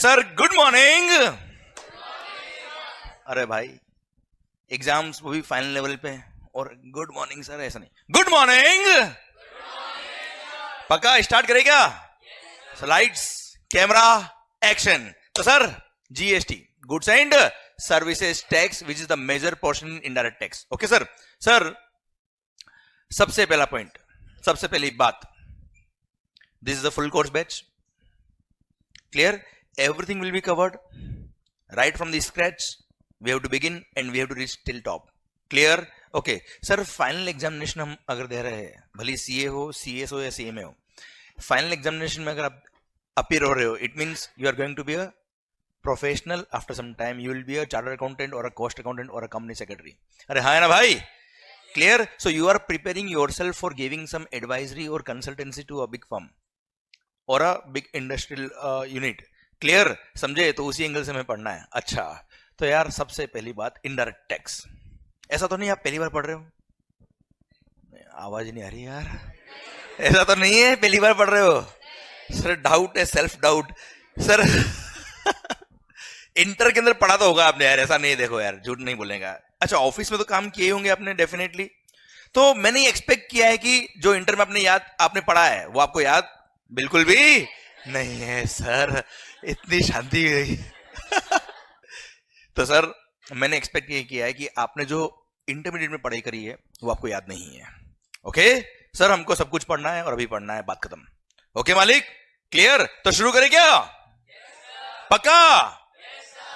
Sir good morning. अरे भाई exams वो भी फाइनल लेवल पे और गुड मॉर्निंग सर ऐसा नहीं, गुड मॉर्निंग। पक्का स्टार्ट करें क्या? Slides, camera, action. तो sir GST, goods and services tax which is the major portion in indirect tax. Okay sir. Sir सबसे पहला पॉइंट, सबसे पहली बात, this is the full course batch. Clear? Everything will be covered right from the scratch. We have to begin and we have to reach till top. Clear? Okay. Sir final examination हम अगर दे रहे हैं, भले CA हो, CS हो या CMA हो, final examination में अगर आप अपीयर हो रहे हो, it means you are going to be a professional. After some time you will be a chartered accountant और अ कॉस्ट अकाउंटेंट और अ कंपनी सेक्रेटरी। अरे हाँ है ना भाई? Clear? So you are preparing yourself for giving some advisory और consultancy to a big firm और a big industrial unit. Clear? समझे? तो उसी एंगल से हमें पढ़ना है। अच्छा, तो यार सबसे पहली बात इंडायरेक्ट टैक्स। ऐसा तो नहीं आप पहली बार पढ़ रहे हो? आवाज नहीं आ रही यार। ऐसा तो नहीं है पहली बार पढ़ रहे हो? सर डाउट है, सेल्फ डाउट। सर इंटर के अंदर पढ़ा तो होगा आपने यार, ऐसा नहीं। देखो यार झूठ नहीं बोलेगा। अच्छा ऑफिस में तो काम किए होंगे आपने डेफिनेटली। तो मैंने एक्सपेक्ट किया है कि जो इंटर में आपने पढ़ा है वो आपको याद बिल्कुल भी नहीं है। सर इतनी शांति हुई। तो सर मैंने एक्सपेक्ट ये किया है कि आपने जो इंटरमीडिएट में पढ़ाई करी है वो आपको याद नहीं है। ओके सर, हमको सब कुछ पढ़ना है और अभी पढ़ना है, बात खत्म। ओके मालिक? क्लियर? तो शुरू करें क्या? पक्का?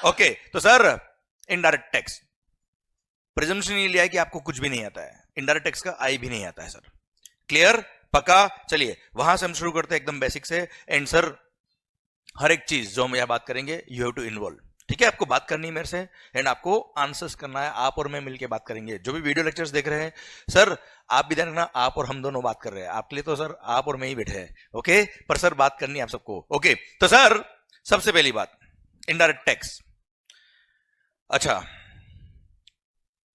ओके तो सर इनडायरेक्ट टैक्स, प्रिजम्पशन ये लिया है कि आपको कुछ भी नहीं आता है, इनडायरेक्ट टैक्स का आई भी नहीं आता है सर। क्लियर? पक्का? चलिए वहां से हम शुरू करते हैं एकदम बेसिक से। एंड सर हर एक चीज जो हम यहां बात करेंगे यू हैव टू इन्वॉल्व। ठीक है? आपको बात करनी है मेरे से एंड आपको आंसर्स करना है। आप और मैं मिलकर बात करेंगे। जो भी वीडियो लेक्चर्स देख रहे हैं सर, आप भी ध्यान रखना, आप और हम दोनों बात कर रहे हैं। आपके लिए तो सर आप और मैं ही बैठे हैं। ओके? पर सर बात करनी है आप सबको। ओके तो सर सबसे पहली बात इनडायरेक्ट टैक्स। अच्छा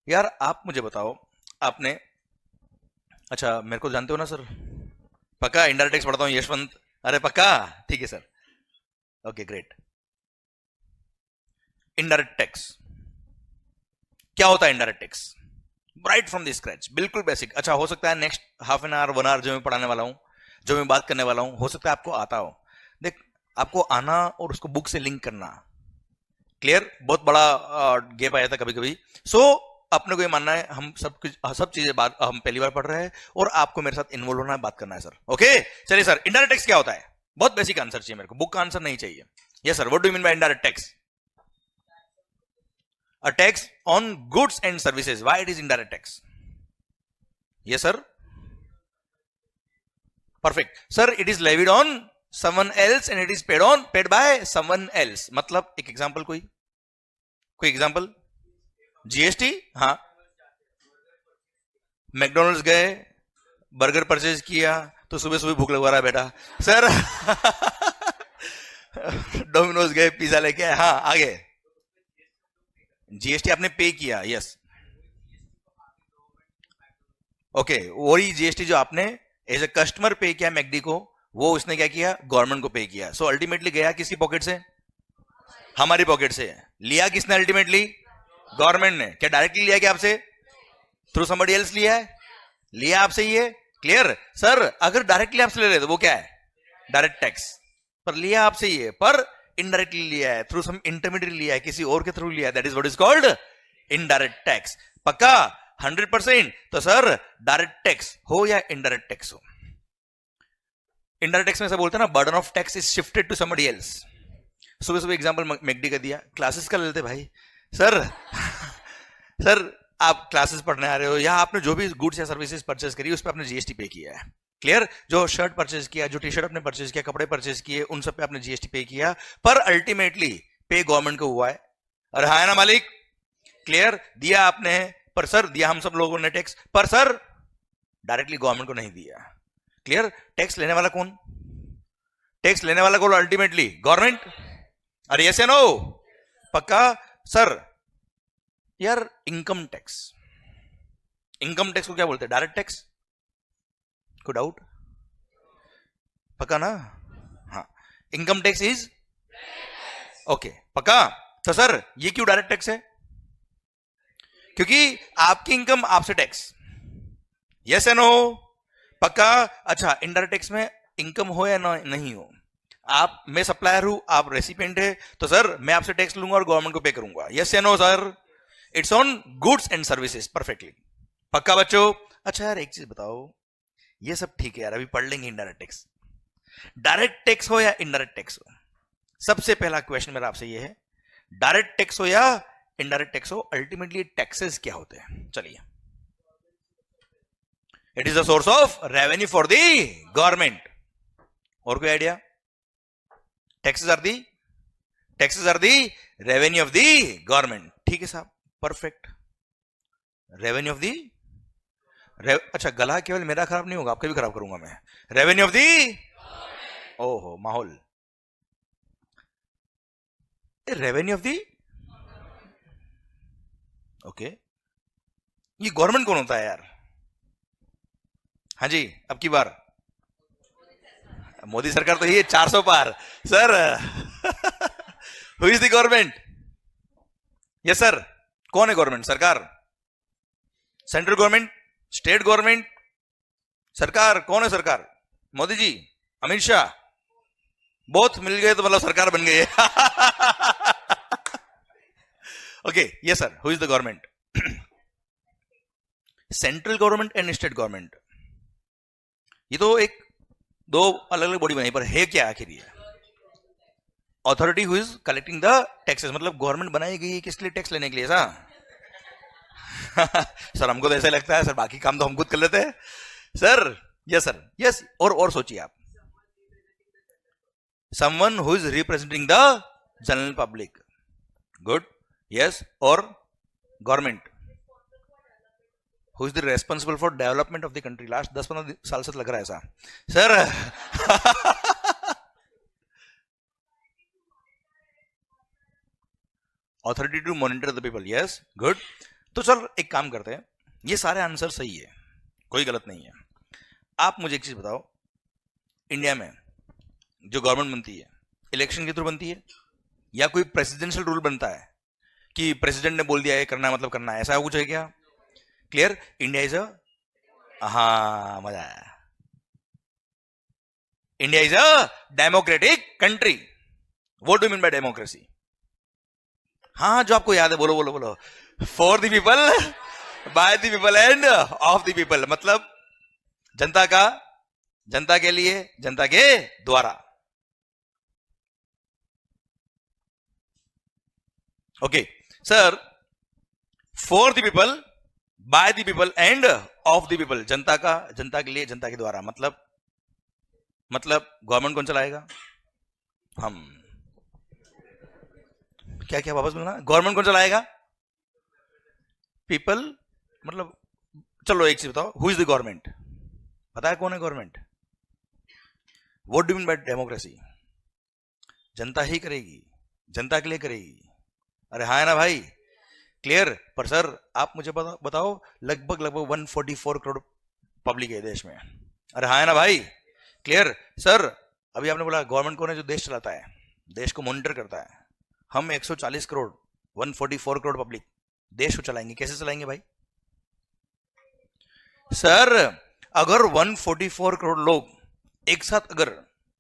यार आप मुझे बताओ, आपने, अच्छा मेरे को जानते हो ना सर? पक्का इनडायरेक्ट टैक्स पढ़ता हूं यशवंत। अरे पक्का? ठीक है sir. Okay great. Indirect tax क्या होता है? Indirect tax right from the scratch, बिल्कुल बेसिक। अच्छा हो सकता है next half an hour 1 hour जो मैं पढ़ाने वाला हूं, जो मैं बात करने वाला हूं, हो सकता है आपको आता हो। देख आपको आना और उसको बुक से लिंक करना। क्लियर? बहुत बड़ा गैप आया था कभी कभी। सो अपने को ये मानना है हम सब चीजें हम पहली बार पढ़ रहे हैं और आपको मेरे साथ इन्वॉल्व होना है, बात करना है सर। ओके चलिए सर, इनडायरेक्ट टैक्स क्या होता है? बहुत बेसिक आंसर चाहिए मेरे को, बुक का आंसर नहीं चाहिए। Yes sir, what do you mean by indirect tax? A tax on goods and services. Why it is indirect tax? Yes sir. Perfect sir, it is levied on someone else and it is paid by someone else. मतलब एक example, कोई example? GST. हाँ, McDonald's गए, burger purchase किया तो सुबह सुबह भूख लगवा रहा है बेटा सर। डोमिनोज गए, पिज्जा लेके आए। हाँ आगे, जीएसटी आपने पे किया। यस ओके, वही जीएसटी जो आपने एज ए कस्टमर पे किया मैकडी को, वो उसने क्या किया? गवर्नमेंट को पे किया। सो अल्टीमेटली गया किसकी पॉकेट से? हमारी पॉकेट से। लिया किसने अल्टीमेटली? गवर्नमेंट ने। क्या डायरेक्टली लिया क्या आपसे? थ्रू समबडी एल्स लिया है? लिया आपसे ही है। क्लियर? सर अगर डायरेक्टली आपसे ले रहे तो वो क्या है? Direct tax. पर लिया आपसे ही है, पर इनडायरेक्टली लिया है, थ्रू सम इंटरमीडिएट लिया है, किसी और के थ्रू लिया है, that is what is called indirect tax. पक्का? 100%। तो सर डायरेक्ट टैक्स हो या इनडायरेक्ट टैक्स हो, इनडायरेक्ट टैक्स में ऐसा बोलते हैं ना, burden of tax is shifted to somebody else. सुबह सुबह एग्जांपल मैकडी का दिया, क्लासेस का ले लेते भाई। सर सर आप क्लासेस पढ़ने आ रहे हो या आपने जो भी गुड्स या सर्विसेज परचेज करी उस पर आपने जीएसटी पे किया है। क्लियर? जो शर्ट परचेज किया, जो टी शर्ट आपने परचेज किया, कपड़े परचेज किए, उन सब पे आपने जीएसटी पे किया, पर अल्टीमेटली पे गवर्नमेंट को हुआ है। अरे हाँ है ना मालिक? क्लियर? दिया आपने, पर सर दिया हम सब लोगों ने टैक्स, पर सर डायरेक्टली गवर्नमेंट को नहीं दिया। क्लियर? टैक्स लेने वाला कौन? टैक्स लेने वाला कौन? Ultimately government. अरे यस या नो? पक्का? सर यार इनकम टैक्स, इनकम टैक्स को क्या बोलते हैं? Direct tax. कोई डाउट? पक्का ना? हाँ, इनकम टैक्स इज ओके पक्का। तो सर ये क्यों डायरेक्ट टैक्स है? क्योंकि आपकी इनकम आपसे टैक्स, यस एंड नो, पक्का। अच्छा इनडायरेक्ट टैक्स में इनकम हो या नहीं हो, आप, मैं सप्लायर हूं, आप रेसिपिएंट है, तो सर मैं आपसे टैक्स लूंगा और गवर्नमेंट को पे करूंगा, यस या no sir? It's on goods and services, perfectly, पक्का बच्चों। अच्छा यार एक चीज बताओ, ये सब ठीक है यार, अभी पढ़ लेंगे इनडायरेक्ट टैक्स। डायरेक्ट टैक्स हो या इनडायरेक्ट टैक्स हो, सबसे पहला क्वेश्चन मेरा आपसे ये है, डायरेक्ट टैक्स हो या इनडायरेक्ट टैक्स हो, अल्टीमेटली टैक्सेस क्या होते हैं? चलिए, it is the source of revenue for the government. और कोई idea? Taxes are the revenue of the government, ठीक है साहब, परफेक्ट। रेवेन्यू ऑफ दी, अच्छा गला केवल मेरा खराब नहीं होगा, आपका भी खराब करूंगा मैं। रेवेन्यू ऑफ दी, ओहो माहौल, रेवेन्यू ऑफ दी, ओके, ये गवर्नमेंट कौन होता है यार? हाँ जी, अब की बार मोदी सरकार तो ये 400 पार sir. Who is the government? Yes sir, कौन है गवर्नमेंट? सरकार, सेंट्रल गवर्नमेंट, स्टेट गवर्नमेंट, सरकार, कौन है सरकार? मोदी जी, अमित शाह, बहुत मिल गए तो मतलब सरकार बन गई है। Okay yes sir, who is the government? Central government and state government, ये तो एक दो अलग अलग बॉडी बनाई, पर है क्या आखिर ये? Authority who is collecting the taxes, मतलब गवर्नमेंट बनाई गई है किस लिए? टैक्स लेने के लिए, सा? सर हमको तो ऐसा लगता है सर, बाकी काम तो हम खुद कर लेते हैं सर। यस सर, यस, और सोचिए आप, someone who is representing the general public, good, yes, और government who is the responsible for development of the country. Last 10-15 साल से लग रहा है ऐसा sir. Authority to monitor the people, yes, good. तो चल एक काम करते हैं, ये सारे आंसर सही है, कोई गलत नहीं है। आप मुझे एक चीज बताओ, इंडिया में जो गवर्नमेंट बनती है इलेक्शन के थ्रू बनती है, या कोई प्रेसिडेंशियल रूल बनता है कि प्रेसिडेंट ने बोल दिया है करना है मतलब करना है, ऐसा कुछ है क्या? क्लियर? इंडिया इज अ, हाँ मजा आया, India is a democratic country. What do mean by democracy? हाँ जो आपको याद है, बोलो बोलो बोलो। For the people, by the people and of the people, मतलब जनता का, जनता के लिए, जनता के द्वारा। Okay sir, for the people, by the people and of the people, जनता का, जनता के लिए, जनता के द्वारा, मतलब गवर्नमेंट कौन चलाएगा? हम। क्या क्या वापस बोलना? गवर्नमेंट कौन चलाएगा? पीपल, मतलब चलो एक चीज बताओ, हु इज द गवर्नमेंट? पता है कौन है government? What do mean by democracy? जनता ही करेगी, जनता के लिए करेगी। अरे हाँ है ना भाई, क्लियर? पर सर आप मुझे बताओ, लगभग 144 करोड़ पब्लिक है देश में। अरे हाँ है ना भाई, क्लियर? सर अभी आपने बोला गवर्नमेंट कौन है? जो देश चलाता है, देश को मॉनिटर करता है। हम 140 करोड़, 144 करोड़ पब्लिक देश को चलाएंगे, कैसे चलाएंगे भाई? सर अगर 144 करोड़ लोग एक साथ अगर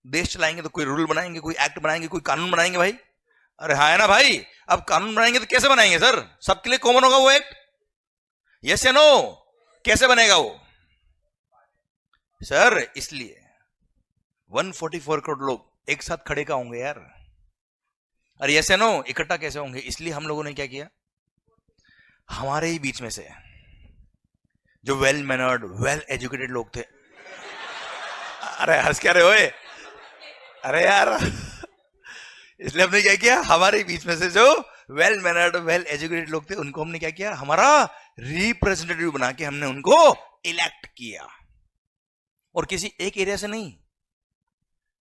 देश चलाएंगे तो कोई रूल बनाएंगे, कोई एक्ट बनाएंगे, कोई कानून बनाएंगे भाई। अरे हाँ है ना भाई, अब कानून बनाएंगे तो कैसे बनाएंगे सर? सबके लिए कॉमन होगा वो एक्ट, यस या नो? कैसे बनेगा वो सर? इसलिए 144 करोड़ लोग एक साथ खड़े का होंगे यार। अरे यस या नो? इकट्ठा कैसे होंगे? इसलिए हम लोगों ने क्या किया, हमारे ही बीच में से जो वेल मैनर्ड, वेल एजुकेटेड लोग थे, अरे हंस क्या रहे हो? अरे यार, इसलिए हमने क्या किया, हमारे बीच में से जो वेल मैनर्ड, वेल एजुकेटेड लोग थे, उनको हमने क्या किया, हमारा रिप्रेजेंटेटिव बना के हमने उनको इलेक्ट किया। और किसी एक एरिया से नहीं,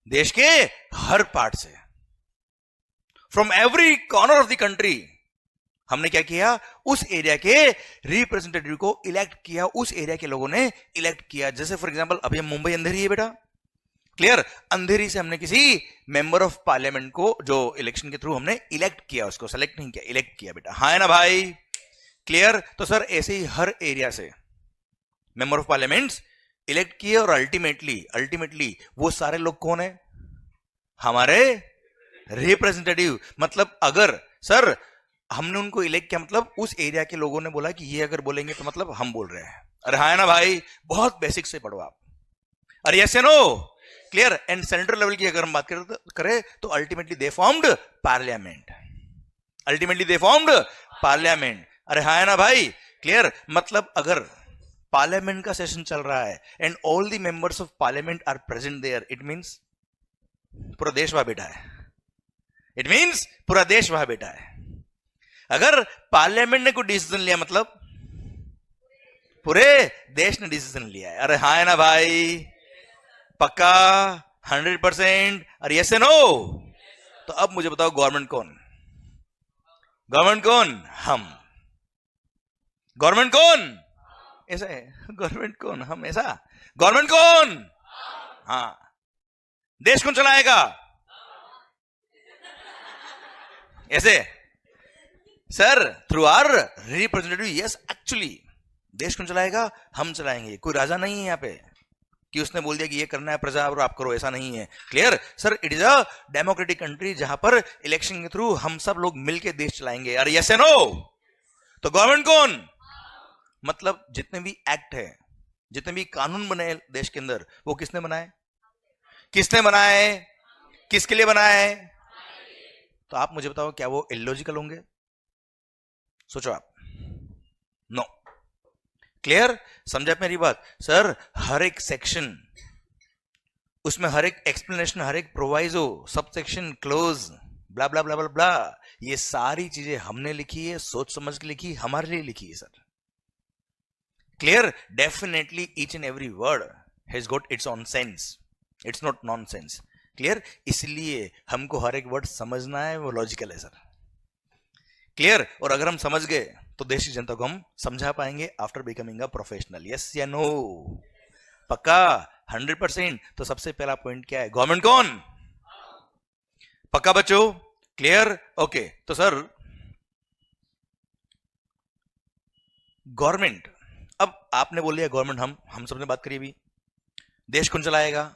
देश के हर पार्ट से, from every corner of the country हमने क्या किया, उस एरिया के रिप्रेजेंटेटिव को इलेक्ट किया, उस एरिया के लोगों ने इलेक्ट किया। जैसे फॉर एग्जांपल अभी हम मुंबई अंदर ही है बेटा, क्लियर? अंधेरी से हमने किसी मेंबर ऑफ पार्लियामेंट को जो इलेक्शन के थ्रू हमने इलेक्ट किया, उसको सेलेक्ट नहीं किया, इलेक्ट किया बेटा, हाँ है ना भाई? क्लियर? तो सर ऐसे ही हर एरिया से मेंबर ऑफ पार्लियामेंट इलेक्ट किए और अल्टीमेटली वो सारे लोग कौन है? हमारे रिप्रेजेंटेटिव। मतलब अगर सर हमने उनको इलेक्ट किया, मतलब उस एरिया के लोगों ने बोला कि ये अगर बोलेंगे तो मतलब हम बोल रहे हैं। अरे हाँ है ना भाई? बहुत बेसिक से पढ़ो आप। अरे यस या no? Clear? And central level की अगर हम बात करें तो अल्टीमेटली दे फॉर्म्ड पार्लियामेंट, अरे हाँ है ना भाई? क्लियर? मतलब अगर पार्लियामेंट का सेशन चल रहा है and all the members of parliament are present there, it means पूरा देश वहां बैठा है, अगर पार्लियामेंट ने कोई डिसीजन लिया मतलब पूरे देश ने डिसीजन लिया है। अरे हाँ है ना भाई? पक्का 100%? अरे यस नो? तो अब मुझे बताओ गवर्नमेंट कौन? हम। गवर्नमेंट कौन? ऐसा है, गवर्नमेंट कौन? हम। ऐसा गवर्नमेंट कौन? हाँ। देश कौन चलाएगा? ऐसे sir through our representative. Yes, actually देश कौन चलाएगा? हम चलाएंगे। कोई राजा नहीं है यहाँ पे कि उसने बोल दिया कि ये करना है प्रजा और आप करो, ऐसा नहीं है। Clear? Sir it is a democratic country जहां पर इलेक्शन के थ्रू हम सब लोग मिलकर देश चलाएंगे। अरे यस या नो? तो गवर्नमेंट कौन? मतलब जितने भी एक्ट है, जितने भी कानून बने देश के अंदर, वो किसने बनाए? किसके लिए बनाए? तो आप मुझे बताओ क्या वो इलॉजिकल होंगे? सोचो आप। नो। क्लियर? समझा मेरी बात? सर हर एक सेक्शन, उसमें हर एक एक्सप्लेनेशन, हर एक प्रोवाइजो, सब सेक्शन, क्लोज, ब्ला ब्ला ब्ला ब्ला ब्ला, ये सारी चीजें हमने लिखी है, सोच समझ के लिखी, हमारे लिए लिखी है sir. Clear? Definitely each and every word has got its on sense, it's not nonsense. Clear? इसलिए हमको हर एक वर्ड समझना है, वो लॉजिकल है सर। क्लियर? और अगर हम समझ गए तो देश की जनता को हम समझा पाएंगे after becoming a professional. Yes या नो? पक्का 100%? तो सबसे पहला पॉइंट क्या है? गवर्नमेंट कौन? पक्का बच्चों? क्लियर? ओके। तो सर गवर्नमेंट, अब आपने बोल दिया गवर्नमेंट, हम सबने बात करी अभी। देश कौन चलाएगा?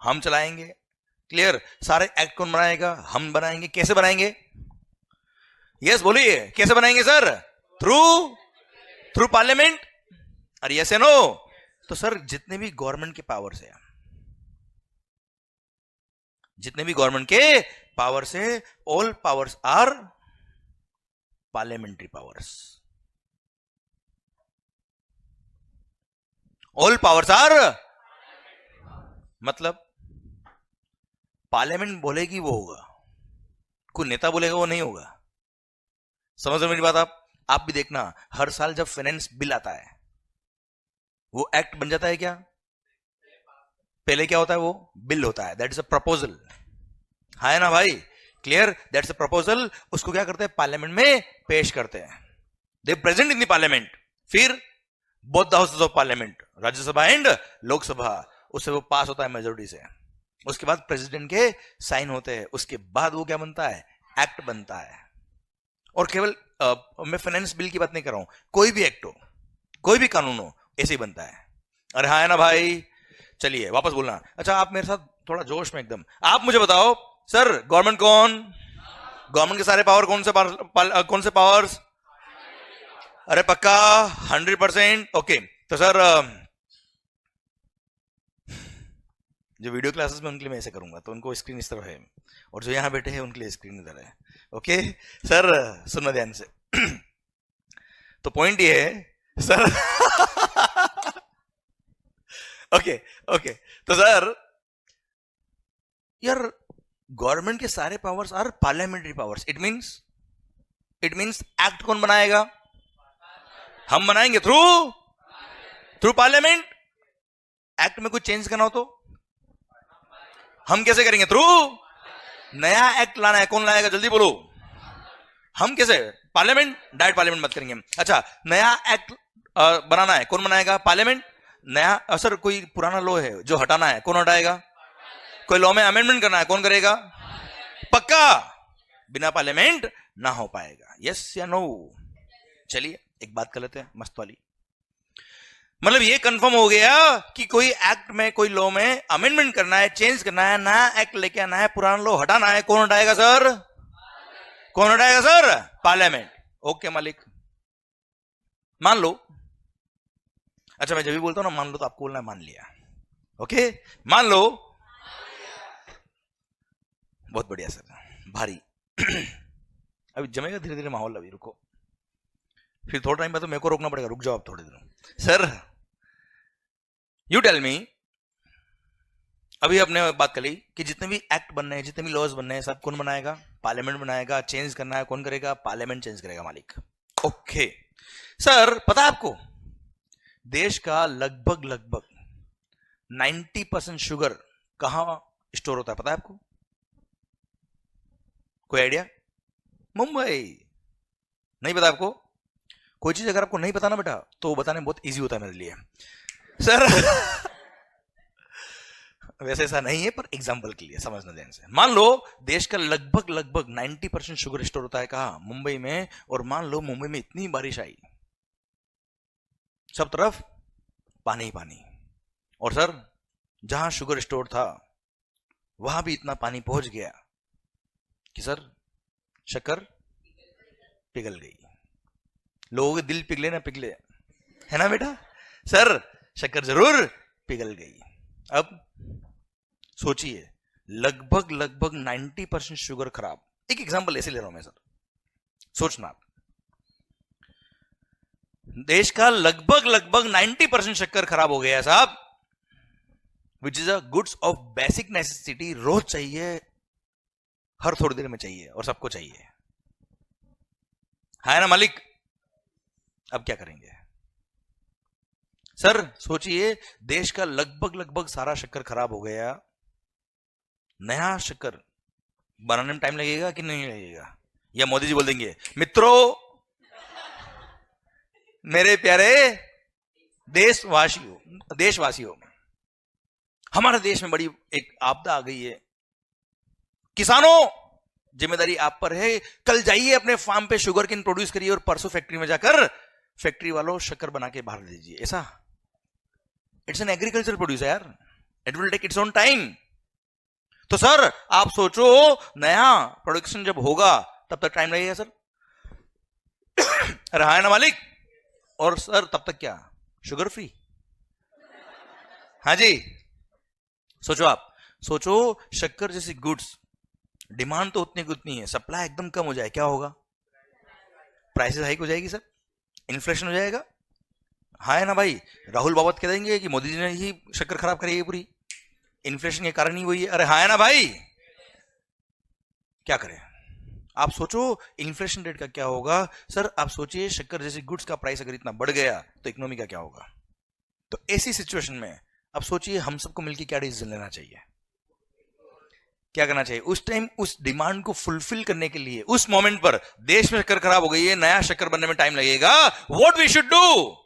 हम चलाएंगे। क्लियर? सारे एक्ट कौन बनाएगा? हम बनाएंगे। कैसे बनाएंगे? यस बोलिए, कैसे बनाएंगे सर? Through parliament. अरे यस या नो? तो सर जितने भी गवर्नमेंट के पावर्स है, all powers are parliamentary powers. All powers are, मतलब पार्लियामेंट बोलेगी वो होगा, कोई नेता बोलेगा वो नहीं होगा। समझ रहे मेरी बात? आप भी देखना, हर साल जब फाइनेंस बिल आता है, वो एक्ट बन जाता है क्या? पहले क्या होता है? वो बिल होता है, दैट इज अ प्रपोजल। है ना भाई? क्लियर? That's a proposal. उसको क्या करते हैं? पार्लियामेंट में पेश करते हैं, they present in the parliament. फिर both the houses of parliament, Rajya Sabha and Lok Sabha, उससे वो पास होता है मेजोरिटी से। उसके बाद प्रेसिडेंट के साइन होते हैं, उसके बाद वो क्या बनता है? एक्ट बनता है। और केवल मैं फाइनेंस बिल की बात नहीं कर रहा हूं, कोई भी एक्ट हो, कोई भी कानून हो, ऐसे ही बनता है। अरे हाँ है ना भाई? चलिए वापस बोलना। अच्छा आप मेरे साथ थोड़ा जोश में एकदम, आप मुझे बताओ सर गवर्नमेंट कौन? गवर्नमेंट के सारे पावर कौन से पावर्स? अरे पक्का 100%? ओके। तो सर जो वीडियो क्लासेस में उनके लिए मैं ऐसे करूंगा, तो उनको स्क्रीन इस तरह है, और जो यहां बैठे हैं उनके लिए स्क्रीन इधर है। ओके सर, सुनना ध्यान से। तो पॉइंट ये है सर। ओके। तो सर यार गवर्नमेंट के सारे powers are parliamentary powers. It means act कौन बनाएगा? हम बनाएंगे थ्रू पार्लियामेंट। एक्ट में कुछ चेंज करना हो तो हम कैसे करेंगे? थ्रू नया एक्ट लाना है, कौन लाएगा? जल्दी बोलो। हम कैसे? पार्लियामेंट। डायरेक्ट पार्लियामेंट मत करेंगे। अच्छा नया एक्ट बनाना है, कौन बनाएगा? पार्लियामेंट। नया सर कोई पुराना लॉ है जो हटाना है, कौन हटाएगा? कोई लॉ में अमेंडमेंट करना है, कौन करेगा? पक्का बिना पार्लियामेंट ना हो पाएगा। यस या नो? चलिए एक बात कर लेते हैं मस्त वाली। मतलब ये कंफर्म हो गया कि कोई एक्ट में, कोई लॉ में अमेंडमेंट करना है, चेंज करना है, नया एक्ट लेके आना है, पुराना लॉ हटाना है, कौन हटाएगा सर? कौन हटाएगा सर? पार्लियामेंट। ओके मालिक, मान लो। अच्छा, मैं जब भी बोलता हूं ना मान लो, तो आपको बोलना है मान लिया। ओके, मान लो। बहुत बढ़िया सर, भारी। अभी जमेगा धीरे धीरे माहौल, अभी रुको, फिर थोड़ा टाइम बाद तो मेरे को रोकना पड़ेगा। रुक जाओ आप थोड़े दिनों। सर यू टेल मी, अभी आपने बात कर ली कि जितने भी एक्ट बनने हैं, जितने भी लॉज बनने हैं, सब कौन बनाएगा? पार्लियामेंट बनाएगा। चेंज करना है, कौन करेगा? पार्लियामेंट चेंज करेगा मालिक। ओके सर, पता है आपको देश का लगभग 90% शुगर कहां स्टोर होता है, पता है आपको? कोई आइडिया? मुंबई। नहीं पता आपको? कोई चीज अगर आपको नहीं पता ना बेटा, तो बताने बहुत इजी होता है मेरे लिए सर। वैसे ऐसा नहीं है, पर एग्जांपल के लिए समझना ध्यान से। मान लो देश का लगभग 90% शुगर स्टोर होता है कहां? मुंबई में। और मान लो मुंबई में इतनी बारिश आई, सब तरफ पानी ही पानी, और सर जहां शुगर स्टोर था वहां भी इतना पानी पहुंच गया कि सर शक्कर पिघल गई। लोगों के दिल पिघले ना पिघले, है ना बेटा? सर शक्कर जरूर पिघल गई। अब सोचिए, लगभग 90% शुगर खराब। एक एग्जांपल ऐसे ले रहा हूं मैं सर, सोचना आप। देश का लगभग 90% शक्कर खराब हो गया साहब, which is a goods of basic necessity. रोज चाहिए, हर थोड़ी देर में चाहिए, और सबको चाहिए, है ना मालिक? अब क्या करेंगे सर? सोचिए, देश का लगभग सारा शक्कर खराब हो गया। नया शक्कर बनाने में टाइम लगेगा कि नहीं लगेगा? या मोदी जी बोल देंगे मित्रों, मेरे प्यारे देशवासियों, हमारे देश में बड़ी एक आपदा आ गई है। किसानों, जिम्मेदारी आप पर है। कल जाइए अपने फार्म पे, शुगर केन प्रोड्यूस करिए, और परसों फैक्ट्री में जाकर फैक्ट्री वालों शक्कर बना के बाहर दीजिए। ऐसा इट्स एन एग्रीकल्चर प्रोड्यूस यार, it will take its own time. तो सर आप सोचो, नया प्रोडक्शन जब होगा तब तक टाइम लगेगा सर। अरे हाँ ना मालिक? और सर तब तक क्या शुगर फ्री? हाँ जी, सोचो आप, सोचो शक्कर जैसी गुड्स डिमांड तो उतनी की उतनी है, सप्लाई एकदम कम हो जाए, क्या होगा? प्राइसेस हाइक हो जाएगी सर, इन्फ्लेशन हो जाएगा। हाँ है ना भाई? राहुल बाबत कह देंगे कि मोदी जी ने ही शक्कर खराब करी है पूरी, इन्फ्लेशन के कारण ही वही है। अरे हाँ है ना भाई? क्या करें आप? सोचो इन्फ्लेशन रेट का क्या होगा सर। आप सोचिए, शक्कर जैसी गुड्स का प्राइस अगर इतना बढ़ गया तो इकोनॉमी का क्या होगा? तो ऐसी सिचुएशन में अब सोचिए, हम सबको मिलकर क्या डिसीजन लेना चाहिए, क्या करना चाहिए? उस टाइम उस डिमांड को फुलफिल करने के लिए, उस मोमेंट पर देश में शक्कर खराब हो गई है, नया शक्कर बनने में टाइम लगेगा। What we should do?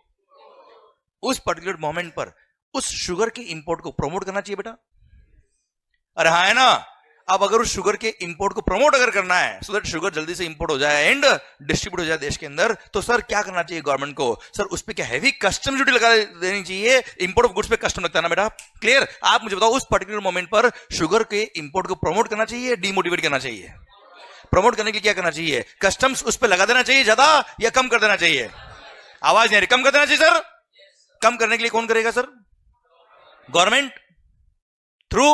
उस पर्टिकुलर मोमेंट पर उस शुगर के इंपोर्ट को प्रमोट करना चाहिए बेटा। अरे हाँ है ना? अब अगर उस शुगर के इंपोर्ट को प्रमोट अगर करना है, सो दैट शुगर जल्दी से इंपोर्ट हो जाए एंड डिस्ट्रीब्यूट हो जाए देश के अंदर, तो सर क्या करना चाहिए गवर्नमेंट को? सर उस पर क्या हैवी कस्टम ड्यूटी लगा देनी चाहिए। इंपोर्ट ऑफ गुड्स पे कस्टम लगता है ना बेटा, क्लियर? आप मुझे बताओ, उस पर्टिकुलर मोमेंट पर शुगर के इंपोर्ट को प्रमोट करना चाहिए, डीमोटिवेट करना चाहिए? प्रमोट करने के लिए क्या करना चाहिए? कस्टम्स उस पर लगा देना चाहिए ज्यादा, या कम कर देना चाहिए? आवाज नहीं आ रही। कम कर देना चाहिए सर। कम करने के लिए कौन करेगा सर? Government through.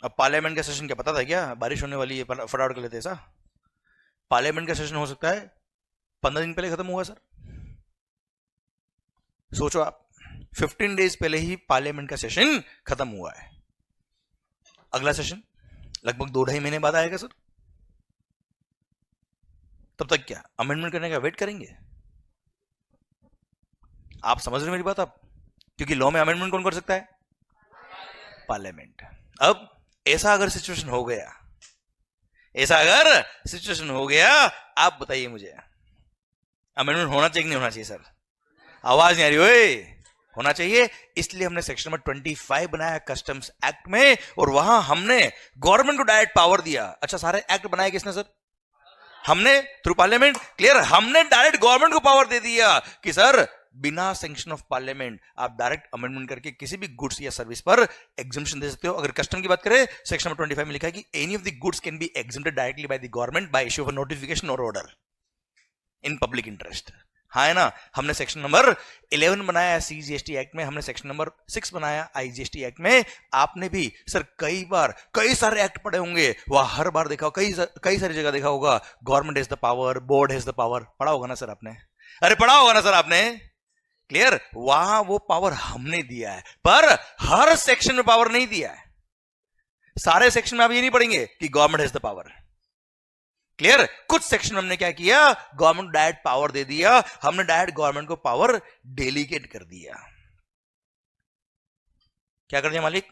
अब पार्लियामेंट का सेशन क्या पता था क्या बारिश होने वाली है, फटाफट कर लेते ऐसा? पार्लियामेंट का सेशन हो सकता है 15 दिन पहले खत्म हुआ सर। सोचो आप, 15 डेज पहले ही पार्लियामेंट का सेशन खत्म हुआ है। अगला सेशन लगभग 2-2.5 महीने बाद आएगा सर। तब तक क्या अमेंडमेंट करने का वेट करेंगे? आप समझ रहे मेरी बात आप? क्योंकि लॉ में अमेंडमेंट कौन कर सकता है? पार्लियामेंट। अब ऐसा अगर सिचुएशन हो गया, ऐसा अगर सिचुएशन हो गया, आप बताइए मुझे, अमेंडमेंट होना चाहिए कि नहीं होना चाहिए सर? आवाज नहीं आ रही ओए? होना चाहिए। इसलिए हमने सेक्शन नंबर 25 बनाया कस्टम्स एक्ट में, और वहां हमने गवर्नमेंट को डायरेक्ट पावर दिया। अच्छा, सारे एक्ट बनाए किसने सर? हमने, थ्रू पार्लियामेंट। क्लियर? हमने डायरेक्ट गवर्नमेंट को पावर दे दिया कि सर बिना सैंक्शन ऑफ पार्लियामेंट आप डायरेक्ट अमेंडमेंट करके किसी भी गुड्स या सर्विस पर एग्जम्पशन दे सकते हो। अगर कस्टम की बात करें, सेक्शन नंबर 25 में लिखा है कि any of the goods can be exempted directly by the government by issue of notification और ऑर्डर इन पब्लिक इंटरेस्ट। हाँ है ना? हमने सेक्शन नंबर 11 बनाया सीजीएसटी एक्ट में, हमने सेक्शन नंबर 6 बनाया आईजीएसटी एक्ट में। आपने भी सर कई बार कई सारे एक्ट पढ़े होंगे, वह हर बार देखा, कई सारी जगह देखा होगा government has the power, board has the power. पढ़ा होगा ना सर आपने? अरे पढ़ा होगा ना सर आपने? क्लियर? वहां वो पावर हमने दिया है, पर हर सेक्शन में पावर नहीं दिया है। सारे सेक्शन में आप ये नहीं पढ़ेंगे कि government has the power. Clear? कुछ सेक्शन हमने क्या किया, गवर्नमेंट डायरेक्ट पावर दे दिया, हमने डायरेक्ट गवर्नमेंट को पावर डेलीगेट कर दिया। क्या कर दिया मालिक?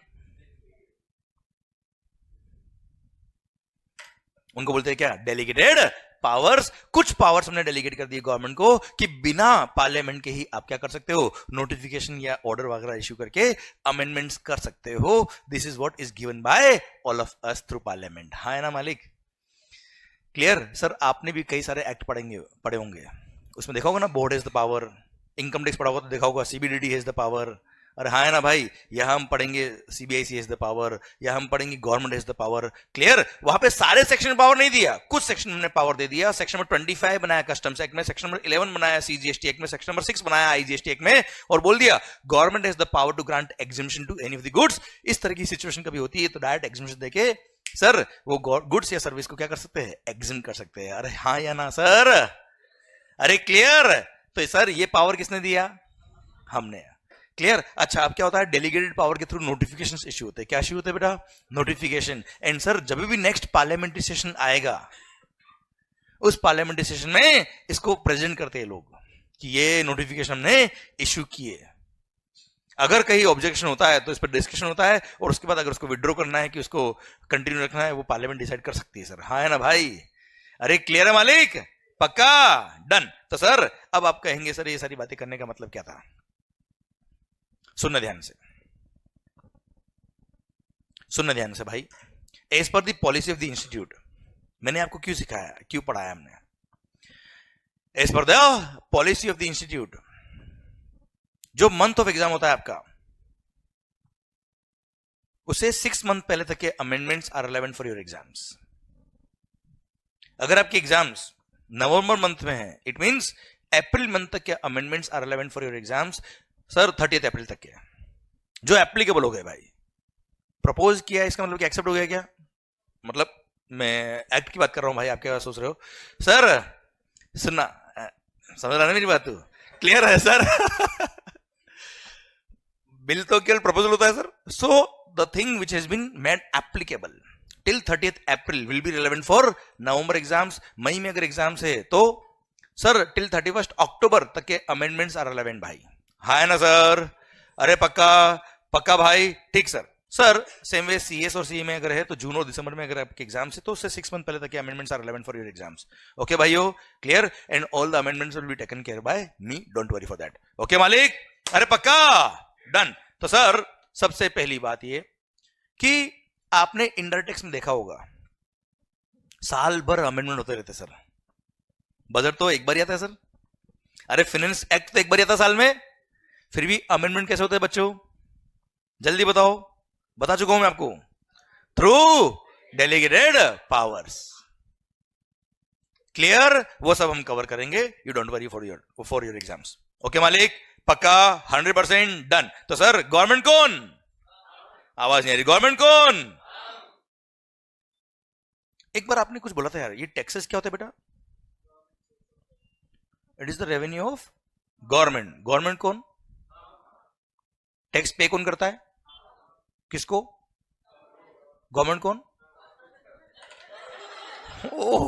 उनको बोलते हैं क्या? Delegated powers. कुछ पावर्स हमने डेलीगेट कर दिए गवर्नमेंट को कि बिना पार्लियामेंट के ही आप क्या कर सकते हो, नोटिफिकेशन या ऑर्डर वगैरह इश्यू करके अमेंडमेंट्स कर सकते हो। This is what is given by all of us through parliament. हाँ है ना मालिक? क्लियर? सर आपने भी कई सारे एक्ट पढ़े होंगे, उसमें देखा होगा ना board has the power, income tax पढ़ा होगा तो देखा होगा सीबीडीटी हैज द पावर। अरे हाँ है ना भाई? यहां हम पढ़ेंगे सीबीआईसी हैज द पावर, या हम पढ़ेंगे government has the power. Clear? वहां पे सारे सेक्शन में पावर नहीं दिया, कुछ सेक्शन में पावर दे दिया। सेक्शन नंबर 25 बनाया कस्टम्स एक्ट में, सेक्शन नंबर 11 बनाया सीजीएसटी एक्ट में, सेक्शन नंबर 6 बनाया आईजीएसटी एक्ट में, और बोल दिया government has the power to grant exemption to any of the goods. इस तरह की सिचुएशन कभी होती है तो डायरेक्ट एग्जम्पशन देके सर वो गुड्स या सर्विस को क्या कर सकते हैं, एग्जम्प्ट कर सकते हैं। अरे हाँ या ना सर? अरे क्लियर? तो सर ये पावर किसने दिया? हमने। क्लियर? अच्छा, अब क्या होता है, डेलीगेटेड पावर के थ्रू नोटिफिकेशंस इश्यू होते हैं। क्या इश्यू होते हैं बेटा? नोटिफिकेशन। एंड सर जब भी नेक्स्ट पार्लियामेंट्री सेशन आएगा, उस पार्लियामेंट्री सेशन में इसको प्रेजेंट करते हैं लोग कि ये नोटिफिकेशन हमने इश्यू किए। अगर कहीं ऑब्जेक्शन होता है तो इस पर डिस्कशन होता है, और उसके बाद अगर उसको विड्रॉ करना है कि उसको कंटिन्यू रखना है, वो पार्लियामेंट डिसाइड कर सकती है सर। हाँ है ना भाई? अरे क्लियर है मालिक? पक्का? डन। तो सर अब आप कहेंगे सर ये सारी बातें करने का मतलब क्या था? सुनना ध्यान से, सुनना ध्यान से भाई। As per the policy of the institute, मैंने आपको क्यों सिखाया, क्यों पढ़ाया हमने? As per the policy of the institute, जो मंथ ऑफ एग्जाम होता है आपका, उसे 6 मंथ पहले तक के amendments are relevant for your exams. अगर आपके एग्जाम्स नवंबर मंथ में है, इट मींस अप्रैल मंथ तक के amendments are relevant for your exams. Sir 30 April तक के जो एप्लीकेबल हो गए भाई, प्रपोज किया, इसका मतलब क्या एक्सेप्ट हो गया क्या? मतलब मैं एक्ट की बात कर रहा हूं भाई, आप क्या सोच रहे हो? सर सुनना, समझ रहा है मेरी बात? तो क्लियर है सर? बिल तो केवल प्रपोजल होता है sir. So the thing which has been made applicable till 30th April will be relevant for November exams. मई में अगर एग्जाम्स है तो सर टिल 31 अक्टूबर तक के अमेंडमेंट्स आर रिलेवेंट भाई। हाँ है ना सर? अरे पक्का? पक्का भाई? ठीक sir. Sir same way CS और सीए में अगर है तो जून और दिसंबर में अगर आपके एग्जाम्स है तो उससे 6 मंथ पहले तक के amendments are relevant for your exams. Okay भाइयों? Clear? And all the amendments will be taken care by me, don't worry for that. Okay मालिक? अरे पक्का? डन। तो सर सबसे पहली बात ये कि आपने इंडायरेक्ट टैक्स में देखा होगा साल भर अमेंडमेंट होते रहते सर। बजट तो एक बार ही आता है सर। अरे फाइनेंस एक्ट तो एक बार ही आता है साल में, फिर भी अमेंडमेंट कैसे होते हैं बच्चों? जल्दी बताओ। बता चुका हूं मैं आपको, थ्रू डेलीगेटेड पावर्स। क्लियर? वो सब हम कवर करेंगे, you don't worry for your exams. Okay मालिक? पक्का? 100% डन। तो सर गवर्नमेंट कौन? आवाज नहीं आ रही। गवर्नमेंट कौन? एक बार आपने कुछ बोला था यार, ये टैक्सेस क्या होते हैं बेटा? It is the revenue of government. Government कौन? टैक्स पे कौन करता है? किसको? गवर्नमेंट कौन? ओ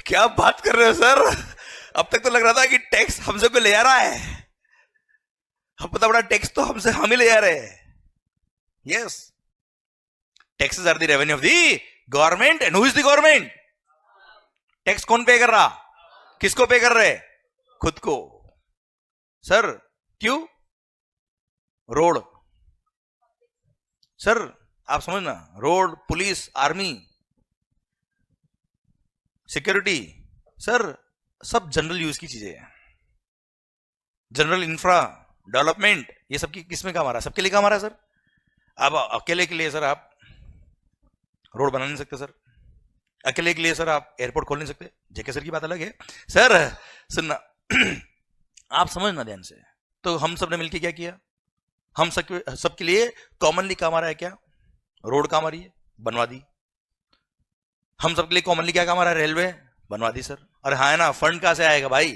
क्या बात कर रहे हो सर? अब तक तो लग रहा था कि टैक्स हमसे कोई ले आ रहा है, अब पता बड़ा टैक्स तो हमसे हम ही ले आ रहे हैं। Yes, taxes are the revenue of the government. And who is the government? Tax कौन पे कर रहा? किसको पे कर रहे? खुद को। सर क्यों? रोड, सर आप समझना, road, police, army, security, sir सब जनरल यूज की चीजें हैं। जनरल इंफ्रा डेवलपमेंट, ये सबकी किसमें काम आ रहा है? सबके लिए काम आ रहा है सर। अब अकेले के लिए सर आप रोड बना नहीं सकते सर, अकेले के लिए सर आप एयरपोर्ट खोल नहीं सकते। जेके सर की बात अलग है सर, सुनना आप समझना ध्यान से। तो हम सब ने मिलकर क्या किया? हम सबके लिए कॉमनली काम आ रहा है क्या? रोड काम आ रही है, बनवा दी। हम सबके लिए कॉमनली क्या काम आ रहा है? रेलवे, बनवा दी सर। अरे हाँ है ना, फंड कहां से आएगा भाई?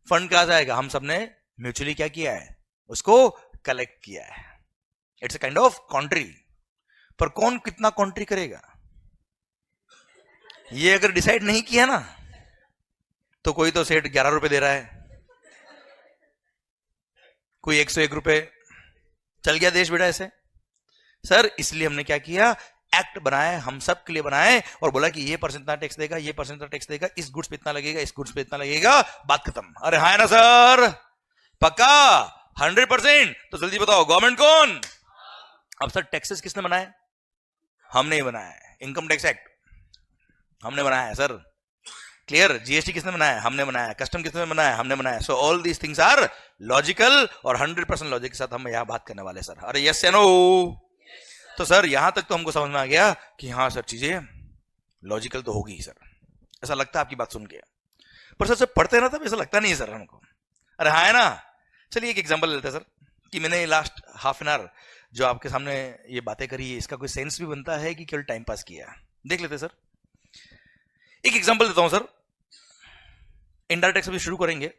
फंड कहां से आएगा? हम सबने म्यूचुअली क्या किया है? उसको कलेक्ट किया है। It's a kind of country. पर कौन कितना कॉन्ट्री करेगा, ये अगर डिसाइड नहीं किया ना, तो कोई तो सेठ 11 रुपए दे रहा है, कोई 101 रुपए, चल गया देश बेटा ऐसे। सर इसलिए हमने क्या किया? एक्ट बनाए, हम सब के लिए बनाए और बोला कि ये परसेंट इतना टैक्स देगा, ये परसेंट इतना टैक्स देगा, इस गुड्स पे इतना लगेगा, इस गुड्स पे इतना लगेगा, बात खत्म। अरे हाँ ना सर, पक्का 100%। तो जल्दी बताओ गवर्नमेंट कौन? अब सर टैक्सेस किसने बनाए? हमने ही बनाया है। इनकम टैक्स एक्ट हमने बनाया है सर, क्लियर। जीएसटी किसने बनाया? हमने बनाया। कस्टम किसने बनाया? हमने बनाया। So all these things are logical और 100% लॉजिक के साथ हम यहां बात करने वाले सर। अरे यस या नो? तो सर यहां तक तो हमको समझ में आ गया कि हाँ सर चीजें लॉजिकल तो होगी सर, ऐसा लगता है आपकी बात सुन के। पर सर जब पढ़ते ना तब ऐसा लगता नहीं है सर हमको। अरे हाँ है ना। चलिए एक एग्जांपल लेते हैं सर, कि मैंने लास्ट हाफ एन आवर जो आपके सामने ये बातें करी है, इसका कोई सेंस भी बनता है कि केवल टाइम पास किया? देख लेते सर। एक एग्जांपल देता हूं सर, इनडायरेक्ट टैक्स भी शुरू करेंगे।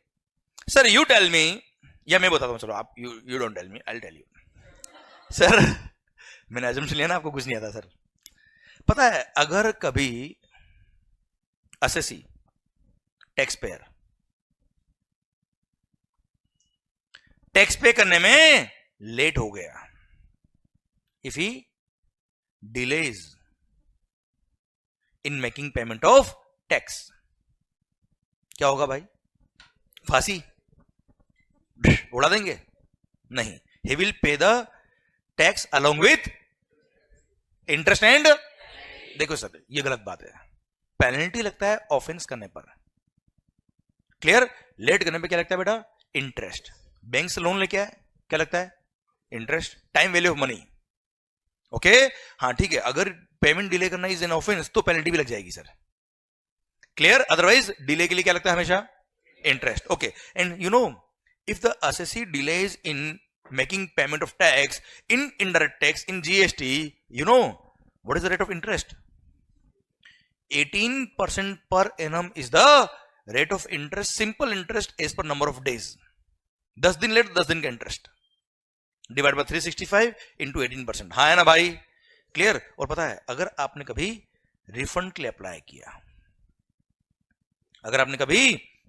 सर यू टेल मी, या मैं बताता हूं, चलो आप you don't tell me, I will tell you. Sir मैंने अजम्पशन लिया ना, आपको कुछ नहीं आता सर। पता है अगर कभी असेसी टैक्स पेयर टैक्स पे करने में लेट हो गया, if he delays in making payment of tax, क्या होगा भाई? फांसी उड़ा देंगे? नहीं, he will pay the tax along with interest and. देखो सर ये गलत बात है, पेनल्टी लगता है ऑफेंस करने पर, क्लियर। लेट करने पे क्या लगता है बेटा? इंटरेस्ट। बैंक से लोन लेके आए, क्या लगता है? Interest. Time value of money, okay हाँ ठीक है। अगर पेमेंट डिले करना इज एन ऑफेंस तो पेनल्टी भी लग जाएगी सर, क्लियर। अदरवाइज डिले के लिए क्या लगता है? हमेशा interest, okay. And you know if the assessee delays in making payment of tax in indirect tax in GST, you know what is the rate of interest? 18% per annum is the rate of interest, simple interest as per number of days। 10 दिन late 10 दिन का interest divide by 365 into 18%। हाँ है ना भाई, clear. और पता है अगर आपने कभी रिफंड के लिए अप्लाई किया, अगर आपने कभी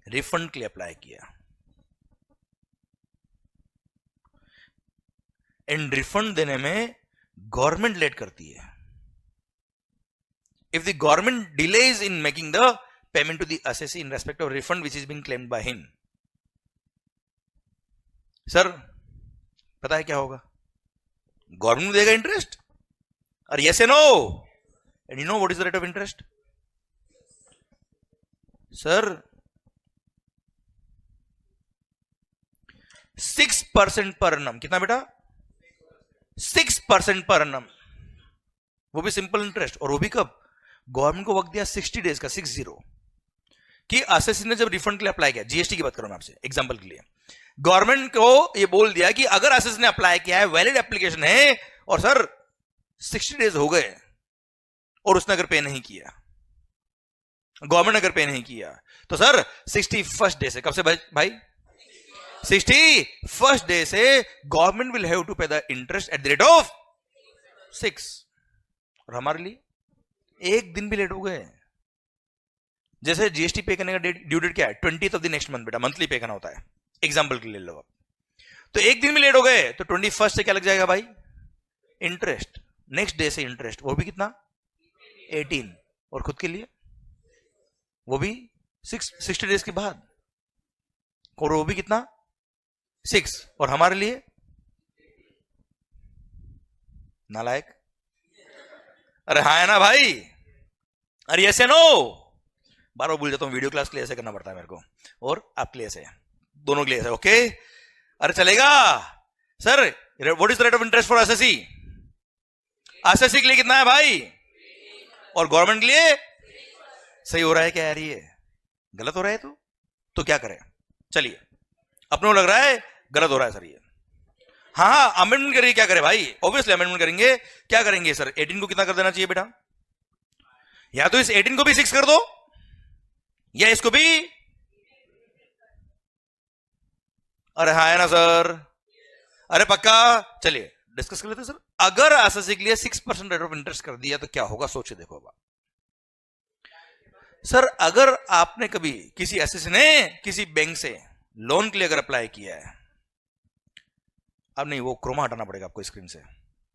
रिफंड के लिए अप्लाई किया एंड रिफंड देने में गवर्नमेंट लेट करती है, if the government delays in making the payment to the assessee in respect of refund which is being claimed by him, sir पता है क्या होगा? गवर्नमेंट देगा इंटरेस्ट। और यस या no? And you know what is the rate of interest? Sir 6% पर annum। कितना बेटा? 6% पर annum, वो भी सिंपल इंटरेस्ट। और वो भी कब? गवर्नमेंट को वक्त दिया 60 डेज का, 60, कि असेसी ने जब रिफंड के लिए अप्लाई किया, जीएसटी की बात करूं मैं आपसे एग्जांपल के लिए, गवर्नमेंट को ये बोल दिया कि अगर असेसी ने अप्लाई किया है, वैलिड एप्लीकेशन है, और सर 60 डेज हो गए और उसने अगर पे नहीं किया, गवर्नमेंट अगर पे नहीं किया, तो सर 61st डे से, कब से भाई? 61st डे से government will have to pay the interest at the rate of 6। और हमारे लिए एक दिन भी लेट हो गए, जैसे जीएसटी पे करने का ड्यू डेट क्या है? 20th of the next month बेटा, मंथली पे करना होता है, एग्जांपल के लिए लो आप। तो एक दिन भी लेट हो गए तो 21st से क्या लग जाएगा भाई? इंटरेस्ट। नेक्स्ट डे से इंटरेस्ट, वो भी कितना? 18। और खुद के लिए वो भी 60 डेज के बाद। और वो भी कितना 6, और हमारे लिए नालायक। अरे हाँ है ना भाई, अरे यस या नो, बार बार भूल जाता हूँ, वीडियो क्लास के लिए ऐसे करना पड़ता है मेरे को, और आपके लिए ऐसे, दोनों के लिए ऐसे, ओके। अरे चलेगा sir, what is the rate of interest for SSC? SSC के लिए कितना है भाई, और गवर्नमेंट के लिए? सही हो रहा है क्या यार, ये गलत हो रहा है तो क्या करें? चलिए, अपने को लग रहा है गलत हो रहा है सर ये, हाँ अमेंडमेंट करिए, क्या करें भाई, ऑब्वियसली अमेंडमेंट करेंगे। क्या करेंगे सर, 18 को कितना कर देना चाहिए बेटा? या तो इस 18 को भी 6 कर दो, या इसको भी, अरे हाँ है ना सर, अरे पक्का। चलिए डिस्कस कर लेते हैं सर, अगर एसएससी के लिए 6% रेट ऑफ इंटरेस्ट कर दिया तो क्या होगा, सोचे देखो। अब सर अगर आपने कभी किसी एसएससी ने किसी बैंक से लोन के लिए अगर अप्लाई किया है, अब नहीं, वो क्रोमा हटाना पड़ेगा आपको स्क्रीन से,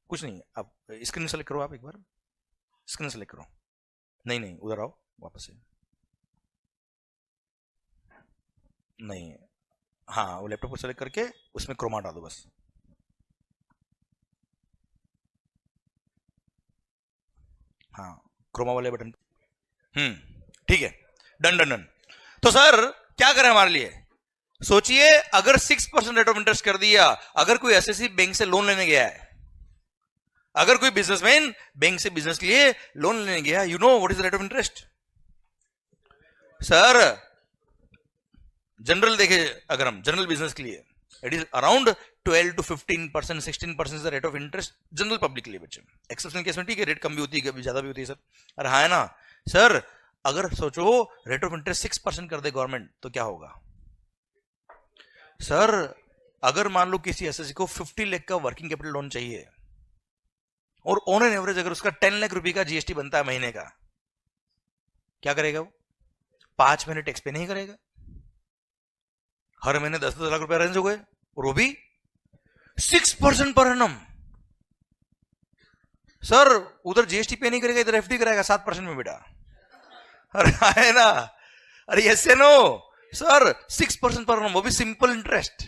कुछ नहीं, आप स्क्रीन सेलेक्ट करो, आप एक बार स्क्रीन सेलेक्ट करो, नहीं उधर आओ वापस से, नहीं, हाँ वो लैपटॉप को सेलेक्ट करके उसमें क्रोमा हटा दो बस। हाँ क्रोमा वाले बटन, ठीक है, डन डन डन। तो सर क्या करें हमारे लिए, सोचिए अगर 6% रेट ऑफ इंटरेस्ट कर दिया, अगर कोई एसएससी बैंक से लोन लेने गया है, अगर कोई बिजनेसमैन बैंक से बिजनेस के लिए लोन लेने गया, you know what is the rate of interest sir? General देखे, अगर हम जनरल बिजनेस के लिए, it is around 12 to 15%, 16% rate of interest general public के लिए बच्चे। एक्सेप्शनल केस में ठीक है, रेट कम भी होती है, कभी ज्यादा भी होती है सर। अरे हाँ है ना सर, अगर सोचो रेट ऑफ इंटरेस्ट 6% कर दे गवर्नमेंट तो क्या होगा सर? अगर मान लो किसी एसएससी को 50 लाख का वर्किंग कैपिटल लोन चाहिए, और ऑन एन एवरेज अगर उसका 10 लाख रुपए का जीएसटी बनता है महीने का, क्या करेगा वो? 5 महीने टैक्स पे नहीं करेगा, हर महीने 10-10 लाख रुपए अरेंज हो गए, और वो भी 6% पर एनम। सर उधर जीएसटी पे नहीं करेगा, इधर एफडी कराएगा 7% में बेटा। अरे है ना, अरे यस नो सर, 6% पर एनम, वो भी simple interest,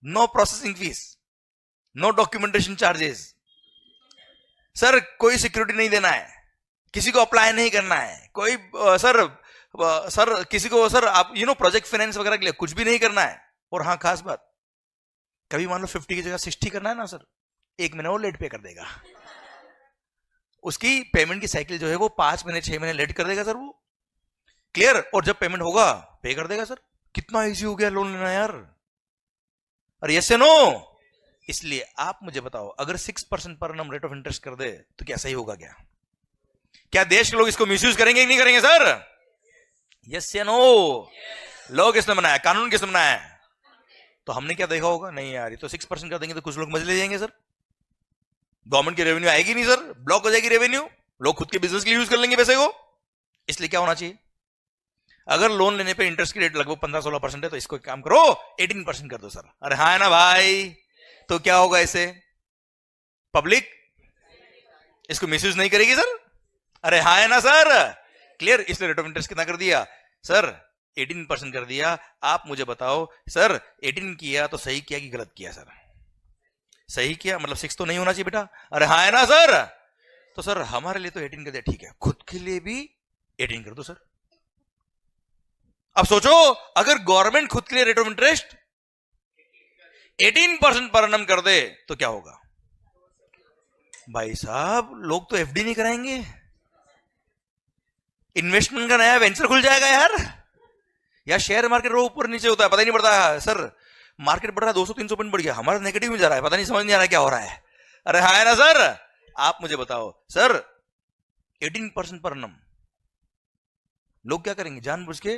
no processing fees, no documentation charges. Sir कोई सिक्योरिटी नहीं देना है, किसी को अप्लाई नहीं करना है, कोई सर किसी को सर आप प्रोजेक्ट फाइनेंस वगैरह के लिए कुछ भी नहीं करना है। और हाँ खास बात, कभी मान लो 50 की जगह 60 करना है ना सर, 1 महीना वो लेट पे कर देगा, उसकी पेमेंट की साइकिल जो है वो 5 महीने 6 महीने लेट कर देगा सर वो, क्लियर। और जब पेमेंट होगा पे कर देगा सर। कितना इजी हो गया लोन लेना यार, अरे यस नो। इसलिए आप मुझे बताओ, अगर 6% per annum rate of interest कर दे तो क्या सही होगा? क्या देश के लोग इसको मिसयूज करेंगे कि नहीं करेंगे सर? यस या नो? लॉ किसने बनाया, कानून किसने बनाया? तो हमने क्या देखा होगा, नहीं यार ये तो 6% कर देंगे तो कुछ लोग मजे ले जाएंगे सर, गवर्नमेंट की रेवेन्यू आएगी नहीं सर, ब्लॉक हो जाएगी रेवेन्यू, लोग खुद के बिजनेस के लिए यूज कर लेंगे पैसे को। इसलिए क्या होना चाहिए, अगर लोन लेने पे इंटरेस्ट की रेट लगभग 15-16% है तो इसको काम करो 18% कर दो सर। अरे हाँ है ना भाई, तो क्या होगा, इसे पब्लिक इसको मिसयूज नहीं करेगी सर। अरे हाँ है ना सर, क्लियर। इसलिए रेट ऑफ इंटरेस्ट कितना कर दिया सर? 18% कर दिया। आप मुझे बताओ सर, 18 किया तो सही किया कि गलत किया सर? सही किया, मतलब 6 तो नहीं होना चाहिए बेटा। अरे हाँ है ना सर, तो सर हमारे लिए तो 18 कर दिया, ठीक है, खुद के लिए भी 18 कर दो सर। अब सोचो, अगर गवर्नमेंट खुद के लिए rate of interest 18% per annum कर दे तो क्या होगा भाई साहब? लोग तो एफडी नहीं कराएंगे, इन्वेस्टमेंट का नया वेंचर खुल जाएगा यार। या शेयर मार्केट रो ऊपर नीचे होता है, पता ही नहीं पड़ता सर, मार्केट बढ़ रहा है 200-300 पॉइंट बढ़ गया, हमारा नेगेटिव में जा रहा है, पता नहीं, समझ नहीं आ रहा क्या हो रहा है। अरे हाँ है ना सर, आप मुझे बताओ सर, 18% पर एनम लोग क्या करेंगे, जानबूझ के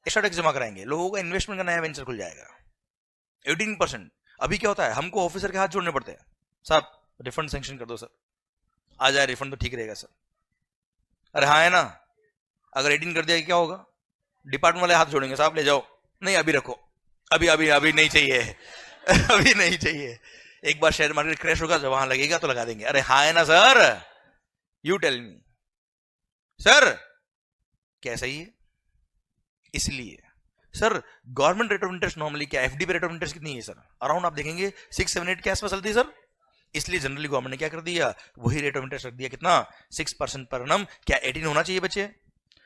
एक्स्ट्रा टैक्स जमा कराएंगे, लोगों का इन्वेस्टमेंट का नया वेंचर खुल जाएगा। 18%। अभी क्या होता है, हमको ऑफिसर के हाथ जोड़ने पड़ते हैं, साहब रिफंड सैंक्शन कर दो सर, आ जाए रिफंड तो ठीक रहेगा सर। अरे हाँ है ना, अगर 18 कर दिया क्या होगा, डिपार्टमेंट वाले हाथ जोड़ेंगे, साहब ले जाओ, नहीं अभी रखो, अभी अभी अभी नहीं चाहिए अभी नहीं चाहिए, एक बार शेयर मार्केट क्रैश होगा, जब वहां लगेगा तो लगा देंगे। अरे हाँ है ना sir, you tell me sir, क्या सही है? इसलिए sir government rate of interest normally क्या, एफडी पे रेट ऑफ इंटरेस्ट कितनी है सर? अराउंड आप देखेंगे 6-7-8 के आसपास चलती है सर। इसलिए जनरली गवर्नमेंट ने क्या कर दिया, वही रेट ऑफ इंटरेस्ट रख दिया, कितना, 6% पर annum। क्या 18 होना चाहिए बच्चे?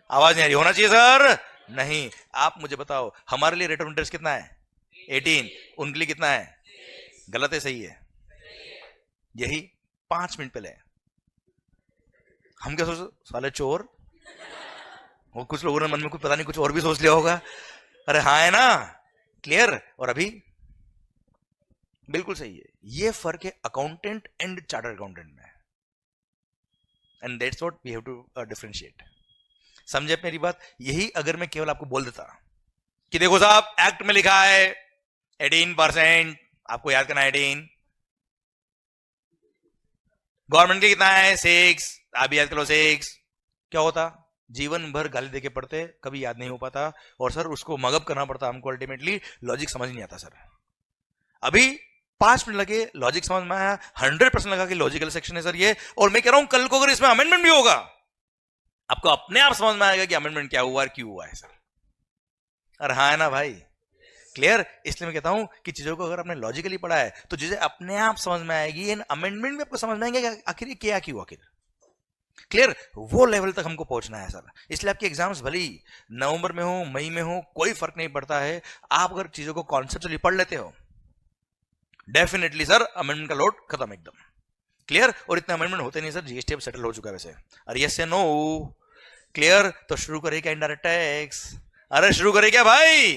आवाज नहीं आ रही, होना चाहिए सर? नहीं। आप मुझे बताओ हमारे लिए रेट ऑफ इंटरेस्ट कितना है? 18। उनके लिए कितना है? गलत है सही है? यही 5 मिनट पहले हम क्या सोच, साले चोर, वो कुछ लोगों ने मन में कुछ पता नहीं कुछ और भी सोच लिया होगा। अरे हाँ है ना, क्लियर। और अभी बिल्कुल सही है। ये फर्क है अकाउंटेंट एंड चार्टर्ड अकाउंटेंट में, and that's what we have to differentiate. समझे मेरी बात? यही अगर मैं केवल आपको बोल देता कि देखो साहब एक्ट में लिखा है 18%, आपको याद करना है 18, गवर्नमेंट के कितना है 6, आप भी याद करो 6, क्या होता, जीवन भर गाली देके पढ़ते, कभी याद नहीं हो पाता, और सर उसको मगअप करना पड़ता हमको, अल्टीमेटली लॉजिक समझ नहीं आता सर। अभी 5 मिनट लगे, लॉजिक समझ में आया, 100% लगा कि लॉजिकल सेक्शन है सर ये। और मैं कह रहा हूं कल को अगर इसमें अमेंडमेंट भी होगा, आपको अपने आप समझ में आएगा कि अमेंडमेंट क्या हुआ और क्यों हुआ है सर। अरे हाँ है ना भाई, क्लियर। इसलिए मैं कहता हूं कि चीजों को अगर आपने लॉजिकली पढ़ा है तो चीजें अपने आप समझ में आएगी, एंड अमेंडमेंट भी आपको समझ में आएंगे कि आखिर ये क्या क्यों, आखिर क्लियर। वो लेवल तक हमको पहुंचना है सर। इसलिए आपके एग्जाम्स भले ही नवंबर में हो, मई में हो, कोई फर्क नहीं पड़ता है। आप अगर चीजों को कॉन्सेप्चुअली पढ़ लेते हो, डेफिनेटली सर अमेंडमेंट का लोड खत्म एकदम, क्लियर। और इतने अमेंडमेंट होते नहीं सर, जीएसटी अब सेटल हो चुका है वैसे। अरे यस या नो, क्लियर। तो शुरू करें क्या इनडायरेक्ट टैक्स? अरे शुरू करें क्या भाई?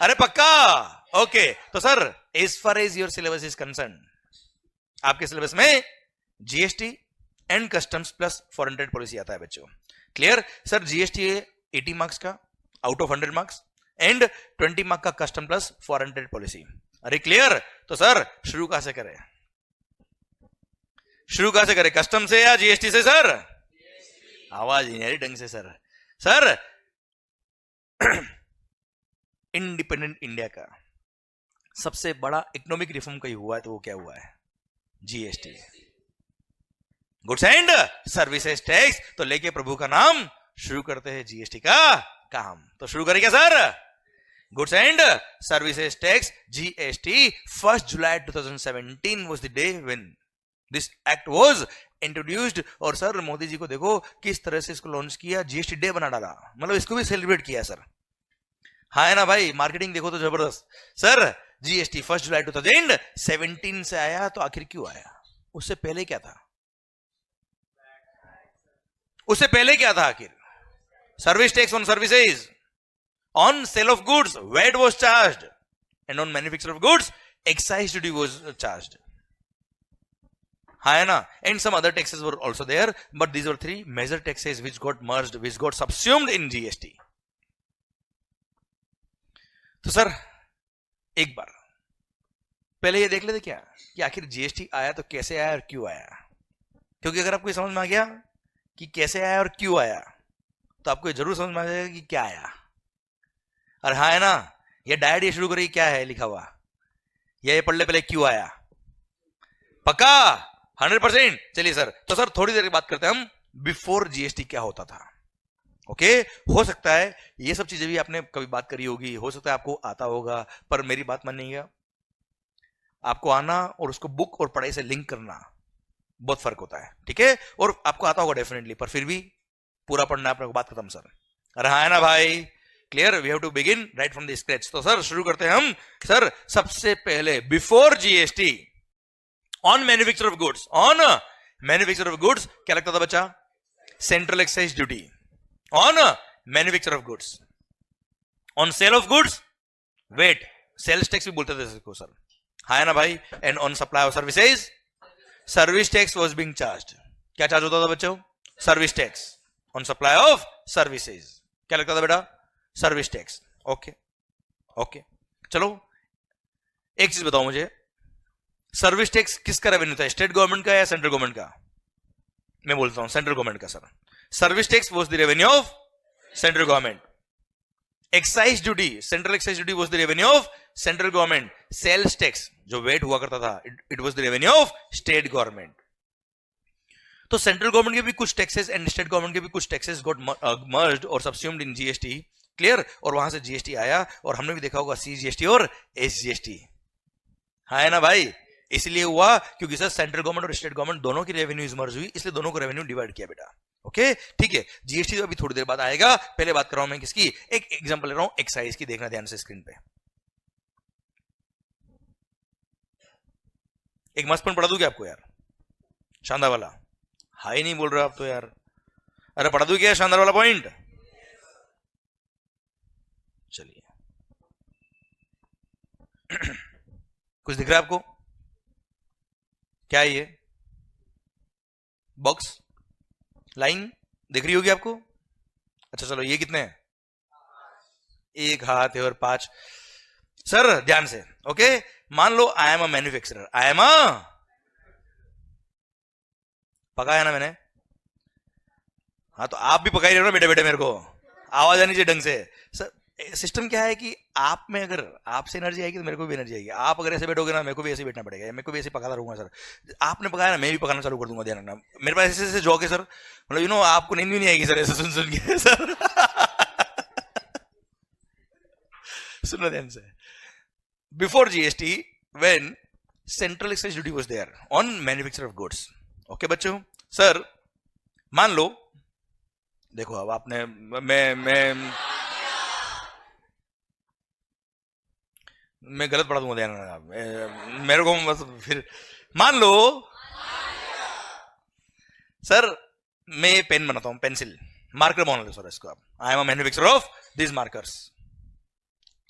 अरे पक्का, ओके। तो sir as far as your syllabus is concern, आपके सिलेबस में GST and customs plus foreign trade policy आता है बच्चों, क्लियर। सर जीएसटी 80 मार्क्स का out of 100 marks, and 20 marks का custom plus foreign trade policy. अरे clear. तो sir शुरू कहां से करें? शुरू कहां से करें, कस्टम से या जीएसटी से सर? आवाज नहीं आ रही ढंग से सर। सर इंडिपेंडेंट इंडिया का सबसे बड़ा इकोनॉमिक रिफॉर्म कहीं हुआ है तो वो क्या हुआ है? GST, goods and services tax. तो लेके प्रभु का नाम शुरू करते हैं जीएसटी का काम। तो शुरू करें क्या sir? Goods and services tax GST 1 July 2017 was the day when this act was introduced। और सर मोदी जी को देखो किस तरह से इसको लॉन्च किया, जीएसटी डे बना डाला, मतलब इसको भी सेलिब्रेट किया सर। हाँ है ना भाई, मार्केटिंग देखो तो जबरदस्त। सर जीएसटी 1 जुलाई 2017 से आया, तो आखिर क्यों आया? उससे पहले क्या था? उससे पहले क्या था आखिर? Service tax on services, on sale of goods VAT was charged, and on manufacture of goods excise duty was charged. हाँ है ना, and some other taxes were also there, but these were 3 major taxes which got merged, which got subsumed in GST. तो sir एक बार पहले ये देख लेते क्या कि आखिर जीएसटी आया तो कैसे आया और क्यों आया। क्योंकि अगर आपको समझ में आ गया कि कैसे आया और क्यों आया, तो आपको जरूर समझ में आ जाएगा कि क्या आया। और हाँ है ना, ये डायट ये शुरू करिए क्या है लिखा हुआ, या ये पढ़ ले पहले क्यों आया, पक्का 100%। चलिए सर, तो सर थोड़ी देर की बात करते हैं हम बिफोर जीएसटी क्या होता था। ओके, हो सकता है ये सब चीजें भी आपने कभी बात करी होगी, हो सकता है आपको आता होगा, पर मेरी बात मानिएगा, आपको आना और उसको बुक और पढ़ाई से लिंक करना बहुत फर्क होता है, ठीक है। और आपको आता होगा डेफिनेटली, पर फिर भी पूरा पढ़ना अपने को, बात खत्म सर। अरे हाँ है ना भाई, clear. We have to begin right from the scratch. तो सर शुरू करते हैं हम। सर सबसे पहले before GST on manufacture of goods, on manufacture of goods क्या लगता था बच्चा? Central excise duty. On manufacture of goods, on sale of goods VAT, sales tax भी बोलते थे इसको सर, हाँ है ना भाई। And on supply of services service tax was being charged. क्या चार्ज होता था बच्चों? Service tax. On supply of services क्या लगता था बेटा? Service tax. ओके ओके, चलो एक चीज बताओ मुझे, सर्विस टैक्स किसका रेवेन्यू था, स्टेट गवर्नमेंट का या सेंट्रल गवर्नमेंट का? मैं बोलता हूं सेंट्रल गवर्नमेंट का sir. Service tax was the revenue of central government. Excise duty, central excise duty was the revenue of central government. Sales tax जो वेट हुआ करता था, it was the revenue of state government. तो central government के भी कुछ taxes and state government के भी कुछ टैक्सेस गॉट मर्ज्ड और सबस्यूम्ड इन जीएसटी। क्लियर, और वहां से जीएसटी आया, और हमने भी देखा होगा सीजीएसटी और एसजीएसटी, हाँ है ना भाई, इसलिए हुआ क्योंकि सर सेंट्रल गवर्नमेंट और स्टेट गवर्नमेंट दोनों की रेवेन्यूज मर्ज हुई, इसलिए दोनों को रेवेन्यू डिवाइड किया बेटा। ओके ठीक है, जीएसटी तो अभी थोड़ी देर बाद आएगा, पहले बात कर रहा हूं मैं किसकी, एक एग्जांपल ले रहा हूं एक्साइज की, देखना ध्यान से स्क्रीन पे। एक मस्त पॉइंट पढ़ा दूं क्या आपको यार, शानदार वाला, हाई नहीं बोल रहे आप तो यार, अरे पढ़ा दूं क्या शानदार वाला पॉइंट, चलिए कुछ दिख रहा है आपको, क्या है ये बॉक्स लाइन दिख रही होगी आपको, अच्छा चलो ये कितने हैं, एक हाथ है और 5, सर ध्यान से, ओके, मान लो I am a manufacturer, I am a, पकाया ना मैंने, हाँ तो आप भी पकाई रहे हो ना बेटे बेटे, मेरे को आवाज आनी चाहिए ढंग से। सर सिस्टम क्या है कि आप में अगर आपसे एनर्जी आएगी तो मेरे को भी एनर्जी आएगी, आप अगर ऐसे बैठोगे ना मेरे को भी ऐसे बैठना पड़ेगा, मेरे को भी ऐसे पकाता रहूंगा सर, आपने पकाया ना मैं भी पकाना चालू कर दूंगा, ध्यान रखना, मेरे पास ऐसे ऐसे जॉक है सर, मतलब यू नो आपको नींद भी नहीं आएगी सर ऐसे सुन सुन के सर सुनो ध्यान से, before GST when central excise duty was there on manufacture of goods, okay बच्चों, सर मान लो, देखो अब आपने मैं गलत पढ़ा दूंगा, ध्यान रखना मेरे को बस, फिर मान लो सर मैं ये पेन बनाता हूं, पेंसिल मार्कर बना लो सर इसको आप, आई am a manufacturer of this markers,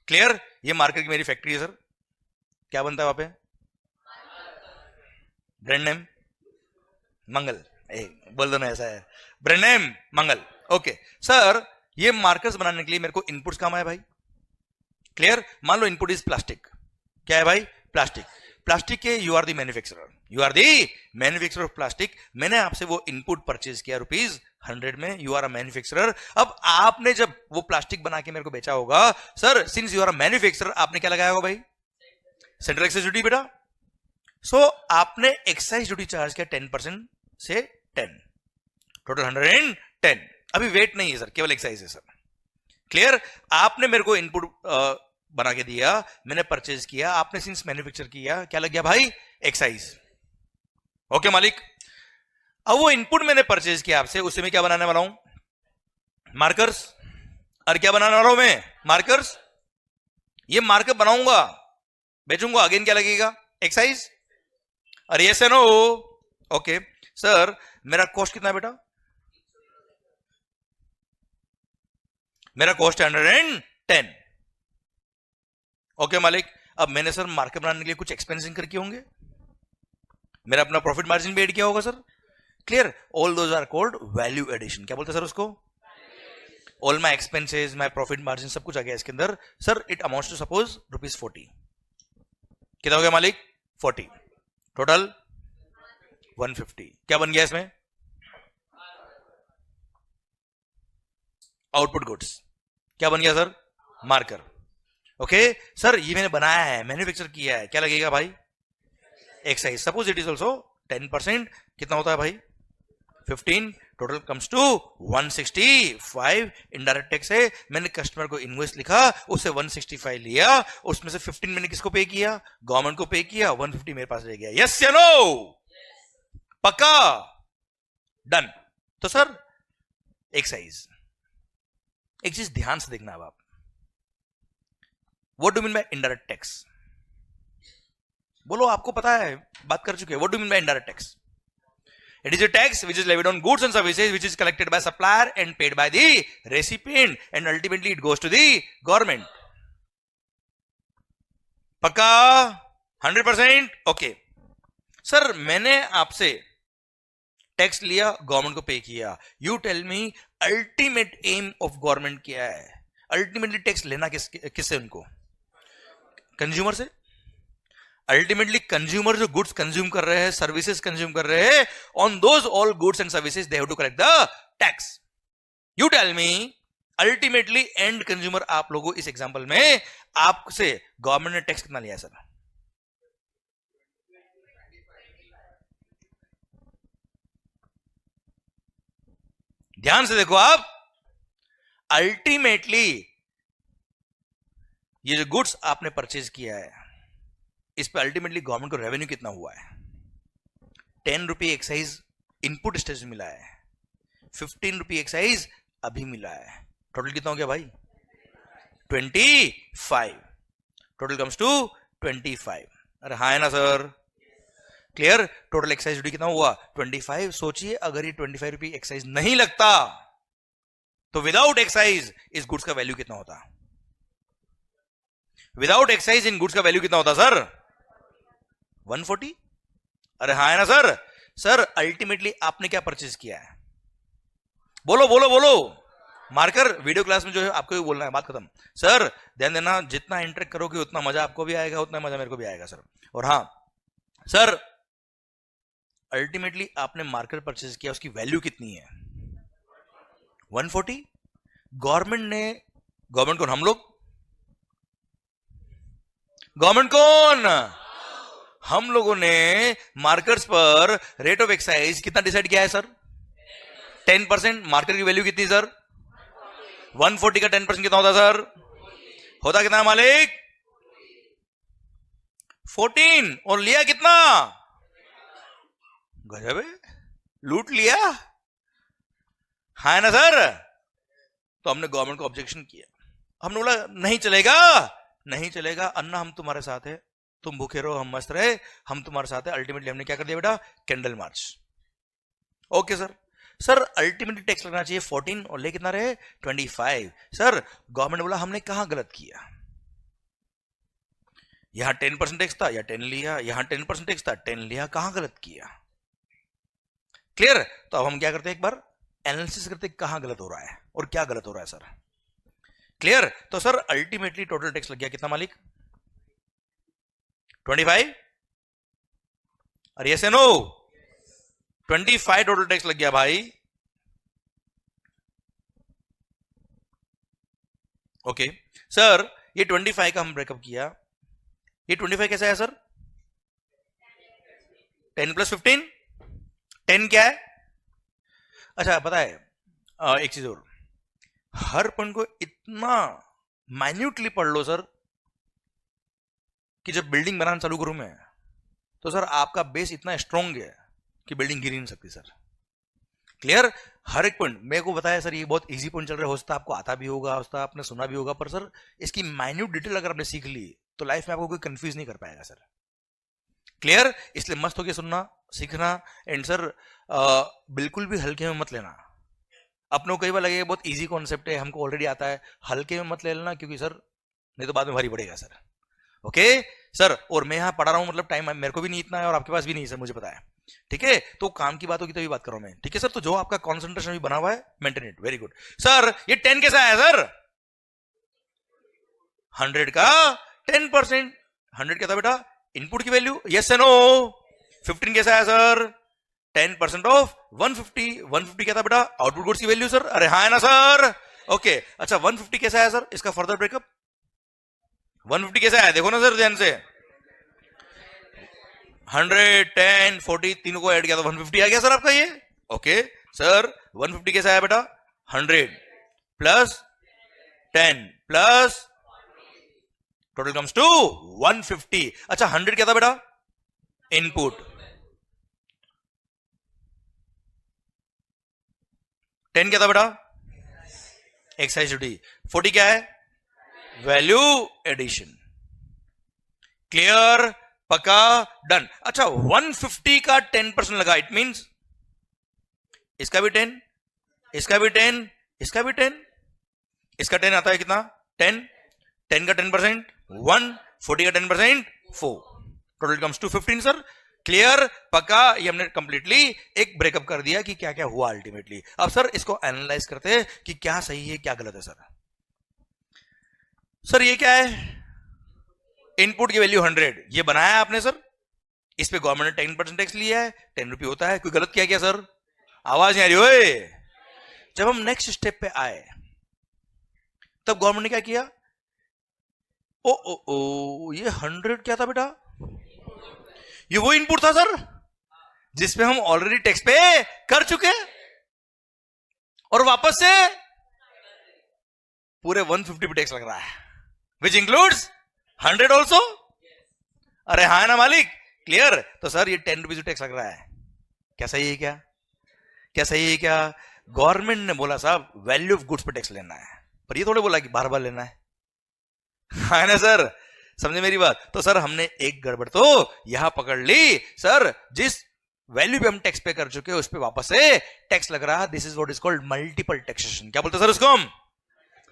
clear, ये मार्कर की मेरी फैक्ट्री है सर, क्या बनता है वहां पे, ब्रांड नेम मंगल, बोल दो ना ऐसा है, ब्रांड नेम मंगल, ओके सर, ये मार्कर्स बनाने के लिए मेरे को इनपुट्स काम आए भाई, क्लियर, मान लो इनपुट इज प्लास्टिक, क्या है भाई, प्लास्टिक, प्लास्टिक के you are the manufacturer, you are the manufacturer of plastic, मैंने आपसे वो इनपुट परचेज किया ₹100 में, यू आर अ मैन्युफैक्चरर, अब आपने जब वो प्लास्टिक बना के मेरे को बेचा होगा sir, since you are a manufacturer आपने क्या लगाया होगा भाई, सेंट्रल एक्साइज ड्यूटी बेटा, सो आपने एक्साइज ड्यूटी चार्ज किया 10% से 10, टोटल 110, अभी वेट नहीं है सर, केवल एक्साइज है सर, क्लियर, आपने मेरे को इनपुट बना के दिया, मैंने परचेज किया, आपने सिंस मैन्युफैक्चर किया, क्या लग गया भाई, एक्साइज, ओके मालिक, अब वो इनपुट मैंने परचेज किया आपसे, उससे मैं क्या बनाने वाला हूं, मार्कर्स, और क्या बनाने वाला हूं मैं, मार्कर्स, ये मार्कर बनाऊंगा बेचूंगा, अगेन क्या लगेगा, एक्साइज, और यस है नो, ओके सर मेरा कॉस्ट कितना है बेटा, मेरा कॉस्ट है 110, ओके मालिक, अब मैंने सर मार्केट बनाने के लिए कुछ एक्सपेंस इंकर किए होंगे, मेरा अपना प्रॉफिट मार्जिन भी ऐड किया होगा sir, clear, all those are called value addition, क्या बोलते हैं सर उसको, all my expenses my profit margin सब कुछ आ गया इसके अंदर, sir it amounts to suppose ₹40, कितना हो गया मालिक, 40, टोटल 150, क्या बन गया इसमें, आउटपुट गुड्स, क्या बन गया सर, मार्कर, ओके सर ये मैंने बनाया है, मैन्युफैक्चर किया है, क्या लगेगा भाई, excise, suppose it is also 10%, कितना होता है भाई, 15, total comes to 165, indirect tax है, मैंने कस्टमर को इनवॉइस लिखा, उससे 165 लिया, उसमें से 15 मैंने किसको पे किया, गवर्नमेंट को पे किया, 150 मेरे पास रह गया, यस या नो, पक्का, डन, तो सर एक्साइज, एक चीज ध्यान से देखना, अब आप what do mean by indirect tax, बोलो आपको पता है, बात कर चुके हैं, what do mean by indirect tax, it is a tax which is levied on goods and services which is collected by supplier and paid by the recipient and ultimately it goes to the government, पक्का 100%, okay sir मैंने आपसे tax लिया, government को pay किया, you tell me ultimate aim of government क्या है, ultimately tax लेना किससे, उनको कंज्यूमर से, अल्टीमेटली कंज्यूमर जो गुड्स कंज्यूम कर रहे हैं, सर्विसेज कंज्यूम कर रहे हैं, on those all goods and services they have to collect the tax, you tell me ultimately end consumer आप लोगों, इस एग्जांपल में आपसे गवर्नमेंट ने टैक्स कितना लिया है सर, ध्यान से देखो आप, अल्टीमेटली ये जो गुड्स आपने परचेज किया है, इस पे अल्टीमेटली गवर्नमेंट को रेवेन्यू कितना हुआ है? 10 रुपये एक्साइज इनपुट स्टेज मिला है, 15 रुपये एक्साइज अभी मिला है, टोटल कितना हो गया भाई? 25. Total comes to 25. अरे हाँ है ना sir? Clear? Total excise duty कितना हुआ? 25. सोचिए अगर ये 25 रुपये एक्साइज नहीं लगता तो विदाउट एक्साइज इस गुड्स का वैल्यू कितना होता? विदाउट एक्साइज इन गुड्स का वैल्यू कितना होता सर? 140. अरे हाँ है ना सर? सर अल्टीमेटली आपने क्या परचेज किया है? बोलो बोलो बोलो. मार्कर वीडियो क्लास में जो है आपको भी बोलना है, बात खत्म. सर ध्यान देना, जितना इंटरेक्ट करोगे उतना मजा आपको भी आएगा, उतना मजा मेरे को भी आएगा सर. और हाँ सर, अल्टीमेटली आपने मार्कर परचेज किया, उसकी वैल्यू कितनी है? 140. गवर्नमेंट कौन? हम लोग. गवर्नमेंट कौन? हम लोगों ने मार्कर्स पर रेट ऑफ एक्साइज कितना डिसाइड किया है सर? 10%. मार्कर की वैल्यू कितनी सर? 140 का 10% कितना होता सर? होता कितना मालिक? 14. और लिया कितना? गजब है, लूट लिया. हाँ ना सर? तो हमने गवर्नमेंट को ऑब्जेक्शन किया. हमने बोला नहीं चलेगा, नहीं चलेगा अन्ना, हम तुम्हारे साथ है, तुम भूखे रहो हम मस्त रहे, हम तुम्हारे साथ है. अल्टीमेटली हमने क्या कर दिया बेटा? Candle march. Okay sir. Sir ultimately tax लगना चाहिए 14 और ले कितना रहे? 25. सर गवर्नमेंट बोला हमने कहां गलत किया? यहां 10% टैक्स था या 10 लिया, यहां 10% टैक्स था 10 लिया, कहां गलत किया? क्लियर? तो अब हम क्या करते हैं, एक बार एनालिसिस करते हैं कहां गलत हो रहा है और क्या गलत हो रहा है सर. क्लियर? तो सर अल्टीमेटली टोटल टैक्स लग गया कितना मालिक? 25. अरे यस या नो? 25 टोटल टैक्स लग गया भाई. ओके सर, ये 25 का हम ब्रेकअप किया. ये 25 कैसा है सर? 10 + 15. 10 क्या है? अच्छा पता है एक चीज और, हर पॉइंट को इतना माइन्यूटली पढ़ लो सर कि जब बिल्डिंग बनाना चालू करूं मैं तो सर आपका बेस इतना स्ट्रांग है कि बिल्डिंग गिर ही नहीं सकती सर. क्लियर? हर एक पॉइंट मेरे को बताया सर, ये बहुत इजी पॉइंट चल रहा है, हो सकता है आपको आता भी होगा, हो सकता है आपने सुना भी होगा, पर सर इसकी माइन्यूट डिटेल अगर आपने सीख ली तो लाइफ में आपको कोई कंफ्यूज नहीं कर पाएगा सर. क्लियर? इसलिए मस्त होकर सुनना, सीखना. एंड सर बिल्कुल भी हल्के में मत लेना. अपनों को कई बार लगेगा बहुत इजी कॉन्सेप्ट है, हमको ऑलरेडी आता है, हल्के में मत ले लेना, क्योंकि सर नहीं तो बाद में भारी पड़ेगा सर. ओके सर, और मैं यहां पढ़ा रहा हूं, मतलब टाइम मेरे को भी नहीं इतना है और आपके पास भी नहीं सर, मुझे पता है. ठीक है, तो काम की बात होगी तभी बात कर रहा हूं मैं. ठीक है सर, तो जो आपका कॉन्सेंट्रेशन भी बना हुआ है maintain it. Very good sir. ये 10 कैसा है सर? 100 का 10%. 100 क्या था बेटा? इनपुट की वैल्यू. Yes no? 15 कैसा है सर? 10% ऑफ 150. 150 क्या था बेटा? आउटपुट गुड्स की वैल्यू सर. अरे हाँ है ना सर? ओके अच्छा, 150 कैसा है सर? इसका फर्दर ब्रेकअप. 150 कैसा है देखो ना सर ध्यान से. 100, 10, 40 तीनों को ऐड किया तो 150 आ गया सर आपका ये. ओके सर, 150 कैसा है बेटा? 100 + 10 + टोटल कम्स टू 150. अच्छा 100 क्या था बेटा? इनपुट. 10 क्या था बेटा? Excise duty. 40 क्या है? Value addition. क्लियर? पक्का? डन. अच्छा 150 का 10% लगा, इट मींस इसका भी 10, इसका भी 10, इसका भी 10, इसका 10 आता है कितना? 10. 10 का 10% 1, 40 का 10% 4. Total comes to 15 sir. Clear? पक्का? ये हमने कंप्लीटली एक ब्रेकअप कर दिया कि क्या क्या हुआ अल्टीमेटली. अब सर इसको एनालाइज करते हैं कि क्या सही है क्या गलत है सर. सर ये क्या है? इनपुट की वैल्यू 100, ये बनाया है आपने सर, इस पे गवर्नमेंट ने 10% टैक्स लिया है, 10 रुपये होता है. कोई गलत किया क्या सर? आवाज नहीं आ रही ओए. जब हम नेक्स्ट स्टेप पे आए तब गवर्नमेंट ने क्या किया? ओ ओ ओ, ये 100 क्या था बेटा? ये वो इनपुट था सर जिसपे हम ऑलरेडी टैक्स पे कर चुके और वापस से पूरे 150 पे टैक्स लग रहा है. Which includes 100 also. अरे हाँ ना मालिक, क्लियर। तो सर ये 10 रुपीज टैक्स लग रहा है, क्या सही है क्या? क्या सही है क्या? गवर्नमेंट ने बोला साहब वैल्यू ऑफ गुड्स पे टैक्स लेना है, पर ये थोड़े बोला कि बार बार लेना है। हाँ ना सर, समझे मेरी बात? तो सर हमने एक गड़बड़ तो यहां पकड़ ली सर, जिस वैल्यू पे हम टैक्स पे कर चुके हैं उस पे वापस से टैक्स लग रहा है। This is what is called multiple taxation. क्या बोलते हैं सर उसको हम?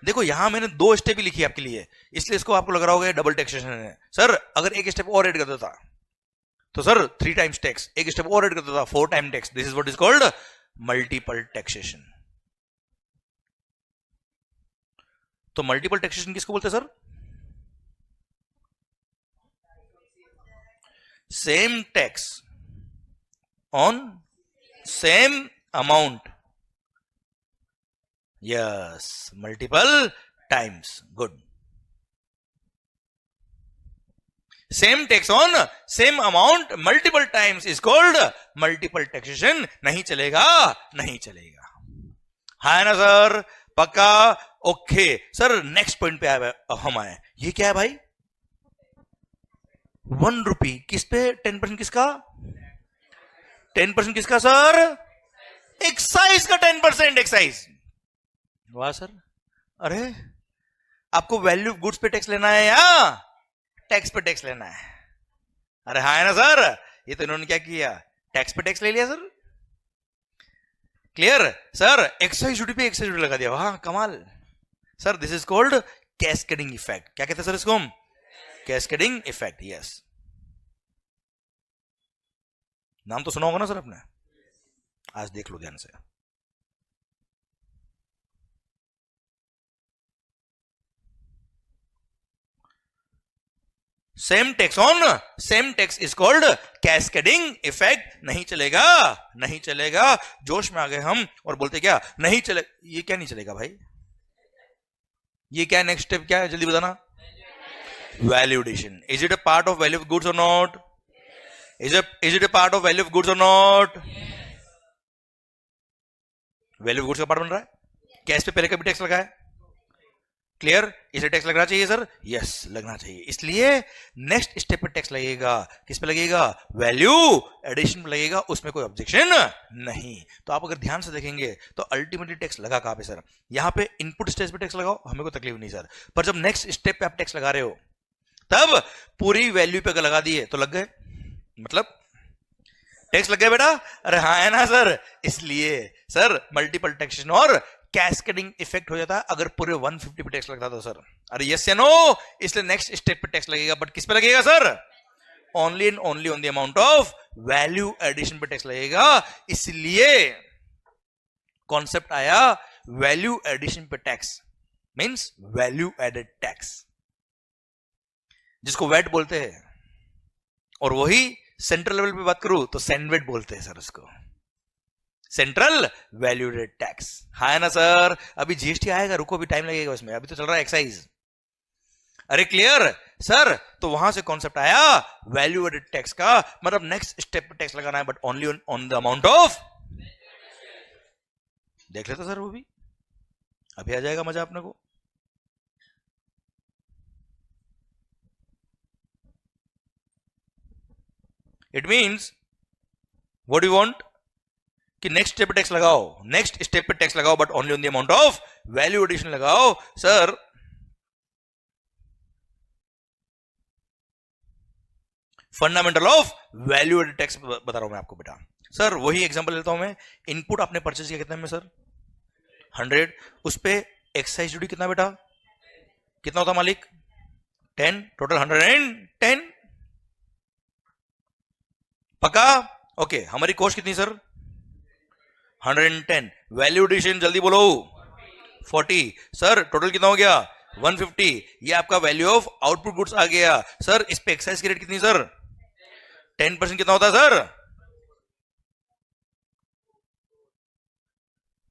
देखो यहां मैंने 2 स्टेप ही लिखी है आपके लिए, इसलिए इसको आपको लग रहा होगा डबल टैक्सेशन है। सर अगर एक स्टेप और ऐड कर देता तो सर 3 टाइम्स टैक्स, एक स्टेप और ऐड कर देता 4 time tax. This is what is called multiple taxation. तो मल्टीपल टैक्सेशन किसको बोलते हैं sir? Same tax on same amount. Yes, multiple times, good. Same tax on same amount multiple times is called multiple taxation. नहीं चलेगा, नहीं चलेगा। है ना सर? पक्का? ओके सर, नेक्स्ट पॉइंट पे आए हम आए। ये क्या है भाई? 1 रुपी किस पे 10% किसका? 10% किसका सर? एक्साइज का 10%। एक्साइज, वाह सर। अरे आपको वैल्यू ऑफ गुड्स पे टैक्स लेना है या टैक्स पे टैक्स लेना है? अरे हाँ है ना सर, ये तो इन्होंने क्या किया, टैक्स पे टैक्स ले लिया sir. Clear sir? Excise duty पे एक्साइज ड्यूटी लगा दिया, वाह कमाल sir. This is called cascading effect. क्या कहते हैं सर इसको हम? Cascading effect. यस, नाम तो सुना होगा ना सर आपने, आज देख लो ध्यान से। Same tax on same tax is called cascading effect. नहीं चलेगा, नहीं चलेगा। जोश में आ गए हम और बोलते क्या नहीं चले। ये क्या नहीं चलेगा भाई? ये क्या नेक्स्ट स्टेप क्या है, जल्दी बताना। Value addition. Is it a part of value of goods or not? Is it a part of value of goods or not? Value of goods का पार्ट बन रहा है। क्या इस पे पहले कभी टैक्स लगा है? क्लियर? इसे टैक्स लगना चाहिए सर? यस, लगना चाहिए। इसलिए नेक्स्ट स्टेप पे टैक्स लगेगा। किस पे लगेगा? वैल्यू एडिशन पे लगेगा। उसमें कोई ऑब्जेक्शन नहीं। तो आप अगर ध्यान से देखेंगे तो अल्टीमेटली टैक्स लगा कहां पे सर? यहां पे इनपुट स्टेज पे टैक्स लगाओ, हमें कोई तकलीफ नहीं सर। पर जब नेक्स्ट स्टेप पे आप टैक्स लगा रहे हो तब पूरी वैल्यू पे लगा दिए तो लग गए, मतलब टैक्स लग गया बेटा। अरे हाँ है ना सर? इसलिए सर मल्टीपल टैक्सेशन और कैस्केडिंग इफेक्ट हो जाता है अगर पूरे 150 पे टैक्स लगता तो सर। अरे यस या नो? इसलिए नेक्स्ट स्टेप पे टैक्स लगेगा, बट किस पे लगेगा sir? Only and only on the amount of value addition पे टैक्स लगेगा। इसलिए कॉन्सेप्ट आया वैल्यू एडिशन पे tax, means value added tax, जिसको वैट बोलते हैं। और वही सेंट्रल लेवल पे बात करूं तो सैंडवेट बोलते हैं सर उसको, सेंट्रल वैल्यू एडेड टैक्स। है ना सर? अभी जीएसटी आएगा, रुको अभी टाइम लगेगा उसमें, अभी तो चल रहा है एक्साइज। अरे क्लियर सर? तो वहां से कॉन्सेप्ट आया वैल्यू एडेड टैक्स का, मतलब नेक्स्ट स्टेप पे टैक्स लगाना है but only on the amount of. देख लेते सर, वो भी अभी आ जाएगा मजा अपने को। It means what you want कि नेक्स्ट स्टेप पे टैक्स लगाओ, नेक्स्ट स्टेप पे टैक्स लगाओ but only on the amount of value addition लगाओ। Sir fundamental of value added tax बता रहा हूं मैं आपको बेटा। सर वही एग्जांपल लेता हूं मैं। इनपुट आपने परचेज किया कितने में सर? 100। उस पे एक्साइज ड्यूटी कितना बेटा? कितना होता मालिक? 10। टोटल 110। पक्का? ओके, हमारी कॉस्ट कितनी सर? 110। वैल्यू एडिशन जल्दी बोलो? 40। सर टोटल कितना हो गया? 150। ये आपका वैल्यू ऑफ आउटपुट गुड्स आ गया। सर इस पे एक्साइज की रेट कितनी सर? 10%। कितना होता है सर?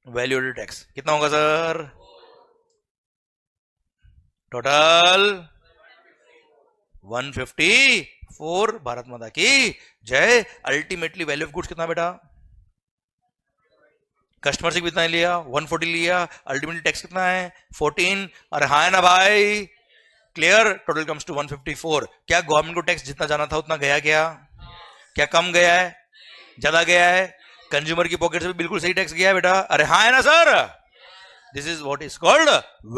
वैल्यू एडेड टैक्स कितना होगा सर? टोटल 154। भारत माता की जय। अल्टीमेटली वैल्यू ऑफ गुड्स कितना बेटा? कस्टमर से कितना लिया? 140 लिया। अल्टीमेटली टैक्स कितना है? 14। और हाँ ना भाई? क्लियर? Total comes to 154. क्या गवर्नमेंट को टैक्स जितना जाना था उतना गया? क्या क्या कम गया है? ज्यादा गया है? कंज्यूमर की पॉकेट से भी बिल्कुल सही टैक्स गया है बेटा? अरे हाँ है ना sir? This is what is called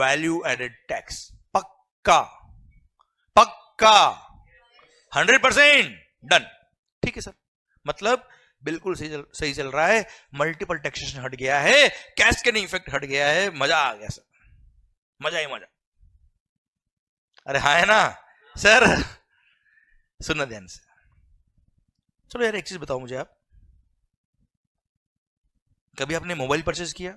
value added tax. पक्का पक्का 100% डन. ठीक है सर, मतलब बिल्कुल सही चल रहा है. मल्टीपल टैक्सेशन हट गया है, कैस्केडिंग इफेक्ट हट गया है. मजा आ गया सर, मजा ही मजा. अरे हाँ है ना सर? सुनना ध्यान से. चलो यार एक चीज बताओ मुझे, आप कभी आपने मोबाइल परचेज किया?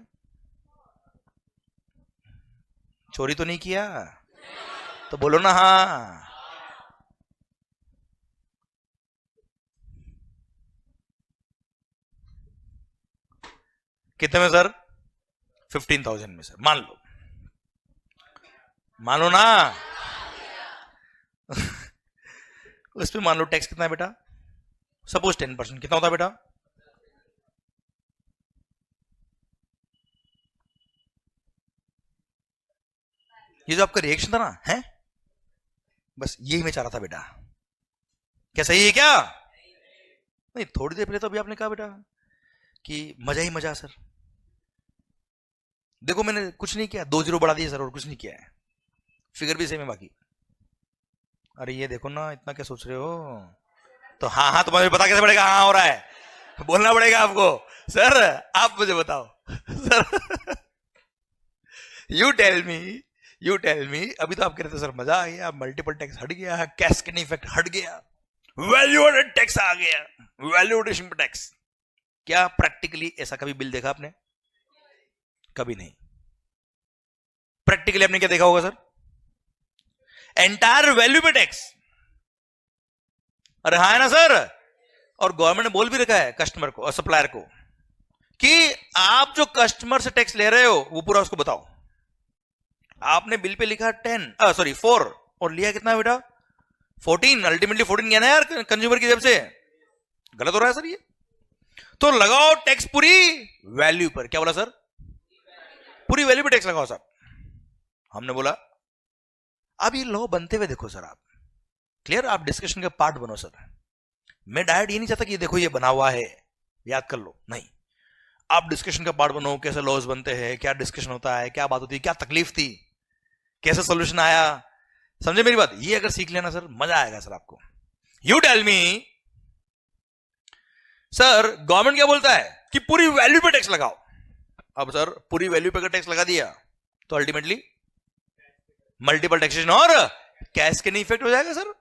चोरी तो नहीं किया? तो बोलो ना हाँ. कितने में सर? 15,000 में सर. मान लो, मानो ना. उस पे मान लो टैक्स कितना है बेटा? सपोज 10%. कितना होता है बेटा? ये जो आपका रिएक्शन था ना, है बस यही मैं चाह रहा था बेटा. क्या सही है क्या? नहीं, थोड़ी देर पहले तो अभी आपने कहा बेटा कि मजा ही मजा सर. देखो मैंने कुछ नहीं किया, 2 0 बढ़ा दिए सर और कुछ नहीं किया है. फिगर भी सेम है बाकी. अरे ये देखो ना, इतना क्या सोच रहे हो? तो हाँ हाँ तुम्हें पता कैसे पड़ेगा हाँ हो रहा है? बोलना पड़ेगा आपको. सर आप मुझे बताओ सर. यू टेल मी. अभी तो आप कह रहे थे सर मजा आ गया, मल्टीपल टैक्स हट गया, कैस्केडिंग इफेक्ट हट गया, वैल्यू एडेड टैक्स आ गया, वैल्यू एडिशन टैक्स. क्या प्रैक्टिकली ऐसा कभी बिल देखा आपने? कभी नहीं. प्रैक्टिकली आपने क्या देखा होगा सर? एंटायर वैल्यू पे टैक्स. अरे हाँ है ना सर? और गवर्नमेंट ने बोल भी रखा है कस्टमर को और सप्लायर को कि आप जो कस्टमर से टैक्स ले रहे हो वो पूरा उसको बताओ. आपने बिल पे लिखा 4 और लिया कितना बेटा? 14. अल्टीमेटली 14 गया ना यार कंज्यूमर की जेब से. गलत हो रहा है सर ये. तो लगाओ टैक्स पूरी वैल्यू पर. क्या बोला सर? पूरी वैल्यू पे टैक्स लगाओ सर. हमने बोला अब ये लॉ बनते हुए देखो सर आप. क्लियर? आप डिस्कशन का पार्ट बनो सर. मैं डायरेक्ट ये नहीं चाहता कि देखो ये बना हुआ है याद कर लो, नहीं. आप डिस्कशन का पार्ट बनो. कैसे लॉज बनते हैं, क्या डिस्कशन होता है, क्या बात होती है, क्या तकलीफ थी, कैसे सोल्यूशन आया. समझे मेरी बात? ये अगर सीख लेना सर मजा आएगा सर आपको. You tell me sir, government क्या बोलता है कि पूरी वैल्यू पे टैक्स लगाओ. अब सर पूरी वैल्यू पे अगर टैक्स लगा दिया तो अल्टीमेटली मल्टीपल टैक्सेशन और कैस्केडिंग इफेक्ट हो जाएगा सर.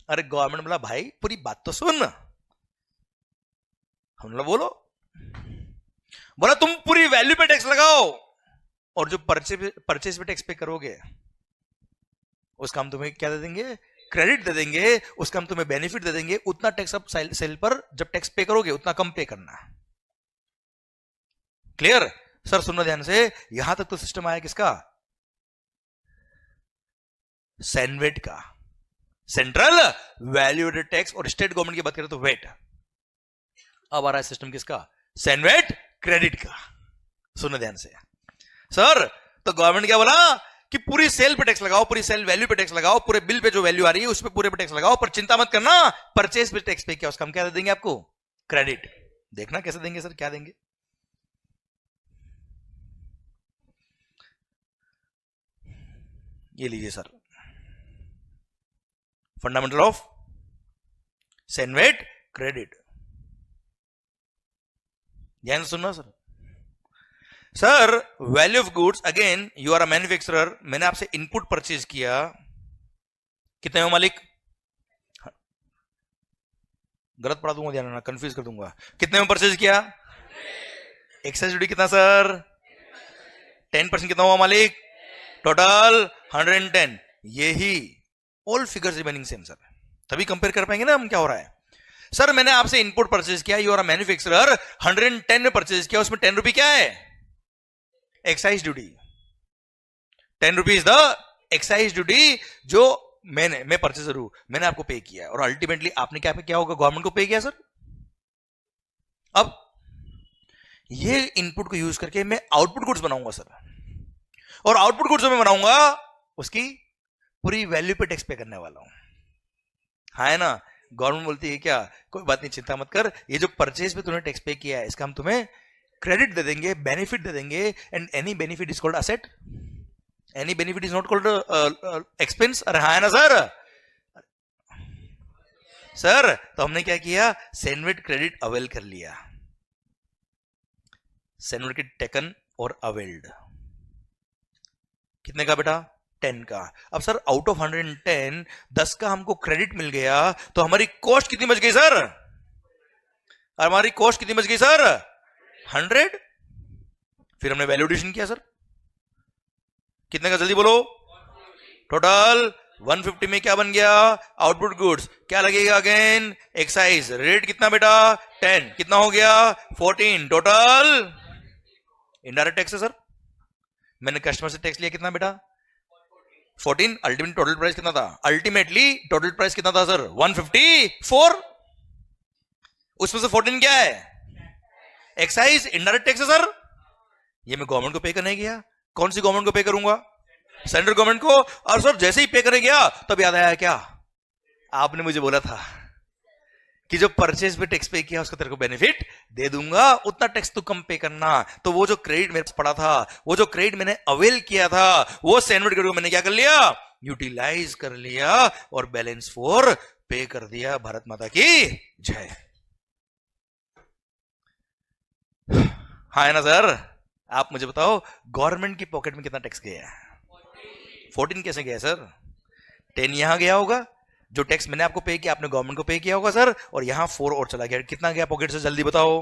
अरे गवर्नमेंट बोला भाई पूरी बात तो सुन. हम लोग बोला तुम पूरी वैल्यू पे टैक्स लगाओ और जो परचेज पे टैक्स पे करोगे उसका हम तुम्हें क्या दे देंगे? क्रेडिट दे देंगे. उसका हम तुम्हें बेनिफिट दे देंगे. उतना टैक्स अब सेल पर जब टैक्स पे करोगे उतना कम पे करना. क्लियर? सर सुनो ध्यान से. यहां तक तो सिस्टम आया किसका? सैनवेट का, सेंट्रल वैल्यू एडेड टैक्स. और स्टेट गवर्नमेंट की बात करें तो वेट. अब आ रहा है सिस्टम किसका? सैनवेट क्रेडिट का. सुनो ध्यान से सर. तो गवर्नमेंट क्या बोला कि पूरी सेल पे टैक्स लगाओ, पूरी सेल वैल्यू पे टैक्स लगाओ, पूरे बिल पे जो वैल्यू आ रही है उस पे पूरे पे टैक्स लगाओ, पर चिंता मत करना परचेज पे टैक्स पे क्या उसका हम क्या दे देंगे आपको? क्रेडिट. देखना कैसे देंगे सर, क्या देंगे? ये लीजिए sir, fundamental of CENVAT credit. ध्यान से सुनना sir. Sir value of goods, again you are a manufacturer. मैंने आपसे इनपुट परचेज किया. कितने में मालिक? गलत पढ़ा दूंगा, ध्यान रखना, कंफ्यूज कर दूंगा. कितने में परचेज किया? एक्साइज ड्यूटी कितना सर? 10%. कितना हुआ मालिक? टोटल 110. यही all figures remaining same sir. तभी कंपेयर कर पाएंगे ना हम क्या हो रहा है. सर मैंने आपसे इनपुट परचेज किया, यू आर अ मैन्युफैक्चरर, 110 में परचेज किया, उसमें 10 रुपए क्या है? Excise duty. 10 rupees the excise duty जो मैं परचेजर हूं, मैंने आपको पे किया और अल्टीमेटली आपने क्या पे किया होगा? गवर्नमेंट को पे किया सर. अब ये इनपुट को यूज करके मैं आउटपुट गुड्स बनाऊंगा सर. और आउटपुट गुड्स में बनाऊंगा उसकी पूरी वैल्यू पे टैक्स पे करने वाला हूं, हाँ है ना। गवर्नमेंट बोलती है क्या, कोई बात नहीं, चिंता मत कर, ये जो परचेज पे तूने टैक्स पे किया है इसका हम तुम्हें क्रेडिट दे देंगे, बेनिफिट दे देंगे, and any benefit is called asset, any benefit is not called expense. अरे हाँ है ना सर, सर तो हमने क्या किया, सेनवेट क्रेडिट अवेल कर लिया, सेनवेट क्रेडिट टेकन और अवेल्ड, कितने का बेटा, 10 का। अब सर आउट ऑफ 110 10 का हमको क्रेडिट मिल गया, तो हमारी कॉस्ट कितनी बच गई सर, हमारी कॉस्ट कितनी बच गई सर, 100। फिर हमने वैल्यूएशन किया सर, कितने का, जल्दी बोलो, टोटल 150 में क्या बन गया, आउटपुट गुड्स, क्या लगेगा अगेन, एक्साइज, रेट कितना बेटा 10, कितना हो गया 14, टोटल इनडायरेक्ट टैक्स है सर, मैंने कस्टमर से टैक्स लिया कितना बेटा 14, अल्टीमेट टोटल प्राइस कितना था, अल्टीमेटली टोटल प्राइस कितना था सर 154, उसमें से 14 क्या है, एक्साइज, इनडायरेक्ट टैक्स है सर, ये मैं गवर्नमेंट को पे करने गया, कौन सी गवर्नमेंट को पे करूंगा, सेंट्रल गवर्नमेंट को। और सर जैसे ही पे करने गया तब याद आया क्या, आपने मुझे बोला था कि जो परचेज पे टैक्स पे किया उसको तेरे को बेनिफिट दे दूंगा, उतना टैक्स तो कम पे करना। तो वो जो क्रेडिट मेरे पास पड़ा था, वो जो क्रेडिट मैंने अवेल किया था, वो सेनवेट क्रेडिट को मैंने क्या कर लिया, यूटिलाइज कर लिया और बैलेंस फॉर पे कर दिया। भारत माता की जय। हाँ है ना सर, आप मुझे बताओ गवर्नमेंट की पॉकेट में कितना टैक्स गया है, 14 कैसे गया सर, 10 यहां गया होगा, जो टैक्स मैंने आपको पे किया आपने गवर्नमेंट को पे किया होगा सर, और यहां 4 और चला गया, कितना गया पॉकेट से, जल्दी बताओ,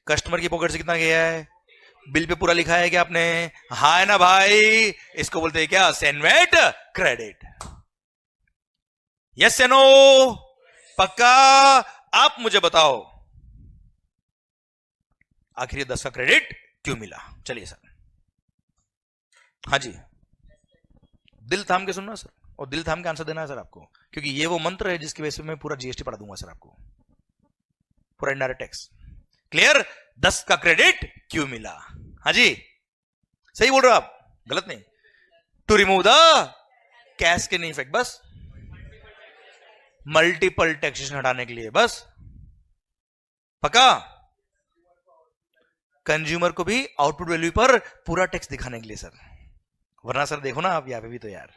कस्टमर की पॉकेट से कितना गया है, बिल पे पूरा लिखा है क्या आपने, हाँ है ना भाई, इसको बोलते हैं क्या, सेनवेट क्रेडिट, यस या नो, पक्का। आप मुझे बताओ आखिर 10 का क्रेडिट क्यों मिला, चलिए सर, हाँ जी, दिल थाम के सुनना सर, और दिल थाम के आंसर देना है सर आपको, क्योंकि ये वो मंत्र है जिसकी वजह से मैं पूरा जीएसटी पढ़ा दूंगा सर आपको, पूरा इनडायरेक्ट टैक्स, क्लियर। 10 का क्रेडिट क्यों मिला, हाँ जी, सही बोल रहे हो आप, गलत नहीं, to remove the cascading effect, बस मल्टीपल टैक्सेशन हटाने के लिए, बस, पक्का। कंज्यूमर को भी आउटपुट वैल्यू पर पूरा टैक्स दिखाने के लिए सर, वरना सर देखो ना आप, यहां पे भी तो यार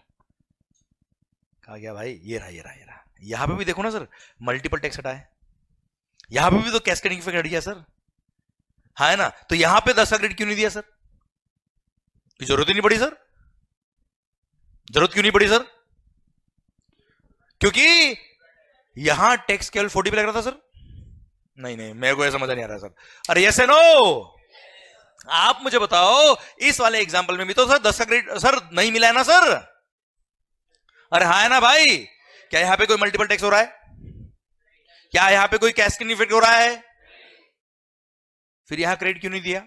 कहा गया भाई, ये रहा ये रहा ये रहा, यहां पे भी देखो ना सर, मल्टीपल टैक्स हटाए, यहां पे भी तो कैस्केडिंग इफेक्ट हट गया सर, हाँ है ना। तो यहां पे 10 का क्रेडिट क्यों नहीं दिया सर, की जरूरत ही नहीं पड़ी सर, जरूरत क्यों नहीं पड़ी सर, क्योंकि यहां टैक्स केवल 40 पे लग रहा था सर, नहीं नहीं मेरे को ऐसा समझ नहीं आ रहा सर, अरे यस नो, आप मुझे बताओ इस वाले एग्जांपल में भी तो सर 10 का क्रेडिट सर नहीं मिला है ना सर, अरे हाँ है ना भाई, क्या यहां पे कोई मल्टीपल टैक्स हो रहा है, क्या यहां पे कोई कैस्केडिंग इफेक्ट हो रहा है, फिर यहां क्रेडिट क्यों नहीं दिया,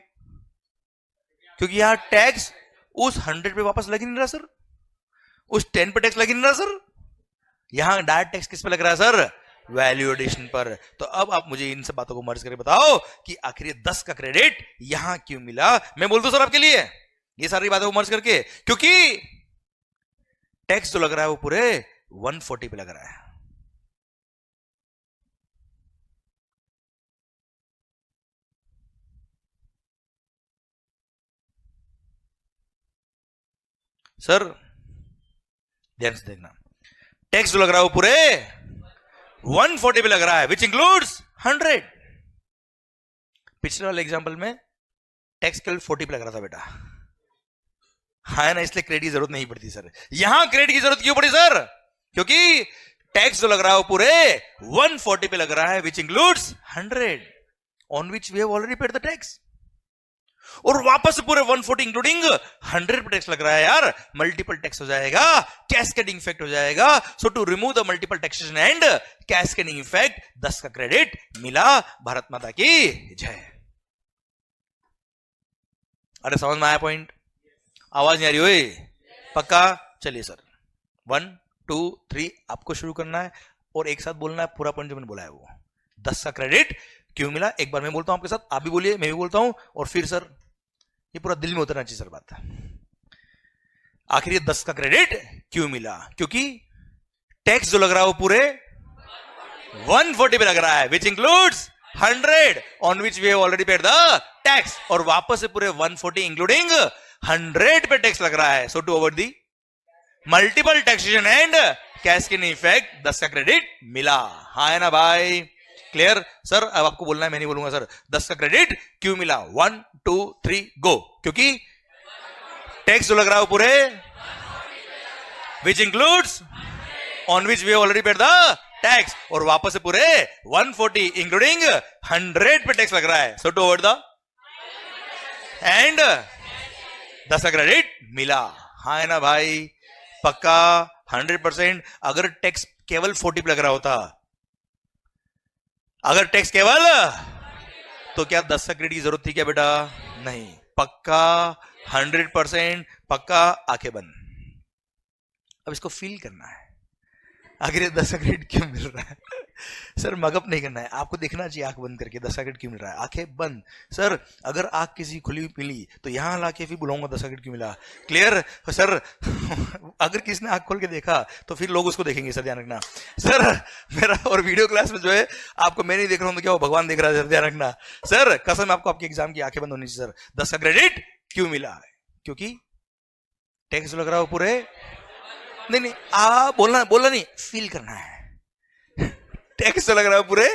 क्योंकि यहां टैक्स उस 100 पे वापस लग ही नहीं रहा सर, उस 10 पे टैक्स लग ही नहीं रहा सर, यहां डायरेक्ट टैक्स किस पे लग रहा है सर, वैल्यू एडिशन पर। तो अब आप मुझे इन सब बातों को मर्ज करके बताओ कि आखिर 10 का क्रेडिट यहां क्यों मिला। मैं बोल दूं सर आपके लिए ये सारी बातों को मर्ज करके, क्योंकि टैक्स जो लग रहा है वो पूरे 140 पे लग रहा है, सर ध्यान से देखना, टैक्स जो लग रहा है वो पूरे 140 पे लग रहा है, विच इंक्लूड्स 100। पिछले वाले एग्जांपल में टैक्स केवल 40 पे लग रहा था बेटा, हाँ ना, इसलिए क्रेडिट की जरूरत नहीं पड़ती सर, यहां क्रेडिट की जरूरत क्यों पड़ी सर, क्योंकि टैक्स जो लग रहा है वो पूरे 140 पे लग रहा है, which includes 100 on which we have already paid the tax, और वापस पूरे 140 इंक्लूडिंग 100 पे टैक्स लग रहा है यार, मल्टीपल टैक्स हो जाएगा, कैस्केडिंग इफेक्ट हो जाएगा। So to remove the multiple taxation and cascading effect 10 का क्रेडिट मिला। भारत माता की जय। अरे समझ में आया पॉइंट, आवाज नहीं आ रही हुई, पक्का। चलिए सर 1 2 3 आपको शुरू करना है और एक साथ बोलना है पूरा पॉइंट जो मैंने बोला है वो, 10 का क्रेडिट क्यों मिला। एक बार मैं बोलता हूं आपके साथ, आप भी बोलिए, मैं भी बोलता हूं, और फिर सर ये पूरा दिल में उतरना चाहिए सर बात। आखिर ये 10 का क्रेडिट क्यों मिला? क्योंकि टैक्स जो लग रहा है वो पूरे 140 पे लग रहा है, which includes 100 on which we have already paid the tax, और वापस से पूरे 140 इंक्लूडिंग 100 पे टैक्स लग रहा है. So to avoid the multiple taxation and cascading effect 10 का क्रेडिट मिला. हाँ है ना भाई? Clear sir? अब आपको बोलना है, मैं नहीं बोलूंगा सर. 10 का क्रेडिट क्यों मिला? 1 2 3 गो. क्योंकि टैक्स जो लग रहा है वो पूरे which includes on which we already paid the tax, और वापस से पूरे 140 इंक्लूडिंग 100 पे टैक्स लग रहा है. So to avoid the end 10 का क्रेडिट मिला. हाँ है ना भाई? पक्का 100%. अगर टैक्स केवल 40 पे लग रहा होता, अगर टैक्स केवल, तो क्या 10 का क्रेडिट की जरूरत थी क्या बेटा? नहीं. पक्का 100% पक्का. आंखें बंद. अब इसको फील करना है, आखिर ये 10 का क्रेडिट क्यों मिल रहा है? सर मगअप नहीं करना है, आपको देखना चाहिए आंख बंद करके 10 का क्रेडिट क्यों मिल रहा है. आंखें बंद. सर अगर आंख किसी खुली मिली तो यहां लाके फिर बुलाऊंगा 10 का क्रेडिट क्यों मिला. Clear sir? अगर किसी ने आंख खोल के देखा तो फिर लोग उसको देखेंगे. सर ध्यान रखना सर. मेरा और वीडियो क्लास में जो है आपको मैं नहीं देख रहा हूं तो क्या वो भगवान देख रहा है. सर ध्यान रखना सर, कसम आपको आपके एग्जाम की आंखें बंद होनी चाहिए. सर 10 का क्रेडिट क्यों मिला? क्योंकि टैक्स लग रहा हो पूरे, नहीं बोलना नहीं, फील करना है. टैक्स लग रहा है पूरे.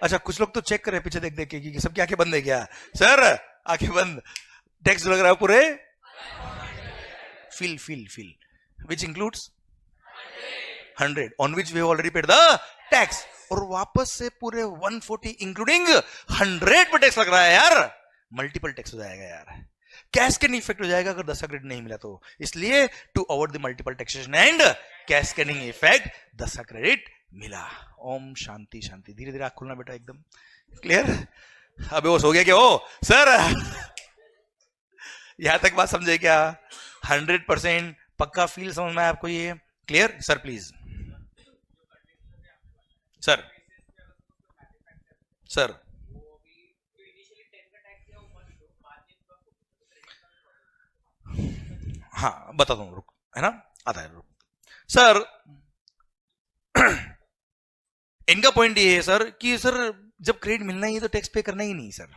अच्छा कुछ लोग तो चेक कर रहे हैं पीछे देख देख के कि सबकी आंखें बंद है क्या. सर आंखें बंद. टैक्स लग रहा है पूरे. Feel feel feel. Which includes 100 on which we have already paid the tax, और वापस से पूरे 140 इंक्लूडिंग 100 पे टैक्स लग रहा है यार. मल्टीपल टैक्स हो जाएगा यार. कैस्केडिंग इफेक्ट हो जाएगा अगर 10 का क्रेडिट नहीं मिला तो. इसलिए to avoid the multiple taxation and cascading effect 10 का क्रेडिट मिला. ओम शांति शांति. धीरे धीरे आंख खुलना बेटा एकदम. क्लियर? अबे वो सो गया क्या? ओ सर यहां तक बात समझे क्या? 100% पक्का फील समझ में आया आपको ये? Clear sir? Please sir. Sir हाँ बताता हूं, रुक, है ना, आता है, रुक. सर इनका पॉइंट ये है सर कि सर जब क्रेडिट मिलना ही है तो टैक्स पे करना ही नहीं सर.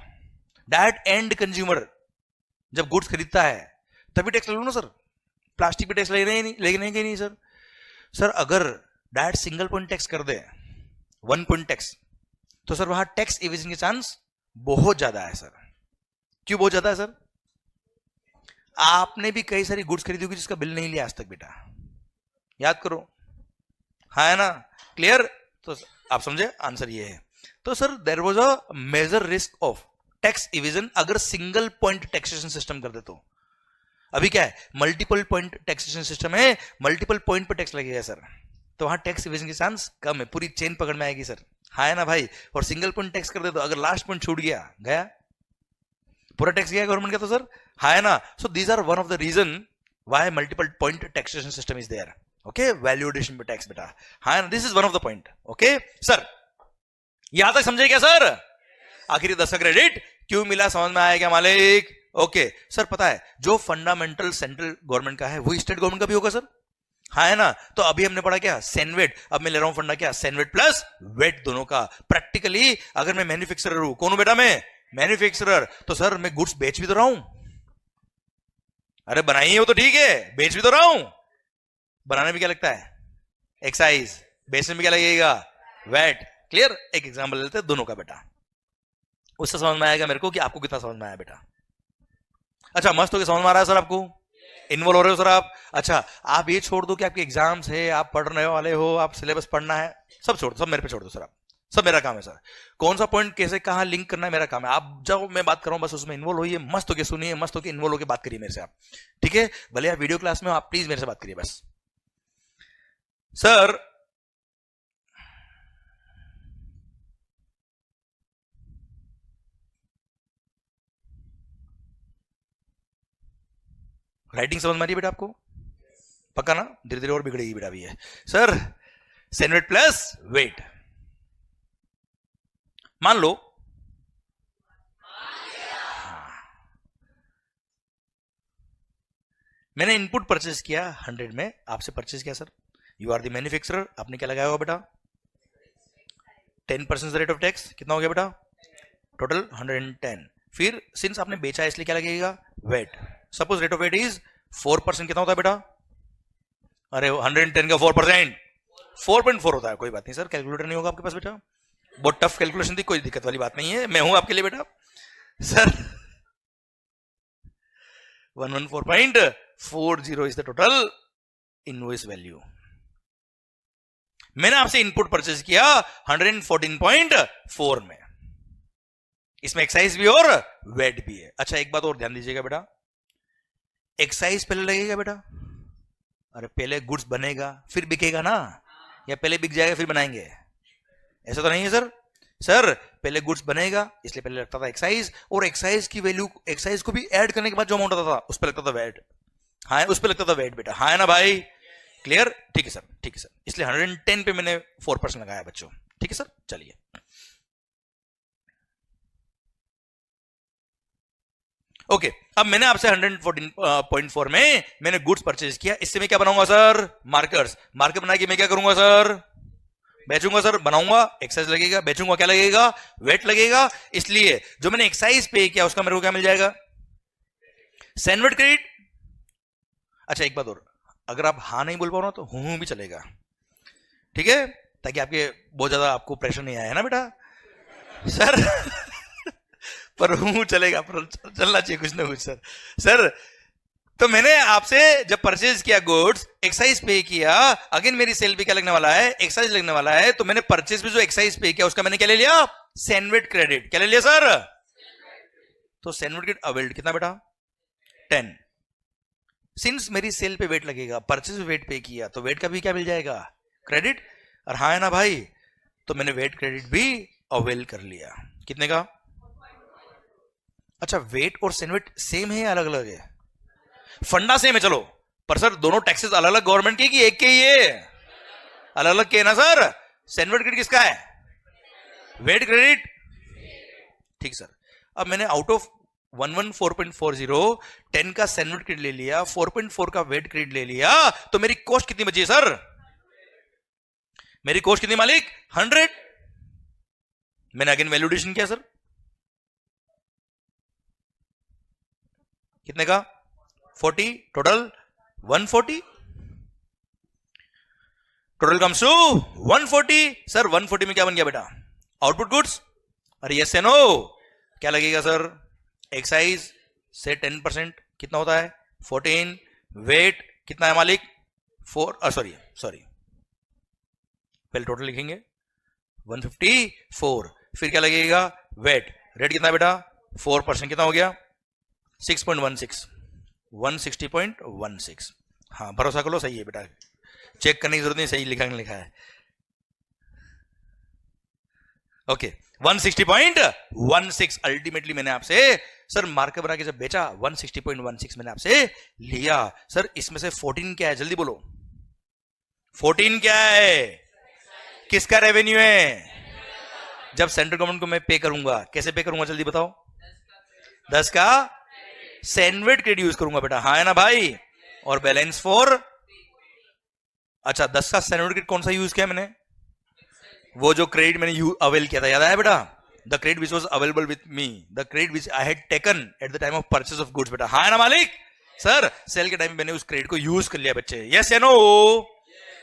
दैट एंड कंज्यूमर जब गुड्स खरीदता है तभी टैक्स ले लो ना सर. प्लास्टिक पे टैक्स लेने के नहीं सर. सर अगर दैट सिंगल पॉइंट टैक्स कर दे, 1 पॉइंट टैक्स, तो सर वहां टैक्स एवेजन के चांस बहुत ज्यादा है सर. क्यों बहुत ज्यादा है सर? आपने भी कई सारी गुड्स खरीदी होगी जिसका बिल नहीं लिया आज तक बेटा. याद करो. हाँ है ना? क्लियर? तो आप समझे आंसर ये है. तो sir there was a major risk of tax evasion अगर सिंगल पॉइंट टैक्सेशन सिस्टम कर दे तो. अभी क्या है? मल्टीपल पॉइंट टैक्सेशन सिस्टम है, मल्टीपल पॉइंट पर टैक्स लगेगा सर. तो वहां टैक्स इवेजन के चांस कम है, पूरी चेन पकड़ में आएगी सर. हाँ है ना भाई? और सिंगल पॉइंट टैक्स कर दे तो अगर लास्ट पॉइंट छूट गया, गया पूरा टैक्स गया गवर्नमेंट का. तो सर हाँ है ना? So these are one of the reason why multiple point taxation system is there. Okay, valuation पे टैक्स बेटा. हाँ, this is one of the point. Okay sir, यहां तक समझे क्या सर? आखिर 10 का क्रेडिट क्यों मिला समझ में आया क्या मालिक? ओके सर, पता है जो फंडामेंटल सेंट्रल गवर्नमेंट का है वो स्टेट गवर्नमेंट का भी होगा सर. हाँ है ना? तो अभी हमने पढ़ा क्या? सेनवेट. अब मैं ले रहा हूं फंडा क्या? सेनवेट प्लस वेट दोनों का. प्रैक्टिकली अगर मैं मैन्युफैक्चरर हूं, कौन हूं बेटा मैं? मैन्युफैक्चरर. तो सर मैं गुड्स बेच भी तो रहा हूं. अरे बनाई हो तो ठीक है, बेच भी तो रहा हूं. बनाने में क्या लगता है? एक्साइज. बेचने में क्या लगेगा? वेट. क्लियर? एक एग्जांपल लेते हैं दोनों का बेटा, उससे समझ में आएगा मेरे को कि आपको कितना समझ में आया बेटा. अच्छा मस्त हो गया, समझ में आ रहा है सर आपको? इन्वॉल्व हो रहे हो सर आप? अच्छा आप ये छोड़ दो कि आपके एग्जाम्स है, आप पढ़ने वाले हो, आप सिलेबस पढ़ना है, सब छोड़ दो, सब मेरे पे छोड़ दो सर. आप सब मेरा काम है सर. कौन सा पॉइंट कैसे कहां लिंक करना है मेरा काम है. आप जब मैं बात कर रहा हूं बस उसमें इन्वॉल्व होइए, मस्त होके सुनिए, मस्त होके इन्वॉल्व होके बात करिए मेरे से आप. ठीक है? भले आप वीडियो क्लास में हो, आप प्लीज मेरे से बात करिए बस. सर राइटिंग समझ में आ रही है बेटा आपको? पक्का ना? धीरे धीरे और बिगड़ेगी बेटा भी है. सर सेनवेट प्लस वेट, मान लो मैंने इनपुट परचेज किया 100 में, आपसे परचेज किया sir, you are the manufacturer, आपने क्या लगाया होगा बेटा 10% रेट ऑफ टैक्स, कितना हो गया बेटा टोटल 110। फिर सिंस आपने बेचा है इसलिए क्या लगेगा VAT, suppose rate of VAT is 4%, कितना होता है बेटा, अरे 110 का 4% 4.4 होता है, कोई बात नहीं सर, कैलकुलेटर नहीं होगा आपके पास बेटा, बहुत टफ कैलकुलेशन थी, कोई दिक्कत वाली बात नहीं है, मैं हूं आपके लिए बेटा sir. 114.40 is the total invoice value. मैंने आपसे इनपुट परचेज किया 114.4 में, इसमें एक्साइज भी और वेट भी है। अच्छा एक बात और ध्यान दीजिएगा बेटा, एक्साइज पहले लगेगा बेटा, अरे पहले गुड्स बनेगा फिर बिकेगा ना, या पहले बिक जाएगा फिर बनाएंगे, ऐसा तो नहीं है सर। सर पहले गुड्स बनेगा इसलिए पहले लगता था एक्साइज, और एक्साइज की वैल्यू, एक्साइज को भी ऐड करने के बाद जो अमाउंट आता था उस पर लगता था वेट, हाँ उस पर लगता था वेट बेटा, हाँ है ना भाई, क्लियर, ठीक है सर, ठीक है सर, इसलिए 110 पे मैंने 4% लगाया बच्चों, ठीक है सर। चलिए ओके, अब मैंने आपसे 114.4 में मैंने गुड्स परचेज किया, इससे मैं क्या बनाऊंगा सर मार्कर्स, मार्कर बना के मैं क्या करूंगा सर बेचूंगा सर, बनाऊंगा एक्साइज लगेगा, बेचूंगा क्या लगेगा वेट लगेगा, इसलिए जो मैंने एक्साइज पे किया उसका मेरे को क्या मिल जाएगा सैनवेट क्रेडिट। अच्छा एक बात और, अगर आप हाँ नहीं बोल पाओ ना तो हूं भी चलेगा, ठीक है, ताकि आपके बहुत ज्यादा आपको प्रेशर नहीं आया है ना बेटा सर पर हूं चलेगा, पर चलना चाहिए कुछ ना कुछ सर। सर तो मैंने आपसे जब परचेज किया गुड्स, एक्साइज पे किया, अगेन मेरी सेल पे क्या लगने वाला है एक्साइज लगने वाला है, तो मैंने परचेज पे जो एक्साइज पे किया उसका मैंने क्या ले लिया सैनवेट क्रेडिट, क्या ले लिया सर, तो सैनवेट क्रेडिट अवेल्ड कितना बेटा 10। सिंस मेरी सेल पे वेट लगेगा, परचेज वेट पे किया तो वेट का भी क्या मिल जाएगा क्रेडिट, और हाँ है ना भाई, तो मैंने वेट क्रेडिट भी अवेल कर लिया, कितने का। अच्छा वेट और सैनवेट सेम है या अलग अलग है, फंडा सेम है चलो, पर सर दोनों टैक्सेस अलग अलग गवर्नमेंट के कि एक के ही है, अलग अलग के ना सर। सैनवेट क्रेडिट किसका है वेट क्रेडिट, ठीक सर। अब मैंने आउट ऑफ 114.40 10 का सैनवेट क्रेडिट ले लिया, 4.4 का वेट क्रेडिट ले लिया, तो मेरी कॉस्ट कितनी बची है सर, मेरी कॉस्ट कितनी मालिक 100। मैंने अगेन वैल्यूडेशन किया सर, कितने का 40, total 140, total comes to 140। Sir 140 में क्या बन गया बेटा आउटपुट गुड्स, और यस या नो क्या लगेगा सर एक्साइज से 10% कितना होता है 14, वेट कितना है मालिक 4, सॉरी पहले टोटल लिखेंगे 154, फिर क्या लगेगा वेट, रेट कितना है बेटा 4%, कितना हो गया 6.16, 160.16, हाँ भरोसा करो सही है बेटा, चेक करने की जरूरत नहीं, सही लिखा है ओके 160.16। अल्टीमेटली मैंने आपसे सर मार्कर बना के जब बेचा 160.16 मैंने आपसे लिया। सर इसमें से 14 क्या है जल्दी बोलो, 14 क्या है, किसका रेवेन्यू है, जब सेंट्रल गवर्नमेंट को मैं पे करूंगा कैसे पे करूंगा जल्दी बताओ, 10 का सैनवेट क्रेडिट यूज करूंगा बेटा, हाँ है ना भाई, और बैलेंस फॉर, अच्छा 10 का सैनवेट क्रेडिट कौन सा यूज किया मैंने, वो जो क्रेडिट मैंने अवेल किया था याद आया बेटा, the credit which was available with me, the credit which I had taken at the time of purchase of goods बेटा, हाँ है ना मालिक, सर सेल के टाइम में मैंने उस क्रेडिट को यूज कर लिया बच्चे, यस या नो।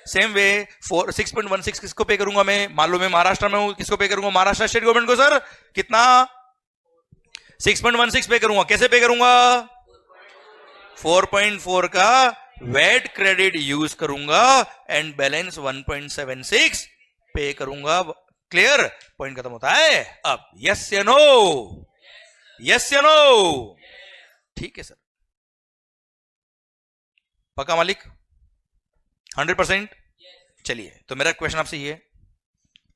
सेम वे 6.16 किसको पे करूंगा मैं, मान लो मैं महाराष्ट्र में हूं, किसको पे करूंगा महाराष्ट्र स्टेट गवर्नमेंट को, सर कितना 6.16 पे करूंगा, कैसे पे करूंगा 4.4 का वेट क्रेडिट यूज करूंगा एंड बैलेंस 1.76 पे करूंगा, क्लियर, पॉइंट खत्म होता है। अब यस या नो, यस या नो, ठीक है सर, पक्का मालिक 100%। चलिए तो मेरा क्वेश्चन आपसे ये,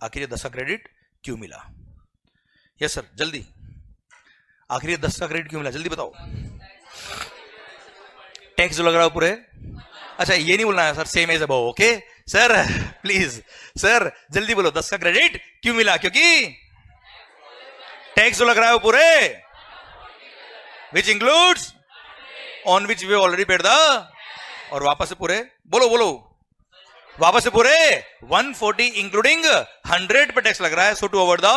आखिर ये 10 का क्रेडिट क्यों मिला, यस सर जल्दी, आखिर ये 10 का क्रेडिट क्यों मिला जल्दी बताओ, टैक्स जो लग रहा है पूरे, अच्छा ये नहीं बोलना है sir same as above, okay sir please sir जल्दी बोलो 10 का क्रेडिट क्यों मिला, क्योंकि टैक्स जो लग रहा है वो पूरे which includes on which we already paid the, और वापस से पूरे बोलो बोलो, वापस से पूरे 140 इंक्लूडिंग 100 पे टैक्स लग रहा है. So to avoid the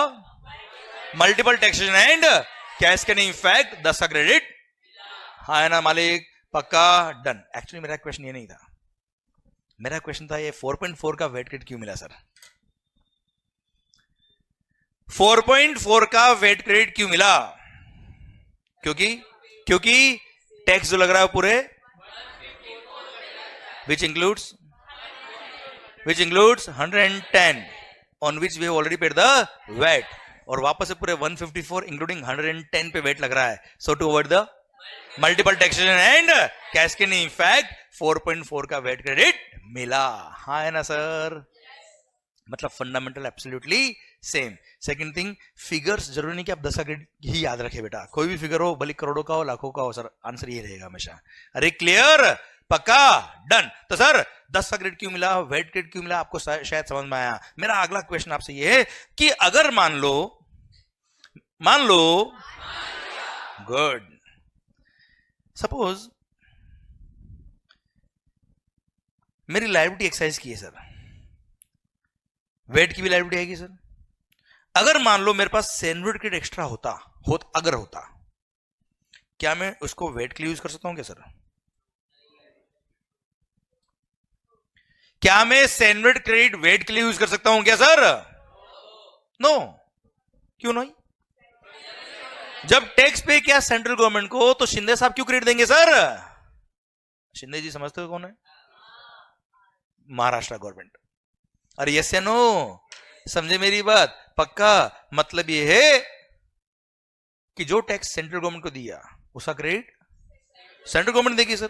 multiple taxation and cascading effect 10 का क्रेडिट. हाँ है ना मालिक, पक्का, डन. एक्चुअली मेरा क्वेश्चन ये नहीं था, मेरा क्वेश्चन था ये 4.4 का वेट क्रेडिट क्यों मिला सर? 4.4 का वेट क्रेडिट क्यों मिला? क्योंकि टैक्स जो लग रहा है पूरे which includes 110 on which we have already paid the VAT, और वापस से पूरे 154 इंक्लूडिंग 110 पे वेट लग रहा है. So to avoid the multiple taxation and cascading effect 4.4 का वेट क्रेडिट मिला. हाँ है ना सर? मतलब fundamental absolutely same. Second thing, figures जरूरी नहीं कि आप 10 का क्रेडिट ही याद रखे बेटा, कोई भी फिगर हो, भले करोड़ों का हो लाखों का हो, सर आंसर ये रहेगा हमेशा. अरे क्लियर, पक्का, डन. तो सर 10 का क्रेडिट क्यों मिला, वेट क्रेडिट क्यों मिला, आपको शायद समझ में आया. मेरा अगला क्वेश्चन आपसे ये है कि अगर मान लो गुड, सपोज मेरी लायबिलिटी एक्साइज की है सर, वेट की भी लायबिलिटी आएगी सर. अगर मान लो मेरे पास सैंडविच क्रेडिट एक्स्ट्रा होता, क्या मैं उसको वेट के लिए यूज कर सकता हूं क्या सर? क्या मैं सैंडविच क्रेडिट वेट के लिए यूज कर सकता हूं क्या सर? नो. क्यों नहीं? जब टैक्स पे किया सेंट्रल गवर्नमेंट को, तो शिंदे साहब क्यों क्रेडिट देंगे सर? शिंदे जी समझते हो कौन है? महाराष्ट्र गवर्नमेंट. अरे यस या नो? समझे मेरी बात? पक्का. मतलब ये है कि जो टैक्स सेंट्रल गवर्नमेंट को दिया उसका क्रेडिट सेंट्रल गवर्नमेंट देगी सर.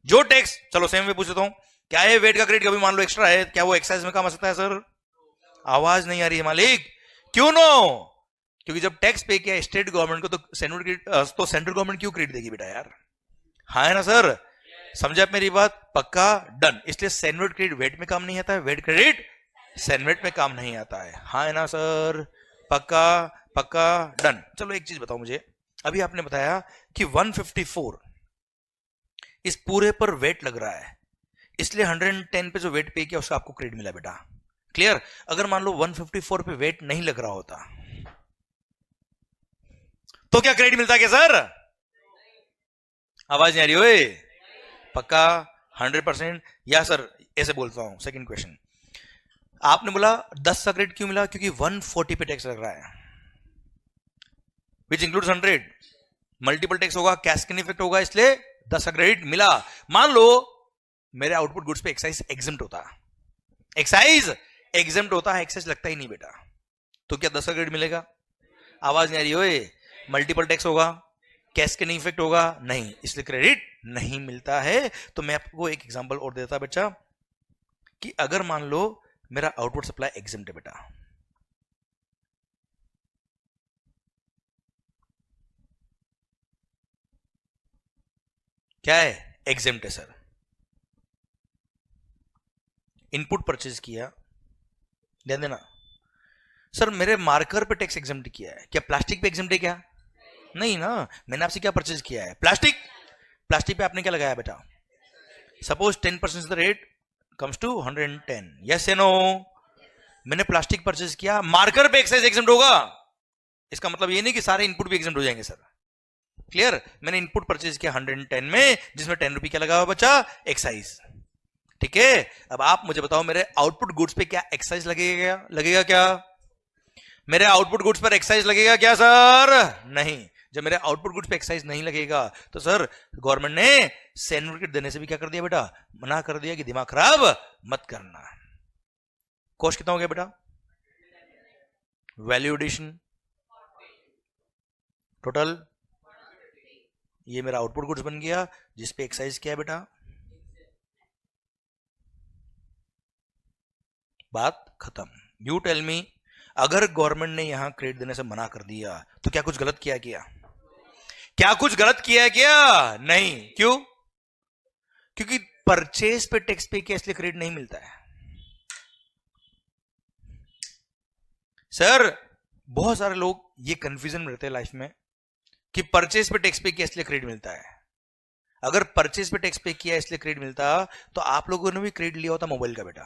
जो टैक्स, चलो सेम वे पूछता हूं, क्या है वेट का क्रेडिट कभी मान लो एक्स्ट्रा है, क्या वो एक्साइज में काम आ सकता है सर? आवाज नहीं आ रही है मालिक. क्यों नो? क्योंकि जब टैक्स पे किया स्टेट गवर्नमेंट को, तो सेंट्रल गवर्नमेंट क्यों क्रेडिट देगी बेटा यार? हाँ है ना सर? समझे आप मेरी बात? पक्का, डन. इसलिए सैंडविच क्रेडिट वेट में काम नहीं आता है, वेट क्रेडिट सैंडविच में काम नहीं आता है. हाँ है ना सर? पक्का पक्का, डन. चलो एक चीज बताओ मुझे, अभी आपने बताया कि 154 इस पूरे पर वेट लग रहा है, इसलिए 110 पे जो वेट पे किया उसका आपको क्रेडिट मिला बेटा. क्लियर? अगर मान लो 154 पे वेट नहीं लग रहा होता तो क्या क्रेडिट मिलता क्या सर? आवाज नहीं आ रही ओए? पक्का 100%? या सर ऐसे बोलता हूं. सेकंड क्वेश्चन, आपने बोला 10 का क्रेडिट क्यों मिला? क्योंकि 140 पे टैक्स लग रहा है, विच इंक्लूड्स 100. मल्टीपल टैक्स होगा, कैस्केडिंग इफेक्ट होगा, इसलिए 10 का क्रेडिट मिला. मान लो मेरे आउटपुट गुड्स पे एक्साइज एग्जम्प्ट होता, एक्साइज लगता ही नहीं बेटा, तो क्या 10 का क्रेडिट मिलेगा? आवाज नहीं आ रही ओए? मल्टीपल टैक्स होगा, कैस्केडिंग इफेक्ट होगा, नहीं, इसलिए क्रेडिट नहीं मिलता है. तो मैं आपको एक एग्जांपल और देता बच्चा, कि अगर मान लो मेरा आउटपुट सप्लाई एग्जम्प्ट है बेटा, क्या है? एग्जम्प्ट है सर. इनपुट परचेज किया, ध्यान देना सर, मेरे मार्कर पे टैक्स एग्जम्प्ट किया है, क्या प्लास्टिक पे एग्जम्प्ट है क्या? नहीं ना. मैंने आपसे क्या परचेज किया है? प्लास्टिक पे आपने क्या लगाया बेटा? Suppose 10% the rate comes to 110. Yes या नो? मैंने प्लास्टिक परचेज किया, मार्कर पे एक्साइज एग्जम्प्ट होगा, इसका मतलब ये नहीं कि सारे इनपुट भी एग्जम्प्ट हो जाएंगे सर. क्लियर? मैंने इनपुट परचेज किया 110 में, जिसमें 10 रुपये क्या लगा हुआ बच्चा? एक्साइज. ठीक है, अब आप मुझे बताओ मेरे आउटपुट गुड्स पे क्या एक्साइज लगेगा क्या? मेरे आउटपुट गुड्स पर एक्साइज लगेगा क्या सर? नहीं. जब मेरे आउटपुट गुड्स पे एक्साइज नहीं लगेगा तो सर गवर्नमेंट ने सैंडविच देने से भी क्या कर दिया बेटा? मना कर दिया कि दिमाग खराब मत करना. कॉस्ट कितना हो गया बेटा? वैल्यू एडिशन टोटल, ये मेरा आउटपुट गुड्स बन गया, जिसपे एक्साइज क्या है बेटा? बात खत्म. यू टेल मी, अगर गवर्नमेंट ने यहां क्रेडिट देने से मना कर दिया तो क्या कुछ गलत किया क्या कुछ गलत किया क्या? नहीं. क्यों? क्योंकि परचेज पे टैक्स पे किया, इसलिए क्रेडिट नहीं मिलता है सर. बहुत सारे लोग ये कंफ्यूजन में रहते हैं लाइफ में कि परचेज पे टैक्स पे किया इसलिए क्रेडिट मिलता है. अगर परचेज पे टैक्स पे किया इसलिए क्रेडिट मिलता, तो आप लोगों ने भी क्रेडिट लिया होता मोबाइल का बेटा,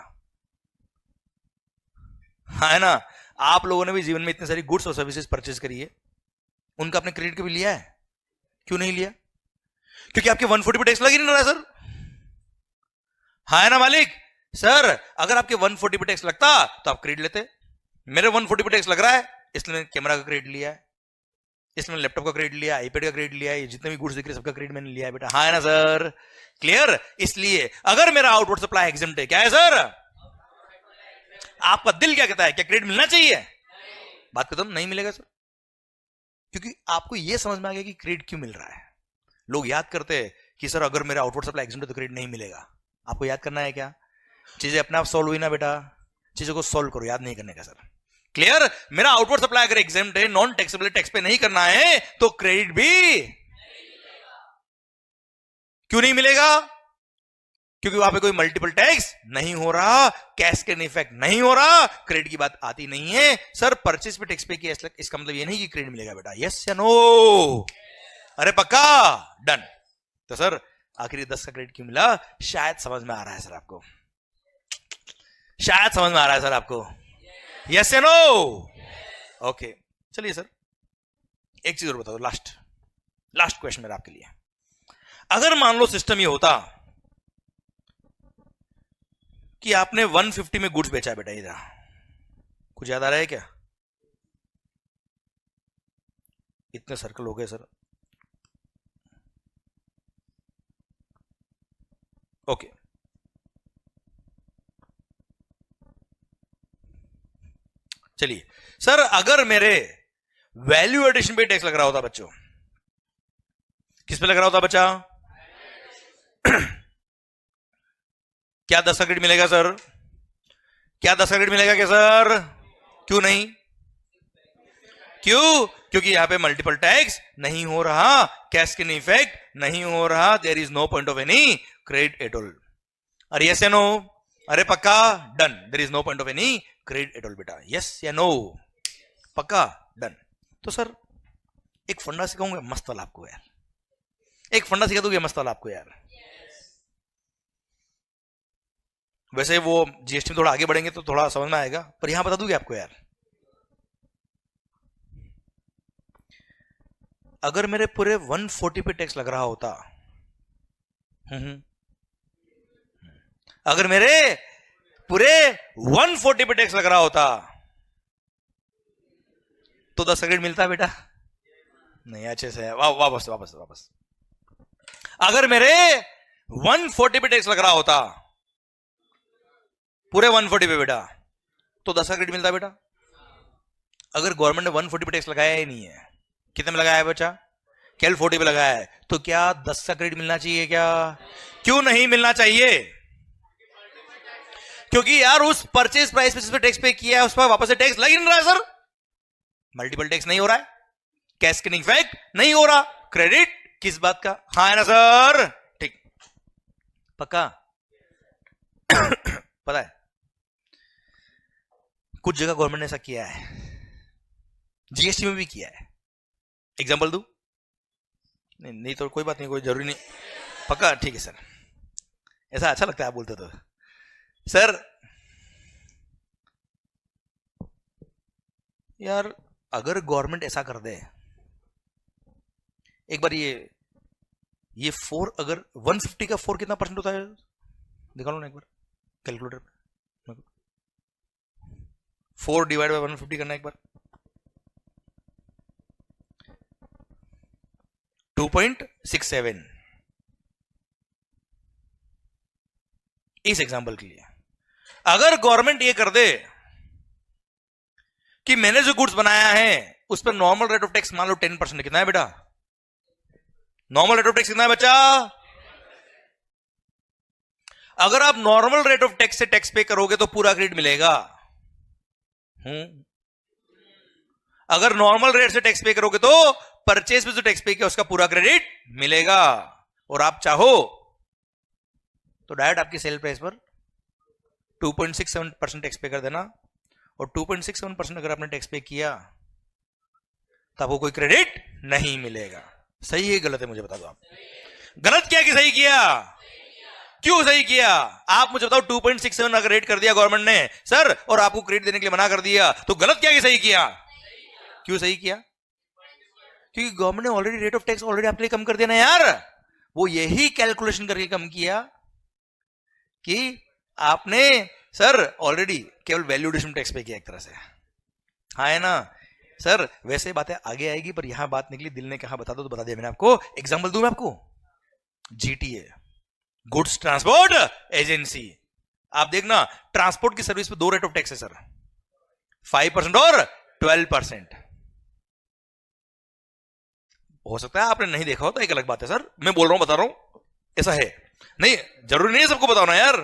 है ना? आप लोगों ने भी जीवन में इतनी सारी गुड्स और सर्विसेज परचेज करी है, उनका आपने क्रेडिट कभी लिया है? क्यों नहीं लिया? क्योंकि आपके 140 पे टैक्स लग ही नहीं रहा है सर, है ना मालिक? सर अगर आपके 140 पे टैक्स लगता तो आप क्रेडिट लेते। मेरे 140 पे टैक्स लग रहा है, इसलिए मैंने कैमरा का क्रेडिट लिया है, इसमें लैपटॉप का क्रेडिट लिया, आईपैड का क्रेडिट लिया है, जितने भी गुड्स दिख रहे सबका क्रेडिट मैंने लिया है बेटा, हाँ है ना सर? क्लियर? इसलिए अगर मेरा आउटवर्ड सप्लाई एग्जम्प्ट है, क्या है सर? आपका दिल क्या कहता है, क्या क्रेडिट मिलना चाहिए? बात खत्म, नहीं मिलेगा सर, क्योंकि आपको यह समझ में आ गया कि क्रेडिट क्यों मिल रहा है। लोग याद करते हैं कि सर अगर मेरा आउटवर्ड सप्लाई एग्जम्प्ट है तो क्रेडिट नहीं मिलेगा। आपको याद करना है क्या? चीजें अपने आप सॉल्व हुई ना बेटा, चीजों को सॉल्व करो, याद नहीं करने का सर। क्लियर? मेरा आउटवर्ड सप्लाई अगर एग्जम्प्ट है, नॉन टैक्सेबल टैक्स पे नहीं करना है, तो क्रेडिट भी क्यों नहीं मिलेगा? क्योंकि वहां पे कोई मल्टीपल टैक्स नहीं हो रहा, कैस्केड इफेक्ट नहीं हो रहा, क्रेडिट की बात आती नहीं है। सर परचेज पे टैक्स पे किया, इसका मतलब ये नहीं कि क्रेडिट मिलेगा बेटा, यस या नो? अरे पक्का? डन। तो सर आखिरी 10 का क्रेडिट क्यों मिला? शायद समझ में आ रहा है सर आपको, शायद समझ में आ रहा है सर आपको, यस या नो? ओके चलिए सर एक चीज और बता दो, लास्ट क्वेश्चन मेरा आपके लिए। अगर मान लो सिस्टम ये होता कि आपने 150 में गुड्स बेचा है बेटा, इधर कुछ याद आ रहा है क्या? इतने सर्कल हो गए सर। ओके चलिए सर, अगर मेरे वैल्यू एडिशन पे टैक्स लग रहा होता बच्चों, किस पे लग रहा होता बच्चा? क्या 10 का क्रेडिट मिलेगा सर? क्या 10 का क्रेडिट मिलेगा क्या सर? क्यों नहीं? क्यों? क्योंकि यहां पे मल्टीपल टैक्स नहीं हो रहा, कैस्केड इफेक्ट नहीं हो रहा, there is no point of any credit at all. अरे यस या नो? अरे पक्का? Done, there is no point of any credit at all बेटा, यस या नो? पक्का? डन। तो सर एक फंडा सिखाऊंगा मस्त वाला आपको यार, एक फंडा सिखा दूंगा मस्त वाला आपको यार। वैसे वो जीएसटी में थोड़ा आगे बढ़ेंगे तो थोड़ा समझ में आएगा, पर यहां बता दूंगा आपको यार। अगर मेरे पूरे 140 पे टैक्स लग रहा होता, अगर मेरे पूरे 140 पे टैक्स लग रहा होता तो 10 क्रेडिट मिलता बेटा? नहीं, अच्छे से वापस वापस वापस। अगर मेरे 140 पे टैक्स लग रहा होता, पूरे 140 पे बेटा, तो 10 का क्रेडिट मिलता बेटा? अगर गवर्नमेंट ने 140 पे टैक्स लगाया ही नहीं है, कितने में लगाया है बच्चा? केवल 40 पे लगाया है, तो क्या 10 का क्रेडिट मिलना चाहिए क्या? क्यों नहीं मिलना चाहिए? क्योंकि यार उस परचेज प्राइस पे जिस पे टैक्स पे किया है उस पर वापस से टैक्स लग ही नहीं रहा है सर, मल्टीपल टैक्स नहीं हो रहा है, कैस्केडिंग इफेक्ट नहीं हो रहा, क्रेडिट किस बात का? हाँ है ना सर? ठीक, पक्का? पता है कुछ जगह गवर्नमेंट ने ऐसा किया है, जीएसटी में भी किया है, एग्जांपल दूं? नहीं तो कोई बात नहीं, कोई जरूरी नहीं, पक्का? ठीक है सर, ऐसा अच्छा लगता है आप बोलते तो। सर यार अगर गवर्नमेंट ऐसा कर दे, एक बार ये 4, अगर 150 का 4 कितना परसेंट होता है निकालो ना एक बार कैलकुलेटर पे, 4 डिवाइड बाय 150 करना एक बार, 2.67। इस एग्जांपल के लिए अगर गवर्नमेंट ये कर दे कि मैंने जो गुड्स बनाया है उस पर नॉर्मल रेट ऑफ टैक्स मान लो 10%, कितना है बेटा? नॉर्मल रेट ऑफ टैक्स कितना है बच्चा? अगर आप नॉर्मल रेट ऑफ टैक्स से टैक्स पे करोगे तो पूरा क्रेडिट मिलेगा। अगर नॉर्मल रेट से टैक्स पे करोगे तो परचेज पे जो टैक्स पे किया उसका पूरा क्रेडिट मिलेगा, और आप चाहो तो डायरेक्ट आपकी सेल प्राइस पर 2.67% टैक्स पे कर देना, और 2.67% अगर आपने टैक्स पे किया तो आपको कोई क्रेडिट नहीं मिलेगा। सही है गलत है मुझे बता दो आप? गलत किया कि सही किया? क्यों सही किया? आप मुझे बताओ, 2.67 अगर रेट कर दिया गवर्नमेंट ने सर, और आपको क्रेडिट देने के लिए मना कर दिया, तो गलत किया कि सही किया? क्यों सही किया? क्योंकि गवर्नमेंट ने already rate of tax already आपके लिए कम कर दिया ना यार। वो यही कैलकुलेशन करके कम किया कि आपने सर ऑलरेडी केवल वैल्यू एडिशन टैक्स पे किया एक तरह से। हाँ है ना सर? वैसे बातें आगे आएगी, पर यहां बात निकली, दिल ने कहा बता दो तो बता दिया मैंने आपको। एग्जांपल दूं मैं आपको, जीटीए, गुड्स ट्रांसपोर्ट एजेंसी। आप देखना, ट्रांसपोर्ट की सर्विस पे 2 रेट ऑफ टैक्स है सर, 5% और 12%। हो सकता है आपने नहीं देखा हो तो एक अलग बात है सर, मैं बोल रहा हूं, बता रहा हूं, ऐसा है। नहीं, जरूरी नहीं है सबको बताओ ना यार,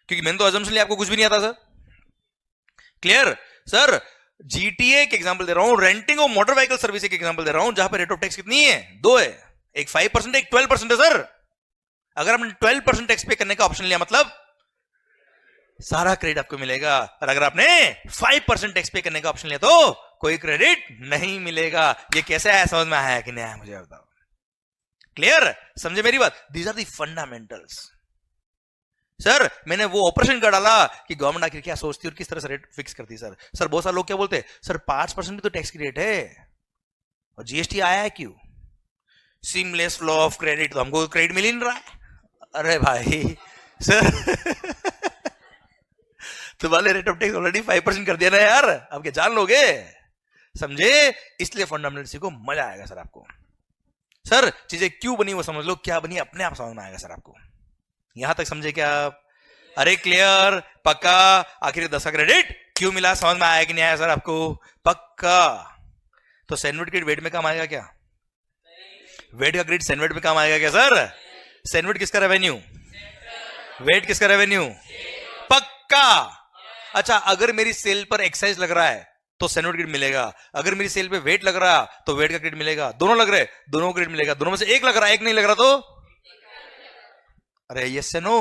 क्योंकि मैंने तो अजम्पशन लिया आपको कुछ भी नहीं आता सर। Clear sir? जीटीए के एग्जांपल दे रहा हूं, रेंटिंग और मोटर व्हीकल सर्विस के एग्जांपल दे रहा हूं, जहां पर रेट ऑफ टैक्स कितनी है? 2 है, एक 5% एक 12% है सर। अगर आपने 12% टैक्स पे करने का ऑप्शन लिया, मतलब सारा क्रेडिट आपको मिलेगा, और अगर आपने 5% टैक्स पे करने का ऑप्शन लिया तो कोई क्रेडिट नहीं मिलेगा। ये कैसे है, समझ में आया कि नहीं आया मुझे बताओ? क्लियर? समझे मेरी बात? These are the fundamentals. Sir मैंने वो ऑपरेशन कर डाला कि गवर्नमेंट आखिर क्या सोचती है और किस तरह से रेट फिक्स करती है। सर बहुत सारे लोग क्या बोलते हैं, सर 5% भी तो टैक्स की रेट है और जीएसटी आया है क्यों? सीमलेस फ्लो ऑफ क्रेडिट, तो हमको क्रेडिट मिल ही नहीं रहा है। अरे भाई सर तुम्हारे रेट ऑफ टैक्स ऑलरेडी 5% कर दिया ना यार, अब क्या जान लोगे? समझे? इसलिए फंडामेंटल सीखो, मजा आएगा सर आपको। सर चीजें क्यों बनी वो समझ लो, क्या बनी अपने आप समझ में आएगा सर आपको। यहां तक समझे क्या आप? अरे क्लियर? पक्का? आखिर 10 का क्रेडिट क्यों मिला, समझ में आया कि नहीं आया सर आपको? पक्का? तो सैंडविच क्रेडिट वेट में काम आएगा क्या? वेट का क्रेडिट सैंडविच में काम आएगा क्या सर? सैंडविच किसका रेवेन्यू? वेट किसका रेवेन्यू? पक्का? अच्छा, अगर मेरी सेल पर एक्साइज लग रहा है तो सैंडविच क्रेडिट मिलेगा, अगर मेरी सेल पे वेट लग रहा तो वेट का क्रेडिट मिलेगा, दोनों लग रहे दोनों क्रेडिट मिलेगा, दोनों में से एक लग रहा एक नहीं लग रहा तो? अरे यस से नो?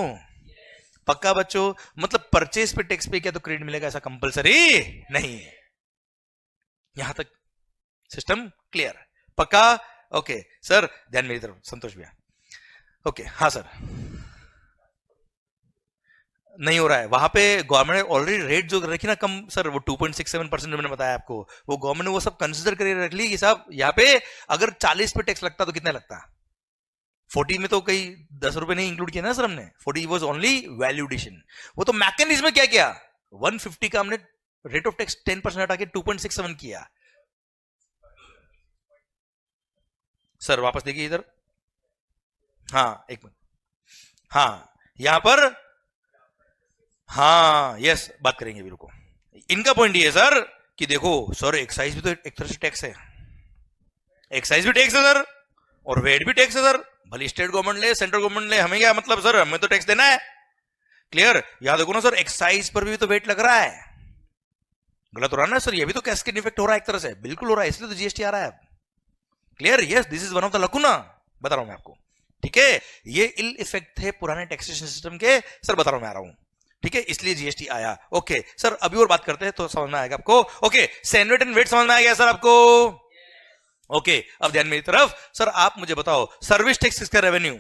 पक्का बच्चों? मतलब परचेज पे टैक्स पे किया तो क्रेडिट मिलेगा ऐसा कंपलसरी नहीं है। यहां तक सिस्टम क्लियर? पक्का? ओके सर, ध्यान मेरी तरफ, संतोष भैया। ओके हाँ सर, नहीं हो रहा है वहां पे, गवर्नमेंट ने ऑलरेडी रेट जो रखी ना कम सर, वो 2.67% मैंने बताया आपको, वो गवर्नमेंट ने वो सब कंसिडर करके रख ली कि साहब यहाँ पे अगर 40 पे टैक्स लगता तो कितना लगता? 40 में तो कई 10 रुपए नहीं इंक्लूड किया ना सर हमने, 40 वॉज ओनली वैल्यू एडिशन। वो तो मैकेनिज्म क्या किया, 150 का हमने रेट ऑफ टैक्स 10% हटा के 2.67 किया। सर वापस देखिए इधर, हाँ एक मिनट, हाँ यहां पर, हाँ यस बात करेंगे भी, रुको। इनका पॉइंट ये है सर कि देखो सर एक्साइज भी तो एक तरह से टैक्स है, एक्साइज भी टैक्स है सर और वेट भी टैक्स है सर, भले स्टेट गवर्नमेंट ले सेंट्रल गवर्नमेंट ले, हमें क्या मतलब सर, हमें तो टैक्स देना है। क्लियर? याद देखो ना सर, एक्साइज पर भी तो वेट लग रहा है, गलत हो रहा है ना सर? ये भी तो कैस्केड इफेक्ट हो रहा है एक तरह से, बिल्कुल हो रहा है, इसलिए तो जीएसटी आ रहा है। Clear? Yes, this is one of the lacuna, बता रहा हूं मैं आपको। ठीक है, ये इल इफेक्ट थे पुराने टैक्सेशन सिस्टम के सर, बता रहा हूं मैं, आ रहा हूं। ठीक है, इसलिए जीएसटी आया। ओके सर, अभी और बात करते हैं तो समझ में आएगा आपको। ओके, सैंडविच एंड वेट समझ में आ गया सर आपको? ओके, अब ध्यान मेरी तरफ। सर आप मुझे बताओ, सर्विस टैक्स किसका revenue?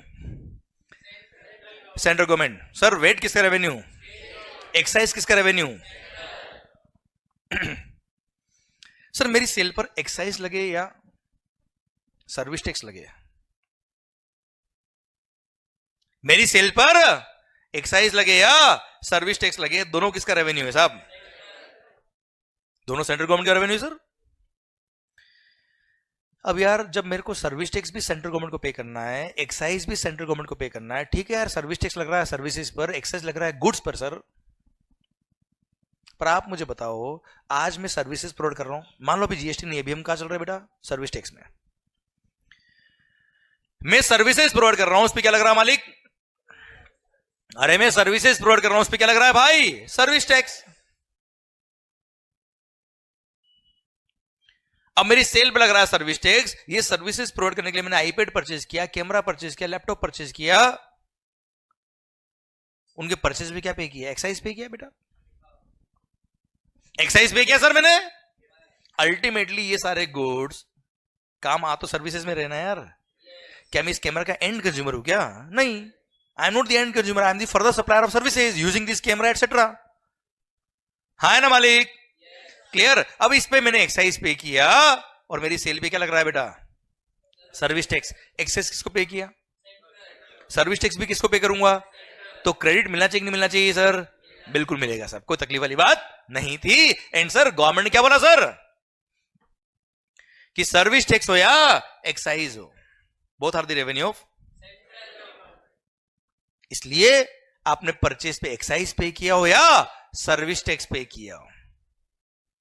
Central government. Sir VAT किसका रेवेन्यू? एक्साइज किसका रेवेन्यू? सर मेरी सेल पर एक्साइज लगे या सर्विस टैक्स लगे? मेरी सेल पर एक्साइज लगे या सर्विस टैक्स लगे, दोनों किसका रेवेन्यू है साहब? दोनों सेंट्रल गवर्नमेंट का रेवेन्यू सर। अब यार जब मेरे को सर्विस टैक्स भी सेंट्रल गवर्नमेंट को पे करना है, एक्साइज भी सेंट्रल गवर्नमेंट को पे करना है, ठीक है यार, सर्विस टैक्स लग रहा है सर्विसेज पर, एक्साइज लग रहा है गुड्स पर सर, पर आप मुझे बताओ, आज मैं सर्विसेज प्रोवाइड कर रहा हूं, मान लो अभी जीएसटी नहीं, अभी हम कहां चल रहे हैं बेटा? सर्विस टैक्स में। मैं सर्विसेज प्रोवाइड कर रहा हूं, उस पर क्या लग रहा है मालिक? अरे मैं सर्विसेज प्रोवाइड कर रहा हूं, उस पर क्या लग रहा है भाई? Service tax. अब मेरी सेल पे लग रहा है सर्विस टैक्स। ये सर्विसेज प्रोवाइड करने के लिए मैंने आईपैड परचेज किया, कैमरा परचेज किया, लैपटॉप परचेज किया, उनके परचेज भी क्या पे किया? एक्साइज पे किया बेटा, एक्साइज पे किया सर मैंने। अल्टीमेटली ये सारे गुड्स काम आ तो सर्विसेज में रहना यार, क्या मैं इस कैमरा का एंड कंज्यूमर हूं क्या? नहीं, I am not the end consumer, I am the further supplier of services using this camera etcetera. हाँ है ना मालिक? क्लियर? अब इस पे मैंने एक्साइज पे किया और मेरी सेल पे क्या लग रहा है बेटा? Service tax. एक्साइज किसको पे किया? सर्विस टैक्स भी किसको पे करूंगा? तो क्रेडिट मिलना चाहिए कि नहीं मिलना चाहिए सर? बिल्कुल मिलेगा सर, कोई तकलीफ वाली बात नहीं थी. एंड सर गवर्नमेंट ने क्या बोला सर? कि सर्विस टैक्स हो या एक्साइज हो, both are the revenue of. इसलिए आपने परचेज पे एक्साइज पे किया हो या सर्विस टैक्स पे किया हो,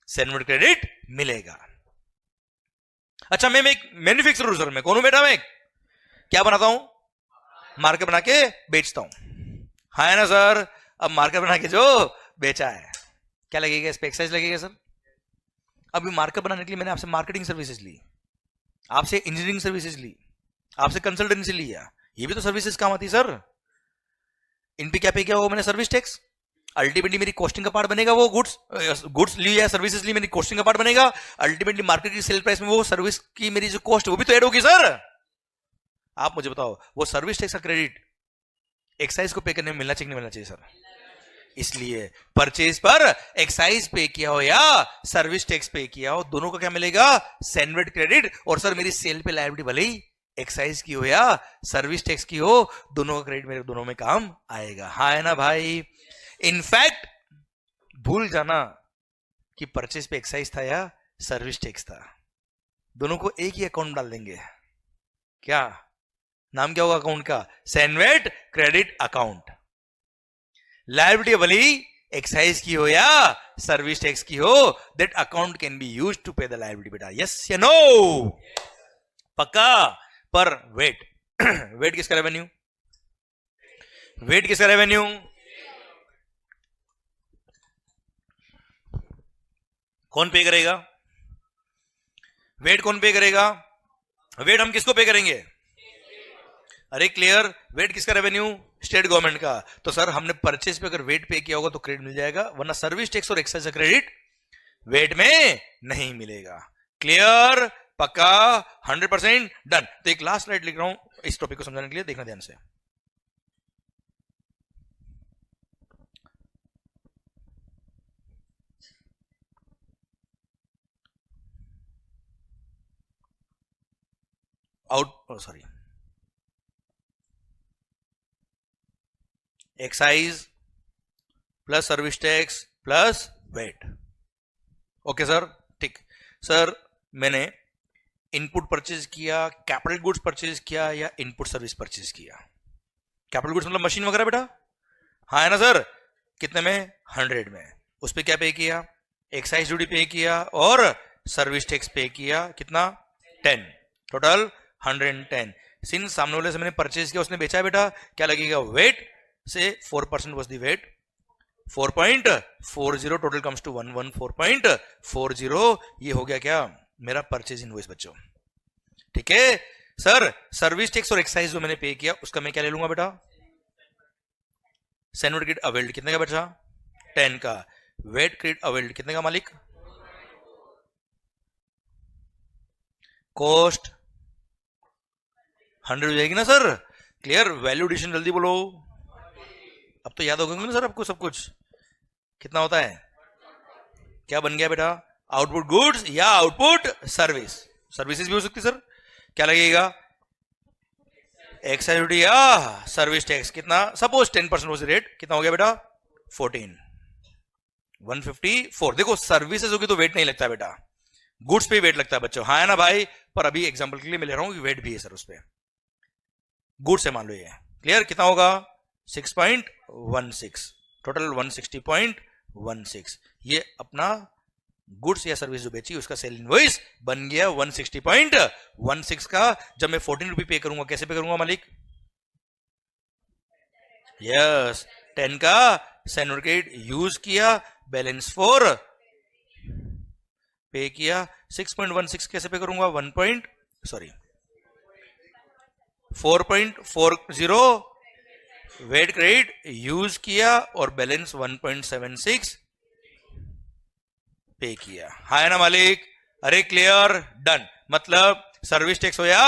सेनवर्ड क्रेडिट मिलेगा. अच्छा, मैं एक मैन्युफैक्चरर हूं सर, मैं कौन हूं बेटा? मैं क्या बनाता हूं? मार्केट बना के बेचता हूं. हाँ है ना सर? अब मार्केट बना के जो बेचा है, क्या लगेगा इस पे? एक्साइज लगेगा सर. अभी मार्केट बनाने के लिए मैंने आपसे मार्केटिंग सर्विसेज ली, आपसे इंजीनियरिंग सर्विसेज ली, आपसे कंसल्टेंसी लिया, ये भी तो सर्विसेज काम आती है सर. इन पे क्या पे किया वो मैंने? Service tax. अल्टीमेटली मेरी कॉस्टिंग का पार्ट बनेगा वो गुड्स ली या सर्विसेज ली, मेरी कॉस्टिंग का पार्ट बनेगा. अल्टीमेटली मार्केट की सेल प्राइस में वो सर्विस की मेरी जो कॉस्ट वो भी तो ऐड होगी सर. आप मुझे बताओ, वो सर्विस टैक्स का क्रेडिट एक्साइज को पे करने में मिलना चाहिए नहीं मिलना चाहिए सर? इसलिए परचेज पर एक्साइज पे किया हो या सर्विस टैक्स पे किया हो, दोनों का क्या मिलेगा? सेनवर्ड क्रेडिट. और सर मेरी सेल पे लायबिलिटी भले ही एक्साइज की हो या सर्विस टैक्स की हो, दोनों का क्रेडिट मेरे दोनों में काम आएगा. हाँ है ना भाई? इनफैक्ट भूल जाना कि परचेज पे एक्साइज था या सर्विस टैक्स था, दोनों को एक ही अकाउंट डाल देंगे. क्या नाम क्या होगा अकाउंट का? सेनवर्ड क्रेडिट अकाउंट. लायबिलिटी भले ही एक्साइज की हो या सर्विस टैक्स की हो, that account can be used to pay the liability. बेटा यस या नो? पक्का? पर वेट वेट किसका रेवेन्यू? वेट किसका रेवेन्यू? कौन पे करेगा? वेट कौन पे करेगा? वेट हम किसको पे करेंगे? अरे क्लियर? वेट किसका रेवेन्यू? स्टेट गवर्नमेंट का. तो सर हमने परचेज पे अगर वेट पे किया होगा तो क्रेडिट मिल जाएगा, वरना सर्विस टैक्स और एक्साइज का क्रेडिट वेट में नहीं मिलेगा. क्लियर? पक्का? 100% डन. तो एक लास्ट स्लाइड लिख रहा हूं इस टॉपिक को समझाने के लिए, देखना ध्यान से. Sorry, excise plus service tax plus VAT. Okay sir, ठीक. सर मैंने इनपुट परचेज किया, कैपिटल गुड्स परचेज किया या इनपुट सर्विस परचेज किया? कैपिटल गुड्स मतलब मशीन वगैरह बेटा. हाँ है ना सर? कितने में? 100 में. उस पर क्या पे किया? एक्साइज ड्यूटी पे किया और सर्विस टैक्स पे किया. कितना? 10. टोटल 110. सिंस सामने वाले से मैंने परचेज किया, उसने बेचा है बेटा, क्या लगेगा? वेट से 4% was the VAT, 4.40. Total comes to 114.40. ये हो गया क्या? मेरा परचेज इनवॉइस बच्चों. ठीक है सर? सर्विस टैक्स और एक्साइज जो मैंने पे किया उसका मैं क्या ले लूंगा बेटा? सेनवर्ड क्रेडिट अवेल्ड. कितने का बचा? 10 का. वेट क्रेडिट अवेल्ड कितने का मालिक? कॉस्ट 100 हो जाएगी ना सर? क्लियर? वैल्यू एडिशन जल्दी बोलो. अब तो याद होगा ना सर आपको सब कुछ? कितना होता है? क्या बन गया बेटा? आउटपुट गुड्स या आउटपुट सर्विस. सर्विसेज भी हो सकती सर. क्या लगेगा? एक्साइज ड्यूटी या सर्विस टैक्स. कितना? Suppose 10% was rate. कितना हो गया बेटा? 14. 154. देखो सर्विसेज होगी तो वेट नहीं लगता बेटा, गुड्स पे वेट लगता है बच्चों. हाँ है ना भाई? पर अभी एग्जांपल के लिए मैं ले रहा हूं कि वेट भी है सर उस पे. गुड्स है मान लो ये. क्लियर? कितना होगा? 6.16. टोटल 160.16. ये अपना गुड्स या सर्विस जो बेची उसका सेल इनवॉइस बन गया 160.16 का. जब मैं 14 रुपये पे करूंगा, कैसे पे करूंगा मालिक? यस, 10 का सेनवर्ड क्रेडिट यूज किया, बैलेंस 4 पे किया. 6.16 कैसे पे करूंगा? 4.40 वेट क्रेडिट यूज किया और बैलेंस 1.76 पे किया. हाँ है ना मालिक? अरे क्लियर? डन. मतलब सर्विस टैक्स हो या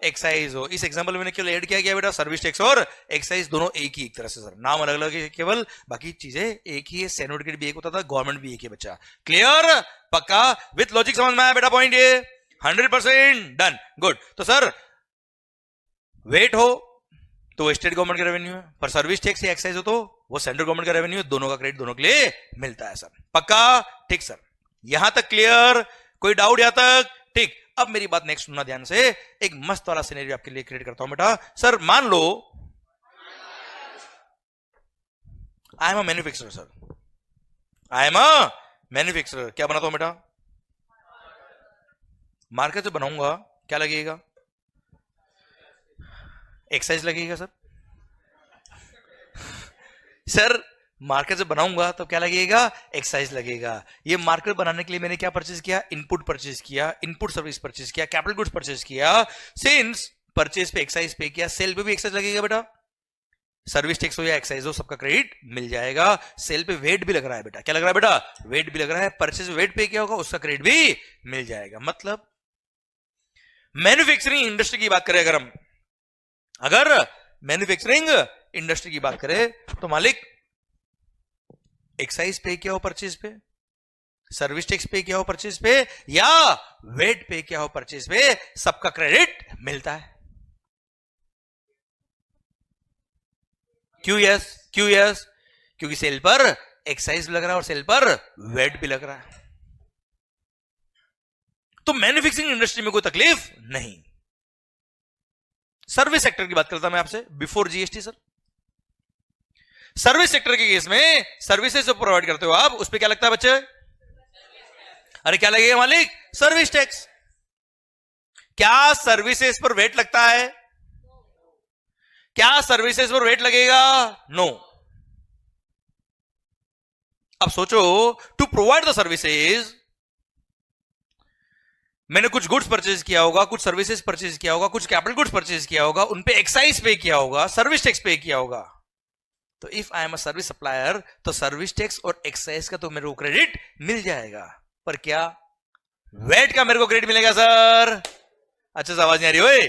एक्साइज हो। इस एग्जांपल में मैंने केवल ऐड किया गया बेटा सर्विस टैक्स और एक्साइज दोनों एक ही एक तरह से सर, नाम अलग अलग है केवल, बाकी चीजें एक ही है। सर्टिफिकेट भी एक होता था, गवर्नमेंट भी एक है बच्चा। क्लियर, पक्का, विथ लॉजिक समझ में आया बेटा पॉइंट ये? 100% डन, गुड। तो सर वेट हो तो वो स्टेट गवर्नमेंट का रेवेन्यू है, पर सर्विस टैक्स या एक्साइज हो तो वो सेंट्रल गवर्नमेंट का रेवेन्यू है। दोनों का क्रेडिट दोनों के लिए मिलता है सर, पक्का? ठीक सर, यहां तक क्लियर? कोई डाउट यहां तक? ठीक। अब मेरी बात नेक्स्ट सुनना ध्यान से, एक मस्त वाला सिनेरियो आपके लिए क्रिएट करता हूं बेटा। सर मान लो I am a manufacturer sir, I am a manufacturer. क्या बनाता हूं बेटा? मार्केट से बनाऊंगा, क्या लगेगा? एक्साइज लगेगा सर। सर मार्केट से बनाऊंगा तो क्या लगेगा? एक्साइज लगेगा। ये मार्केट बनाने के लिए मैंने क्या परचेज किया? इनपुट परचेज किया, इनपुट सर्विस परचेज किया, कैपिटल गुड्स परचेज किया। सिंस परचेज पे एक्साइज पे किया, सेल पे भी एक्साइज लगेगा बेटा। सर्विस टैक्स हो या एक्साइज हो, सबका क्रेडिट मिल जाएगा। सेल पे वेट भी लग रहा है बेटा, क्या लग रहा है बेटा? वेट भी लग रहा है। परचेज पे वेट पे किया होगा, उसका क्रेडिट भी मिल जाएगा। मतलब मैन्युफैक्चरिंग इंडस्ट्री की बात करें अगर मैन्युफैक्चरिंग इंडस्ट्री की बात करें तो मालिक एक्साइज पे किया हो परचेज पे, सर्विस टैक्स पे किया हो परचेज पे, या वेट पे किया हो परचेज पे, सबका क्रेडिट मिलता है। क्यों यस? क्यों यस? क्योंकि सेल पर एक्साइज भी लग रहा है और सेल पर वेट भी लग रहा है। तो मैन्युफैक्चरिंग इंडस्ट्री में कोई तकलीफ नहीं। सर्विस सेक्टर की बात करता मैं आपसे before GST sir. Service sector के केस में सर्विसेज जो प्रोवाइड करते हो आप, उस पे क्या लगता है बच्चे? अरे क्या लगेगा मालिक? Service tax. क्या सर्विसेज पर वेट लगता है? क्या सर्विसेज पर वेट लगेगा? नो। अब सोचो, टू प्रोवाइड द सर्विसेज मैंने कुछ गुड्स परचेज किया होगा, कुछ सर्विसेज परचेज किया होगा, कुछ कैपिटल गुड्स परचेज किया होगा, उन पे एक्साइज पे किया होगा, सर्विस टैक्स पे किया होगा। तो if I am a service supplier तो सर्विस टैक्स और एक्साइज का तो मेरे को क्रेडिट मिल जाएगा, पर क्या वेट का मेरे को क्रेडिट मिलेगा सर? अच्छा से आवाज नहीं आ रही ओए।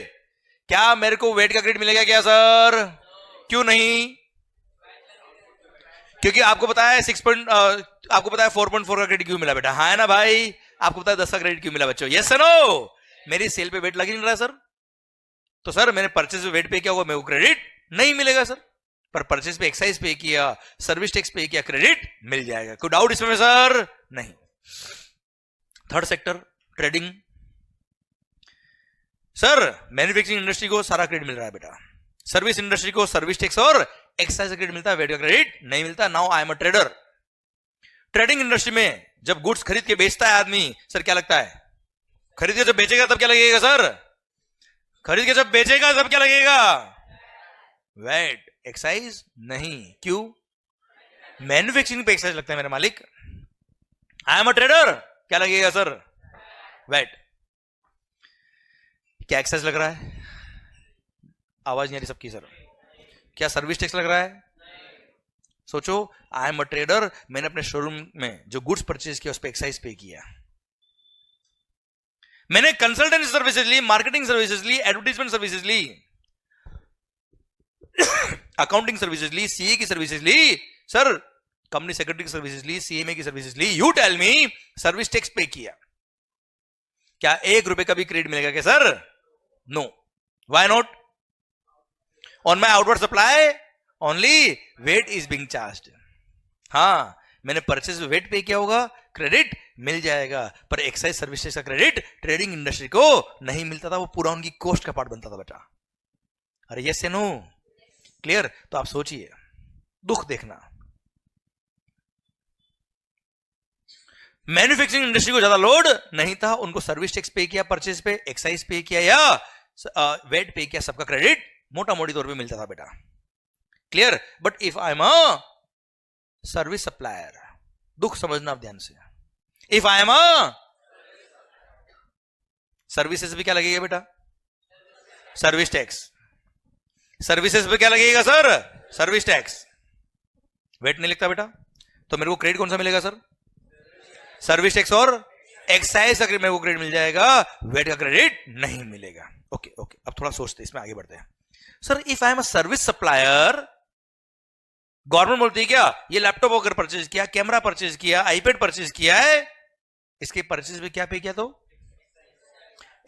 क्या मेरे को वेट का क्रेडिट मिलेगा क्या सर? क्यों नहीं? क्योंकि आपको पता है 4.4 का क्रेडिट क्यों मिला बेटा? हाँ है ना भाई? आपको पता है 10 का क्रेडिट क्यों मिला बच्चों? Yes sir no? मेरी सेल पे वेट लग ही नहीं रहा सर, तो सर मैंने परचेज पे वेट पे किया होगा, मेरे को क्रेडिट नहीं मिलेगा सर। पर परचेज पे एक्साइज पे किया, सर्विस टैक्स पे किया, क्रेडिट मिल जाएगा। कोई डाउट इसमें सर? नहीं। Third sector trading. Sir manufacturing industry को सारा क्रेडिट मिल रहा है बेटा, सर्विस इंडस्ट्री को सर्विस टैक्स और एक्साइज का क्रेडिट मिलता है, वेट का क्रेडिट नहीं मिलता। Now I am a trader. Trading industry में जब गुड्स खरीद के बेचता है आदमी, सर क्या लगता है? खरीद के जब बेचेगा तब क्या लगेगा सर? खरीद के जब बेचेगा तब क्या लगेगा? वेट। एक्साइज नहीं। क्यों? मैन्युफैक्चरिंग पे एक्साइज लगता है मेरे मालिक। आई एम अ ट्रेडर, क्या लगेगा सर? वेट। क्या एक्साइज लग रहा है? आवाज नहीं आ रही सबकी सर। क्या सर्विस टैक्स लग रहा है? सोचो, आई एम अ ट्रेडर, मैंने अपने शोरूम में जो गुड्स परचेज किया उस पर एक्साइज पे किया, मैंने कंसल्टेंसी सर्विसेज ली, मार्केटिंग सर्विसेज ली, एडवर्टाइजमेंट सर्विसेज ली, अकाउंटिंग सर्विसेज ली, सीए की सर्विसेज ली, सर कंपनी सेक्रेटरी की सर्विसेज ली, सीएमए की सर्विसेज ली। You tell me, service tax pay किया, क्या 1 रुपए का भी क्रेडिट मिलेगा क्या sir? No. Why not? On my outward supply only VAT is being charged. हाँ, मैंने परचेज वेट पे किया होगा, क्रेडिट मिल जाएगा, पर एक्साइज सर्विसेज का क्रेडिट ट्रेडिंग इंडस्ट्री को नहीं मिलता था, वो पूरा उनकी कॉस्ट का पार्ट बनता था बेटा। अरे यस या नो? क्लियर? तो आप सोचिए, दुख देखना, मैन्युफैक्चरिंग इंडस्ट्री को ज्यादा लोड नहीं था, उनको सर्विस टैक्स पे किया, परचेज पे एक्साइज पे किया या वेट पे किया, सबका क्रेडिट मोटा मोटी तौर पे मिलता था बेटा। Clear? But if I am a service supplier, दुख समझना आप ध्यान से, if I am a services पे क्या लगेगा बेटा? Service tax. सर्विसेज पे क्या लगेगा सर? Service tax. वेट नहीं लगता बेटा, तो मेरे को क्रेडिट कौन सा मिलेगा सर? सर्विस टैक्स और एक्साइज का मेरे को क्रेडिट मिल जाएगा, वेट का क्रेडिट नहीं मिलेगा। ओके ओके, अब थोड़ा सोचते इसमें आगे बढ़ते हैं। Sir if I am a service supplier, government बोलती है क्या, ये लैपटॉप अगर परचेज किया, कैमरा परचेज किया, आईपैड परचेज किया है, इसके परचेज में क्या पे किया, तो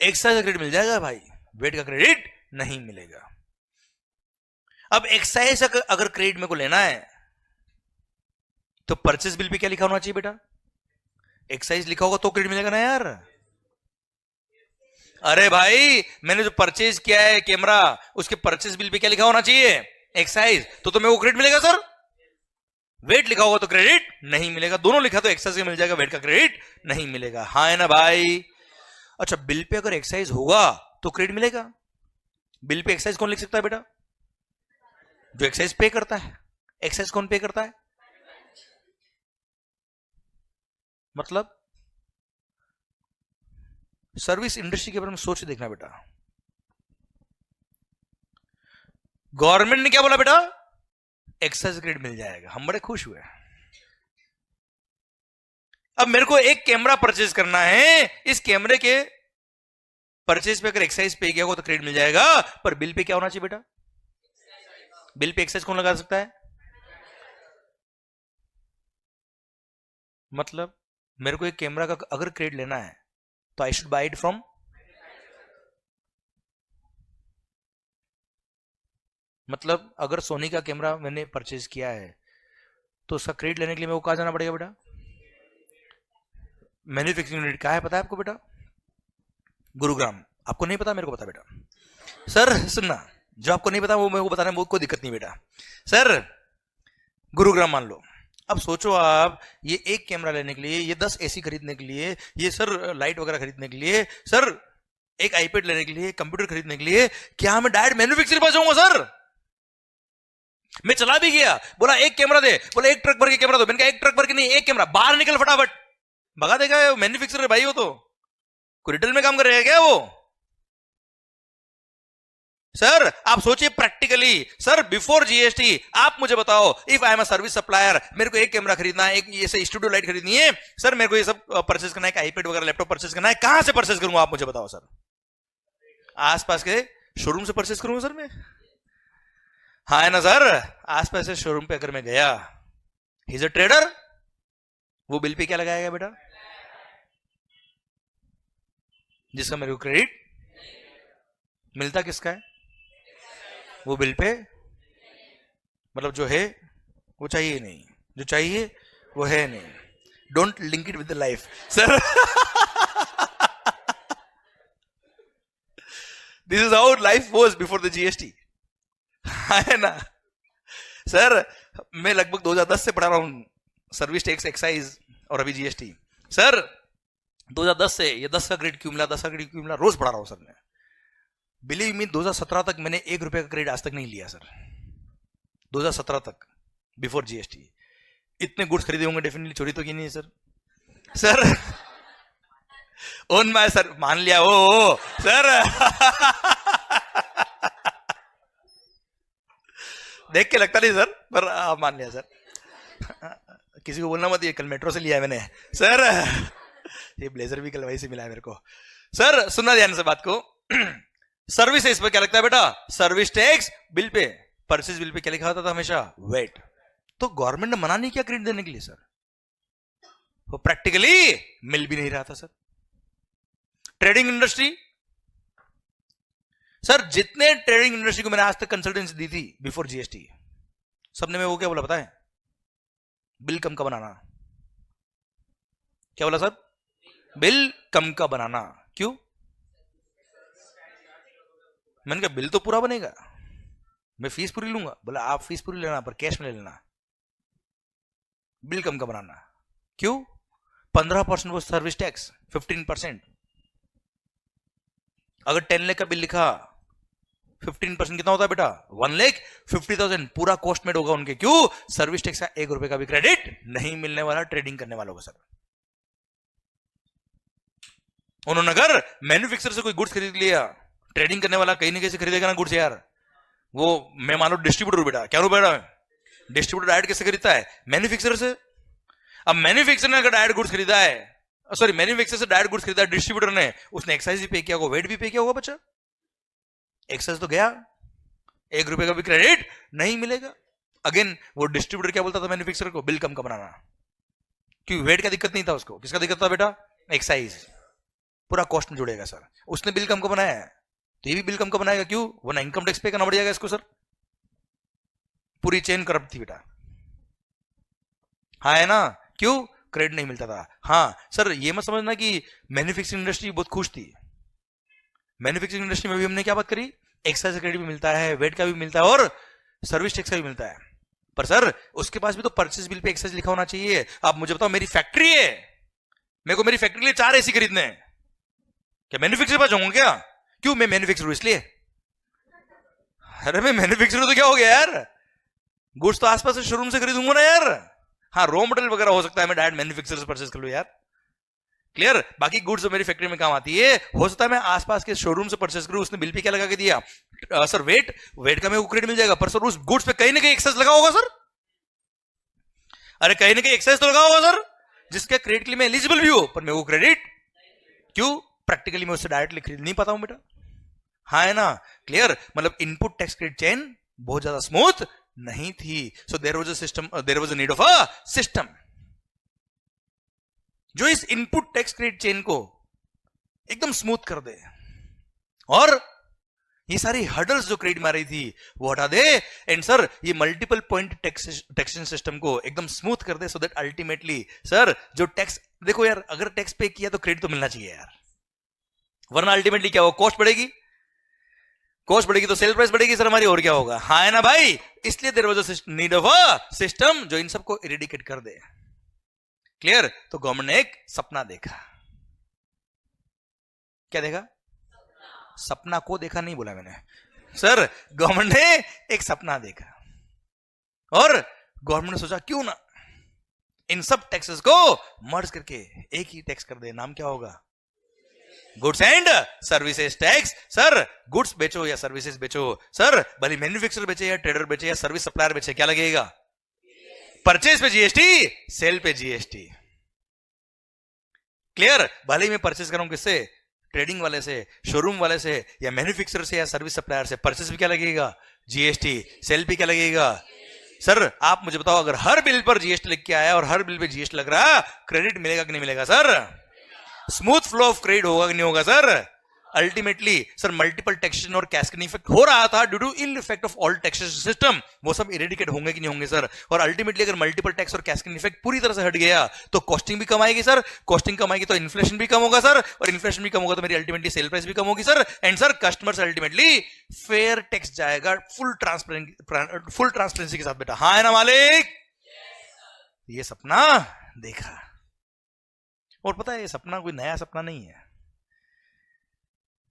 एक्साइज का क्रेडिट मिल जाएगा भाई, वेट का क्रेडिट नहीं मिलेगा। अब एक्साइज अगर क्रेडिट मेरे को लेना है तो परचेज बिल पे क्या लिखा होना चाहिए बेटा, एक्साइज लिखा होगा तो क्रेडिट मिलेगा ना यार। अरे भाई मैंने जो परचेज किया है कैमरा, उसके परचेज बिल पे क्या लिखा होना चाहिए, एक्साइज, तो मेरे को क्रेडिट मिलेगा सर। वेट लिखा होगा तो क्रेडिट नहीं मिलेगा, दोनों लिखा तो एक्साइज का मिल जाएगा, वेट का क्रेडिट नहीं मिलेगा। हाँ है ना भाई। अच्छा बिल पे अगर एक्साइज होगा तो क्रेडिट मिलेगा। बिल पे एक्साइज कौन लिख सकता है बेटा, जो एक्साइज पे करता है। एक्साइज कौन पे करता है, मतलब सर्विस इंडस्ट्री के बारे में सोच के देखना बेटा। गवर्नमेंट ने क्या बोला बेटा, एक्साइज क्रेडिट मिल जाएगा, हम बड़े खुश हुए। अब मेरे को एक कैमरा परचेज करना है, इस कैमरे के परचेज पे अगर एक्साइज पे किया हो तो क्रेडिट मिल जाएगा, पर बिल पे क्या होना चाहिए बेटा, बिल पे एक्साइज कौन लगा सकता है, मतलब मेरे को एक कैमरा का अगर क्रेडिट लेना है तो I should buy it from, मतलब अगर सोनी का कैमरा मैंने परचेज किया है तो उसका क्रेडिट लेने के लिए मेरे को कहां जाना पड़ेगा बेटा, मैन्युफैक्चरिंग यूनिट कहां है पता है आपको बेटा, गुरुग्राम। आपको नहीं पता, मेरे को पता बेटा। सर सुनना, जो आपको नहीं पता वो मेरे को बताने में कोई दिक्कत नहीं बेटा। सर गुरुग्राम मान लो, अब सोचो आप ये एक कैमरा लेने के लिए, ये 10 एसी खरीदने के लिए, ये सर लाइट वगैरह खरीदने के लिए, सर एक आईपैड लेने के लिए, कंप्यूटर खरीदने के लिए, क्या मैं डायरेक्ट मैन्युफैक्चरर पास जाऊंगा सर। मैं चला भी गया, बोला एक कैमरा दे, बोला एक ट्रक भर के कैमरा दो, मैंने कहा एक ट्रक भर के नहीं, एक कैमरा, बाहर निकल फटाफट, भगा देगा मैन्युफैक्चरर भाई, वो तो कोई रिटेल में काम कर रहेगा क्या वो। सर आप सोचिए प्रैक्टिकली, सर बिफोर जीएसटी आप मुझे बताओ, if I am a service supplier, मेरे को एक कैमरा खरीदना है, एक ये स्टूडियो लाइट खरीदनी है, सर मेरे को ये सब परचेज करना है, आईपैड वगैरह लैपटॉप परचेज करना है, कहां से परचेज करूंगा आप मुझे बताओ सर। आसपास के शोरूम से परचेज करूंगा सर मैं। हाँ है ना सर, आसपास के शोरूम पे अगर मैं गया, ही इज अ ट्रेडर, वो बिल पे क्या लगाएगा बेटा, जिसका मेरे को क्रेडिट मिलता किसका है, वो बिल पे, मतलब जो है वो चाहिए नहीं, जो चाहिए वो है नहीं, don't link it with the life sir. This is how life was before the GST, है ना सर। मैं लगभग 2010 से पढ़ा रहा हूं सर्विस टैक्स, एक्साइज और अभी जीएसटी। सर 2010 से ये 10 का क्रेडिट क्यों मिला, 10 का क्रेडिट क्यों मिला, रोज पढ़ा रहा हूं सर मैं। बिलीव मी 2017 तक मैंने 1 रुपए का क्रेडिट आज तक नहीं लिया सर, 2017 तक बिफोर जीएसटी। इतने गुड्स खरीदे होंगे डेफिनेटली, चोरी तो की नहीं है sir. Sir own my sir, मान लिया ओ सर। देख के लगता नहीं सर, पर मान लिया सर। किसी को बोलना मत, ये कल मेट्रो से लिया है मैंने सर। ये ब्लेजर भी कल वहीं से मिला है मेरे को। सर सुनना ध्यान से बात को। सर्विस इस पर क्या लगता है बेटा, service tax, bill pay, purchase bill pay क्या लिखा होता था हमेशा, वेट। तो गवर्नमेंट ने मना नहीं किया क्रेडिट देने के लिए सर, वो प्रैक्टिकली मिल भी नहीं रहा था सर। ट्रेडिंग इंडस्ट्री, सर जितने ट्रेडिंग इंडस्ट्री को मैंने आज तक कंसल्टेंसी दी थी बिफोर जीएसटी, सबने मैं वो क्या बोला पता है, बिल कम का बनाना। क्या बोला सर, बिल कम का बनाना। क्यों, मैंने कहा बिल तो पूरा बनेगा, मैं फीस पूरी लूंगा। बोला आप फीस पूरी लेना पर कैश में ले लेना, बिल कम का बनाना। क्यों, 15% वो सर्विस टैक्स, 15%। अगर 10 लाख का बिल लिखा, 15% कितना होता है बेटा, 1,50,000 पूरा कॉस्ट मेड होगा उनके। क्यों, सर्विस टैक्स का 1 रुपए का भी क्रेडिट नहीं मिलने वाला ट्रेडिंग करने वालों को सर। उन्होंने अगर मैन्युफैक्चरर से कोई गुड्स खरीद लिया, ट्रेडिंग करने वाला कहीं ना कहीं से खरीदेगा ना गुड्स यार। वो मैं मान लो डिस्ट्रीब्यूटर बेटा, क्या बेटा, डिस्ट्रीब्यूटर डायरेक्ट किससे खरीदता है, मैन्युफैक्चरर से। अब मैन्युफैक्चरर ने अगर डायरेक्ट गुड्स खरीदा है सॉरी मैन्युफैक्चरर से डायरेक्ट गुड्स खरीदा डिस्ट्रीब्यूटर ने, उसने एक्साइज भी पे किया होगा, वेट भी पे किया होगा बच्चा, एक्साइज तो गया, 1 रुपए का भी क्रेडिट नहीं मिलेगा। अगेन वो डिस्ट्रीब्यूटर क्या बोलता था मैन्युफैक्चरर को, बिल कम बनाना, क्योंकि वेट का दिक्कत नहीं था उसको, किसका दिक्कत था बेटा, एक्साइज, पूरा कॉस्ट में जुड़ेगा सर, उसने बिल कम का बनाया है तो ये भी बिल कम का बनाएगा, क्यों, वरना इनकम टैक्स पे करना पड़ जाएगा इसको सर, पूरी चेन करप्ट थी बेटा, हाँ है ना, क्यों, क्रेडिट नहीं मिलता था। हाँ सर ये मत समझना कि मैन्युफैक्चरिंग इंडस्ट्री बहुत खुश थी, मैन्युफैक्चरिंग इंडस्ट्री में भी हमने क्या बात करी, एक्साइज क्रेडिट भी मिलता है, वेट का भी मिलता है और सर्विस टैक्स का भी मिलता है, पर सर उसके पास भी तो परचेज बिल पे एक्साइज लिखा होना चाहिए। आप मुझे बताओ मेरी फैक्ट्री है, मेरे को मेरी फैक्ट्री के लिए 4 एसी खरीदने हैं, क्या मैन्युफैक्चरर पास जाऊंगा क्या, क्यों, मैं मैन्युफैक्चरर हूं इसलिए, अरे मैं मैन्युफैक्चरर तो क्या हो गया यार, गुड्स तो आसपास से शोरूम से खरीदूंगा ना यार, हाँ रॉ मटेरियल वगैरह हो सकता है मैं डायरेक्ट मैन्युफैक्चरर से परचेज कर लूं यार, क्लियर, बाकी गुड्स जो मेरी फैक्ट्री में काम आती है, हो सकता है मैं आसपास के शोरूम से परचेज करूं, उसने बिल पे क्या लगा के दिया, सर वेट, वेट का मेरे को क्रेडिट मिल जाएगा, पर सर उस गुड्स पे कहीं ना कहीं एक्सेस लगा होगा सर, अरे कहीं ना कहीं एक्सेस तो लगा होगा सर, जिसके क्रेडिट के लिए मैं एलिजिबल भी हूं, पर मेरे को क्रेडिट, क्यों, प्रैक्टिकली मैं उससे डायरेक्टली खरीद नहीं पाता हूं बेटा, हाँ है ना, क्लियर, मतलब इनपुट टैक्स क्रेडिट चेन बहुत ज्यादा स्मूथ नहीं थी, so there was a system, there was a need of a system जो इस इनपुट टैक्स क्रेडिट चेन को एकदम स्मूथ कर दे, और ये सारी हर्डल्स जो क्रेडिट मारी थी वो हटा दे, एंड सर ये मल्टीपल पॉइंट टैक्सेशन सिस्टम को एकदम स्मूथ कर दे, सो दैट अल्टीमेटली सर जो टैक्स, देखो यार अगर टैक्स पे किया तो क्रेडिट तो मिलना चाहिए यार, वरना अल्टीमेटली क्या होगा, कॉस्ट बढ़ेगी, कॉस्ट बढ़ेगी तो सेल प्राइस बढ़ेगी सर हमारी, और क्या होगा, हाँ है ना भाई, इसलिए there was a need of a system जो इन सबको इरेडिकेट कर दे, क्लियर, तो गवर्नमेंट ने एक सपना देखा, क्या देखा, सपना को देखा नहीं बोला मैंने सर, गवर्नमेंट ने एक सपना देखा, और गवर्नमेंट ने सोचा क्यों ना इन सब टैक्सेस को मर्ज करके एक ही टैक्स कर दे, नाम क्या होगा, goods and services tax, sir goods बेचो या सर्विसेज बेचो, सर भले मैन्युफैक्चरर बेचे या ट्रेडर बेचे या सर्विस सप्लायर बेचे, क्या लगेगा, परचेज पे जीएसटी, सेल पे जीएसटी, क्लियर, भले ही मैं परचेज करूं किससे, ट्रेडिंग वाले से, शोरूम वाले से, या मैन्युफैक्चरर से या सर्विस सप्लायर से, परचेज भी क्या लगेगा, जीएसटी, सेल भी क्या लगेगा, सर आप मुझे बताओ अगर हर बिल पर जीएसटी लिख के आया और हर बिल पे जीएसटी लग रहा, क्रेडिट मिलेगा कि नहीं मिलेगा sir, smooth flow of credit होगा कि नहीं होगा sir, ultimately sir multiple taxation और कैस्केडिंग इफेक्ट हो रहा था due to ill effect of all taxation system, वो सब इरेडिकेट होंगे कि नहीं होंगे सर, और अल्टीमेटली अगर मल्टीपल टैक्स और कैस्केडिंग इफेक्ट पूरी तरह से हट गया तो कॉस्टिंग भी कम आएगी सर, कॉस्टिंग कम आएगी तो इन्फ्लेशन भी कम होगा सर, और इन्फ्लेशन भी कम होगा तो मेरी अल्टीमेटली सेल प्राइस भी कम होगी सर, एंड सर कस्टमर से अल्टीमेटली फेयर टैक्स जाएगा, फुल ट्रांसपेरेंसी के साथ बेटा, हाँ है ना मालिक, ये सपना देखा, और पता है ये सपना कोई नया सपना नहीं है,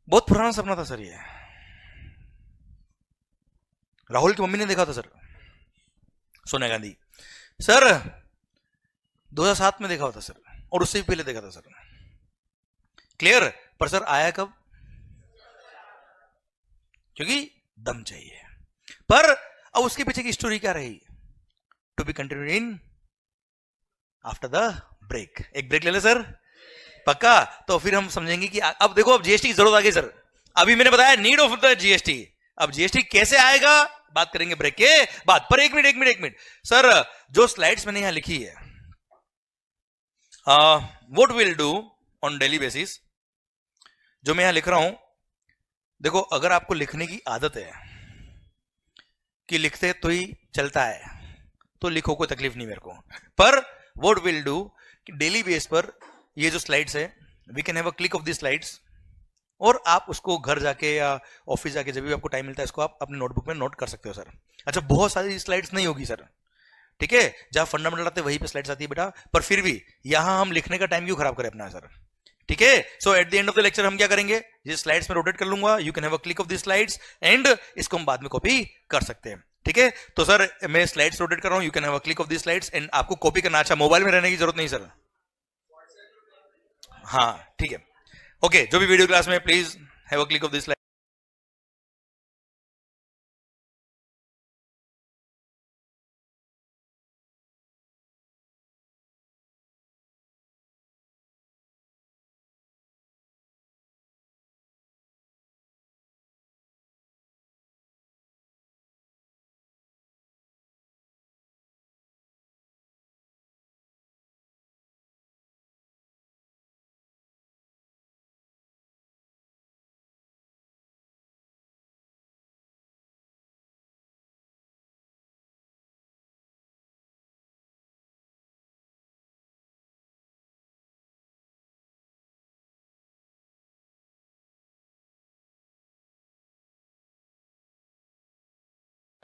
बहुत पुराना सपना था सर ये, राहुल की मम्मी ने देखा था सर, सोनिया गांधी सर 2007 में देखा होता सर, और उससे भी पहले देखा था सर, क्लियर, पर सर आया कब, क्योंकि दम चाहिए, पर अब उसके पीछे की स्टोरी क्या रही, to be continued in after the break, एक ब्रेक ले ले सर, पक्का, तो फिर हम समझेंगे कि अब देखो अब जीएसटी की जरूरत आ गई सर, अभी मैंने बताया नीड ऑफ द जीएसटी, अब जीएसटी कैसे आएगा बात करेंगे ब्रेक के बाद, पर एक मिनट सर, जो स्लाइड्स मैंने यहां लिखी है, what will do on daily basis, जो मैं यहां लिख रहा हूं, देखो अगर आपको लिखने की आदत है कि लिखते तो ही चलता है तो लिखो, कोई तकलीफ नहीं मेरे को, पर what will do daily base पर ये जो स्लाइड्स है, we can have a click of the slides, और आप उसको घर जाके या ऑफिस जाके जब भी आपको टाइम मिलता है इसको आप अपने नोटबुक में नोट कर सकते हो सर, अच्छा बहुत सारी स्लाइड्स नहीं होगी सर, ठीक है, जहां फंडामेंटल आते हैं वहीं पे स्लाइड्स आती है बेटा, पर फिर भी यहां हम लिखने का टाइम क्यों खराब करें अपना सर, ठीक है, so at the end of the lecture हम क्या करेंगे, ये स्लाइड्स में रोटेट कर लूंगा, you can have a click of the slides, and इसको हम बाद में कॉपी कर सकते हैं, ठीक है, तो सर मैं स्लाइड्स रोटेट कर रहा हूं, you can have a click of the slides, and आपको कॉपी करना, अच्छा मोबाइल में रहने की जरूरत नहीं सर, हाँ ठीक है, ओके, जो भी वीडियो क्लास में please have a click of this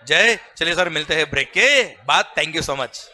जय। चलिए सर, मिलते हैं ब्रेक के बाद। Thank you so much.